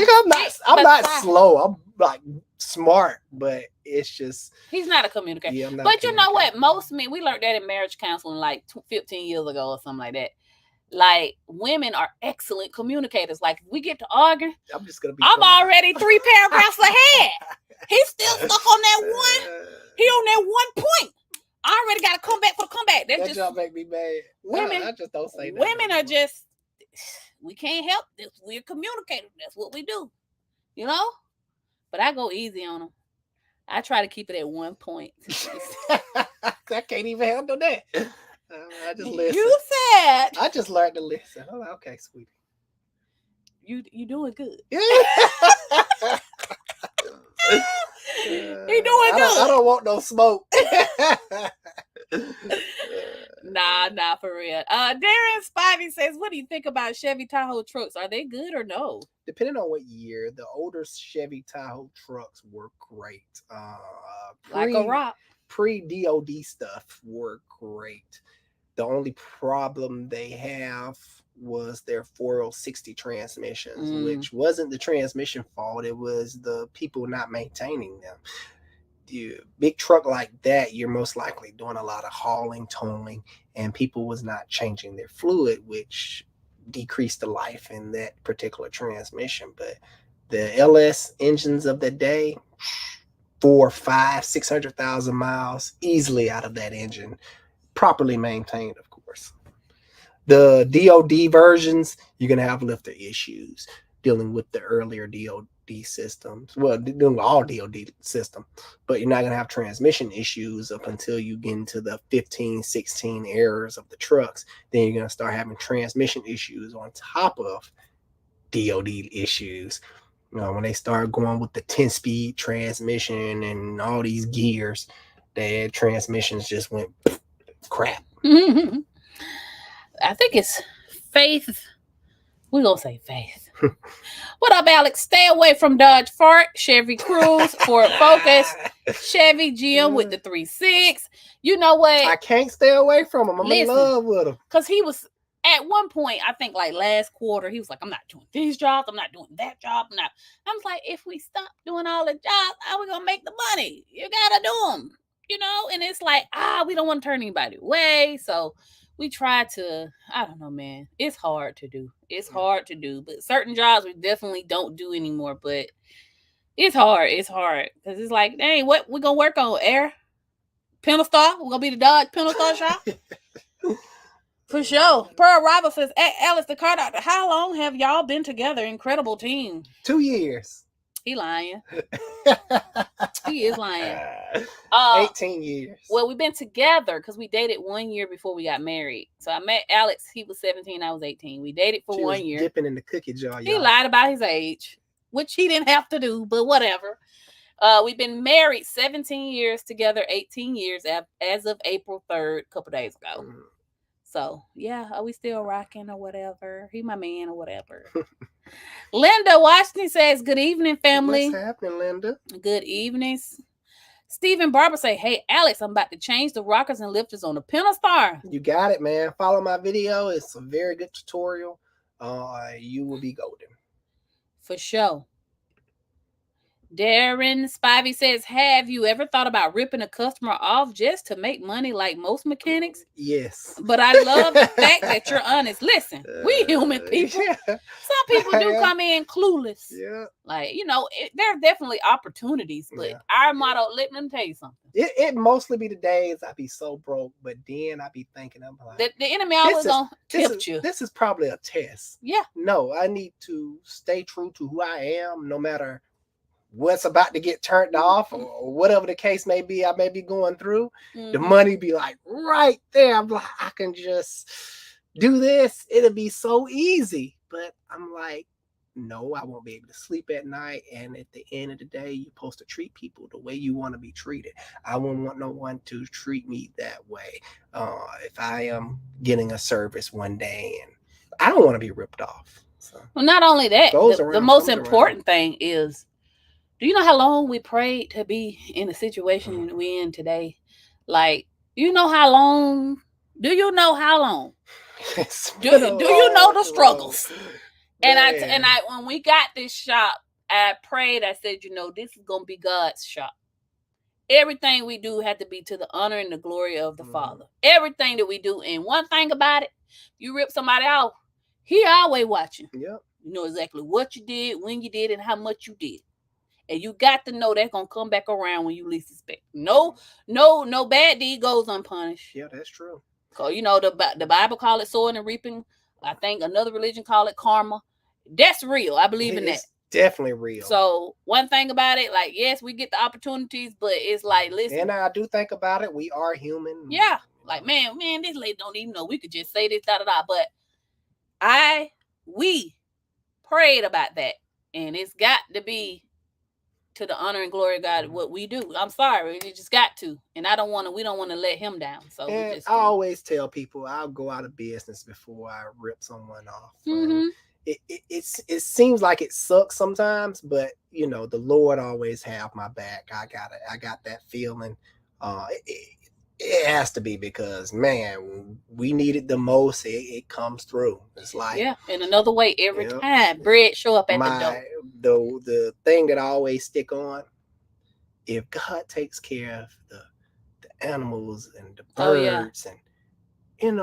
I'm not slow. I'm like smart, but it's just he's not a communicator. Yeah, but you know what? Most men, we learned that in marriage counseling like 15 years ago or something like that. Like women are excellent communicators. Like we get to argue, I'm already 3 paragraphs ahead. He's still stuck on that one. He on that one point. I already got to come back for the comeback. That just make me mad. Women, I just don't say that. Women are just, we can't help this. We're communicators. That's what we do. You know? But I go easy on them. I try to keep it at 1 point. I can't even handle that. I just listen. You said. I just learned to listen. I'm like, okay, sweetie. You doing good. He doing good. I don't want no smoke. Nah, for real. Darren Spivey says, what do you think about Chevy Tahoe trucks? Are they good or no? Depending on what year, the older Chevy Tahoe trucks were great. Like a rock. Pre-DOD stuff were great. The only problem they have was their 4060 transmissions, which wasn't the transmission fault. It was the people not maintaining them. The big truck like that, you're most likely doing a lot of hauling, towing, and people was not changing their fluid, which decreased the life in that particular transmission. But the LS engines of the day, 400,000, 500,000, 600,000 miles easily out of that engine, properly maintained, of course. The DOD versions, you're going to have lifter issues dealing with the earlier DOD systems. Well, dealing with all DOD system, but you're not going to have transmission issues up until you get into the 15, 16 eras of the trucks. Then you're going to start having transmission issues on top of DOD issues. When they started going with the 10-speed transmission and all these gears, their transmissions just went crap. I think it's Faith. We're going to say Faith. What up, Alex? Stay away from Dodge Fart, Chevy Cruze, Ford Focus, Chevy GM with the 3.6. You know what? I can't stay away from him. I'm in love with him. Because he was, at one point, I think like last quarter, he was like, I'm not doing these jobs. I'm not doing that job. I was like, if we stop doing all the jobs, how are we going to make the money? You got to do them. And it's like, we don't want to turn anybody away. So we try to, I don't know, man. It's hard to do. But certain jobs we definitely don't do anymore. But it's hard. Because it's like, dang, what we going to work on? Air? Penal Star? We're going to be the Dodge Penal Star shop? For sure. Pearl Robert says, hey, Alex, the car doctor, how long have y'all been together? Incredible team. 2 years. He lying. He is lying. 18 years. Well, we've been together because we dated 1 year before we got married. So I met Alex. He was 17. I was 18. We dated for 1 year. Dipping in the cookie jar. He lied about his age, which he didn't have to do, but whatever. We've been married 17 years together, 18 years as of April 3rd, a couple days ago. So, yeah, are we still rocking or whatever? He my man or whatever. Linda Washington says, good evening, family. What's happening, Linda? Good evening. Stephen Barber say, hey, Alex, I'm about to change the rockers and lifters on the Penal Star. You got it, man. Follow my video. It's a very good tutorial. You will be golden. For sure. Darren Spivey says, have you ever thought about ripping a customer off just to make money like most mechanics? Yes. But I love the fact that you're honest. Listen, we human people. Yeah. Some people do come in clueless. Yeah. Like, there are definitely opportunities, but our motto, let me tell you something. It mostly be the days I be so broke, but then I be thinking, I'm like, the enemy always gonna tempt you. This is probably a test. Yeah. No, I need to stay true to who I am, no matter what's about to get turned off or whatever the case may be I may be going through. The money be like right there. I'm like, I can just do this. It'll be so easy. But I'm like, no, I won't be able to sleep at night. And at the end of the day, you're supposed to treat people the way you want to be treated. I wouldn't want no one to treat me that way. If I am getting a service one day, and I don't want to be ripped off. So, well, not only that, the most important thing is, do you know how long we prayed to be in the situation we're in today? Like, do you know how long? Do you know do you know the struggles? And I when we got this shop, I prayed. I said, this is gonna be God's shop. Everything we do had to be to the honor and the glory of the Father. Everything that we do. And one thing about it, you rip somebody off, He always watching. Yep. You know exactly what you did, when you did, and how much you did. And you got to know that's gonna come back around when you least expect. No bad deed goes unpunished. Yeah, that's true. Cause the Bible call it sowing and reaping. I think another religion call it karma. That's real. I believe in that. Definitely real. So one thing about it, like, yes, we get the opportunities, but it's like, listen. And I do think about it. We are human. Yeah. Like, man, this lady don't even know we could just say this, da-da-da. But we prayed about that. And it's got to be to the honor and glory of God, what we do. I'm sorry, you just got to, and we don't want to let Him down. So I always tell people I'll go out of business before I rip someone off. It seems like it sucks sometimes, but the Lord always have my back. I got that feeling. It has to be, because man, we need it the most. It comes through. It's like, in another way every time. Bread show up at the door. The thing that I always stick on, if God takes care of the animals and the birds, and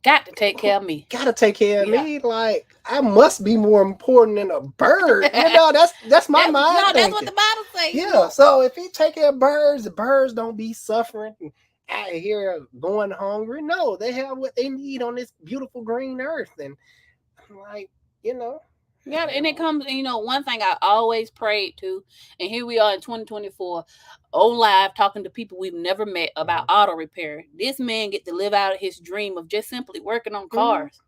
got to take care of me. Got to take care of me. Like, I must be more important than a bird. That's my mind. No, that's what the Bible says. Yeah. So if He take care of birds, the birds don't be suffering out here going hungry. No, they have what they need on this beautiful green earth. And I'm like, Yeah, and it comes, one thing I always prayed to, and here we are in 2024, on live, talking to people we've never met about auto repair. This man get to live out his dream of just simply working on cars.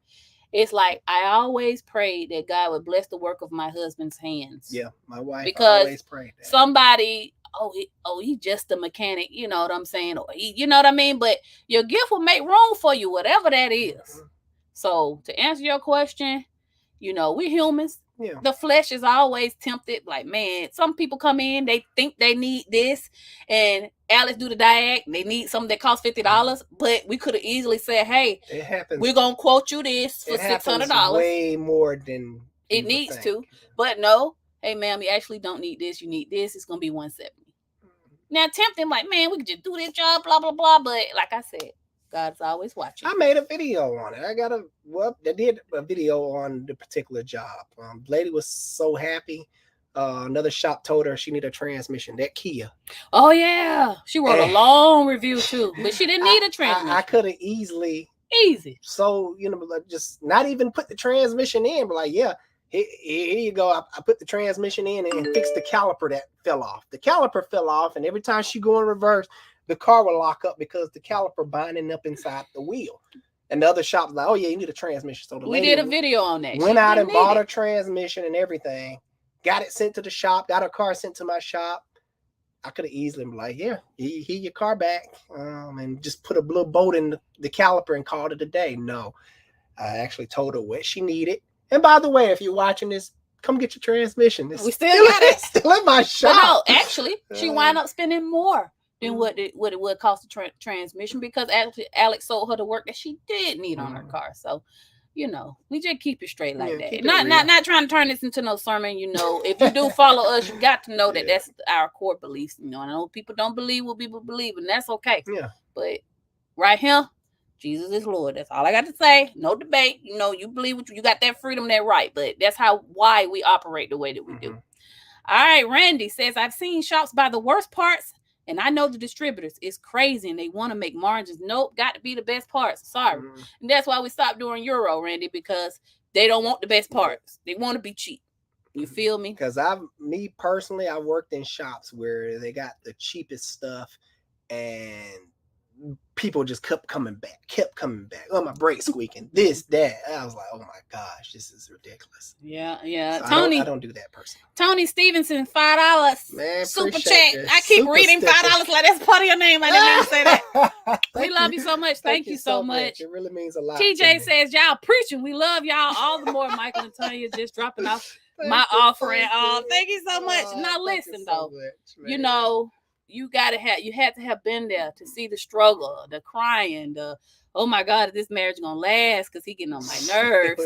it's like I always prayed that God would bless the work of my husband's hands. Yeah, my wife because always prayed that. Somebody, he just a mechanic, you know what I'm saying? Or you know what I mean? But your gift will make room for you, whatever that is. Mm-hmm. So to answer your question, you know, we're humans. Yeah. The flesh is always tempted. Like, man, some people come in, they think they need this, and Alex do the diag. They need something that costs $50, but we could have easily said, "Hey, it happens. We're gonna quote you this for $600. Way more than it needs to." But no, hey, ma'am, you actually don't need this. You need this. It's gonna be $170. Now, tempting, like, man, we could just do this job, blah blah blah. But like I said, God's always watching. I made a video on it. I did a video on the particular job. Lady was so happy. Another shop told her she needed a transmission. That Kia. Oh yeah, she wrote a long review too, but she didn't need a transmission. I could have easy. So just not even put the transmission in, but like, yeah, here you go. I put the transmission in and fixed the caliper that fell off. The caliper fell off, and every time she go in reverse, the car will lock up because the caliper binding up inside the wheel. And the other shop was like, "Oh yeah, you need a transmission." So we did a video on that. Went out and bought a transmission and everything. Got it sent to the shop. Got her car sent to my shop. I could have easily been like, "Yeah, here your car back," and just put a little bolt in the caliper and called it a day. No, I actually told her what she needed. And by the way, if you're watching this, come get your transmission. We still got it. Still in my shop. But no, actually, she wound up spending more than what it would cost the transmission, because actually Alex sold her the work that she did need on her car. So, we just keep it straight like that. Not trying to turn this into no sermon. If you do follow us, you got to know that that's our core beliefs. I know people don't believe what people believe, and that's okay. Yeah. But right here, Jesus is Lord. That's all I got to say. No debate. You believe what you got, that freedom, that right. But that's why we operate the way that we do. All right, Randy says, I've seen shops buy the worst parts, and I know the distributors. It's crazy, and they want to make margins. Nope, got to be the best parts. Sorry. And that's why we stopped doing Euro, Randy, because they don't want the best parts. They want to be cheap. You feel me? Because me personally, I worked in shops where they got the cheapest stuff, and people just kept coming back. Oh, my brakes squeaking. This, that. I was like, oh my gosh, this is ridiculous. Yeah. So Tony, I don't do that personally. Tony Stevenson, $5. Man, super chat. I keep reading $5 like that's part of your name. I didn't mean to say that. We love you so much. Thank you so much. It really means a lot. TJ says, y'all preaching. We love y'all all the more. Michael and Tanya just dropping off my offering. Thank you so much. Now listen though, you had to have been there to see the struggle, the crying, the oh my God, is this marriage gonna last? Because he getting on my nerves.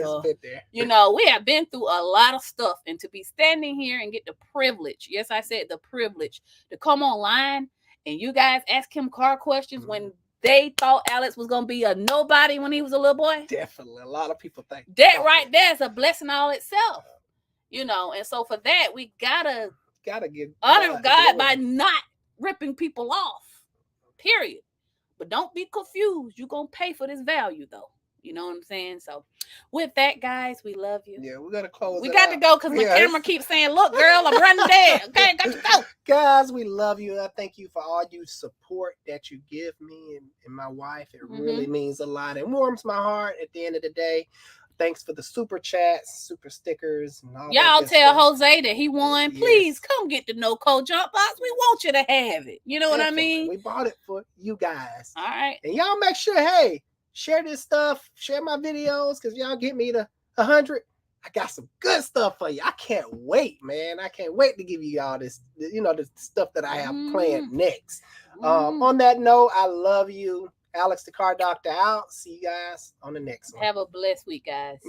We have been through a lot of stuff, and to be standing here and get the privilege, yes, I said the privilege, to come online and you guys ask him car questions when they thought Alex was gonna be a nobody when he was a little boy. Definitely, a lot of people think that right there is a blessing all itself. And so for that we gotta give honor God by not ripping people off, period. But don't be confused. You're gonna pay for this value though. You know what I'm saying? So with that, guys, we love you. Yeah, we gotta close. We got to go because my camera keeps saying, look, girl, I'm running dead. Okay, got to go. Guys, we love you. I thank you for all you support that you give me and my wife. It really means a lot. It warms my heart at the end of the day. Thanks for the super chats, super stickers, and all y'all that tell stuff. Jose that he won. Yes. Please come get the no code jump box. We want you to have it. You know what I mean? We bought it for you guys. All right. And y'all make sure, hey, share this stuff, share my videos, because y'all get me to 100. I got some good stuff for you. I can't wait, man. I can't wait to give you all this, the stuff that I have planned next. On that note, I love you. Alex the Car Doctor out. See you guys on the next one. Have a blessed week, guys.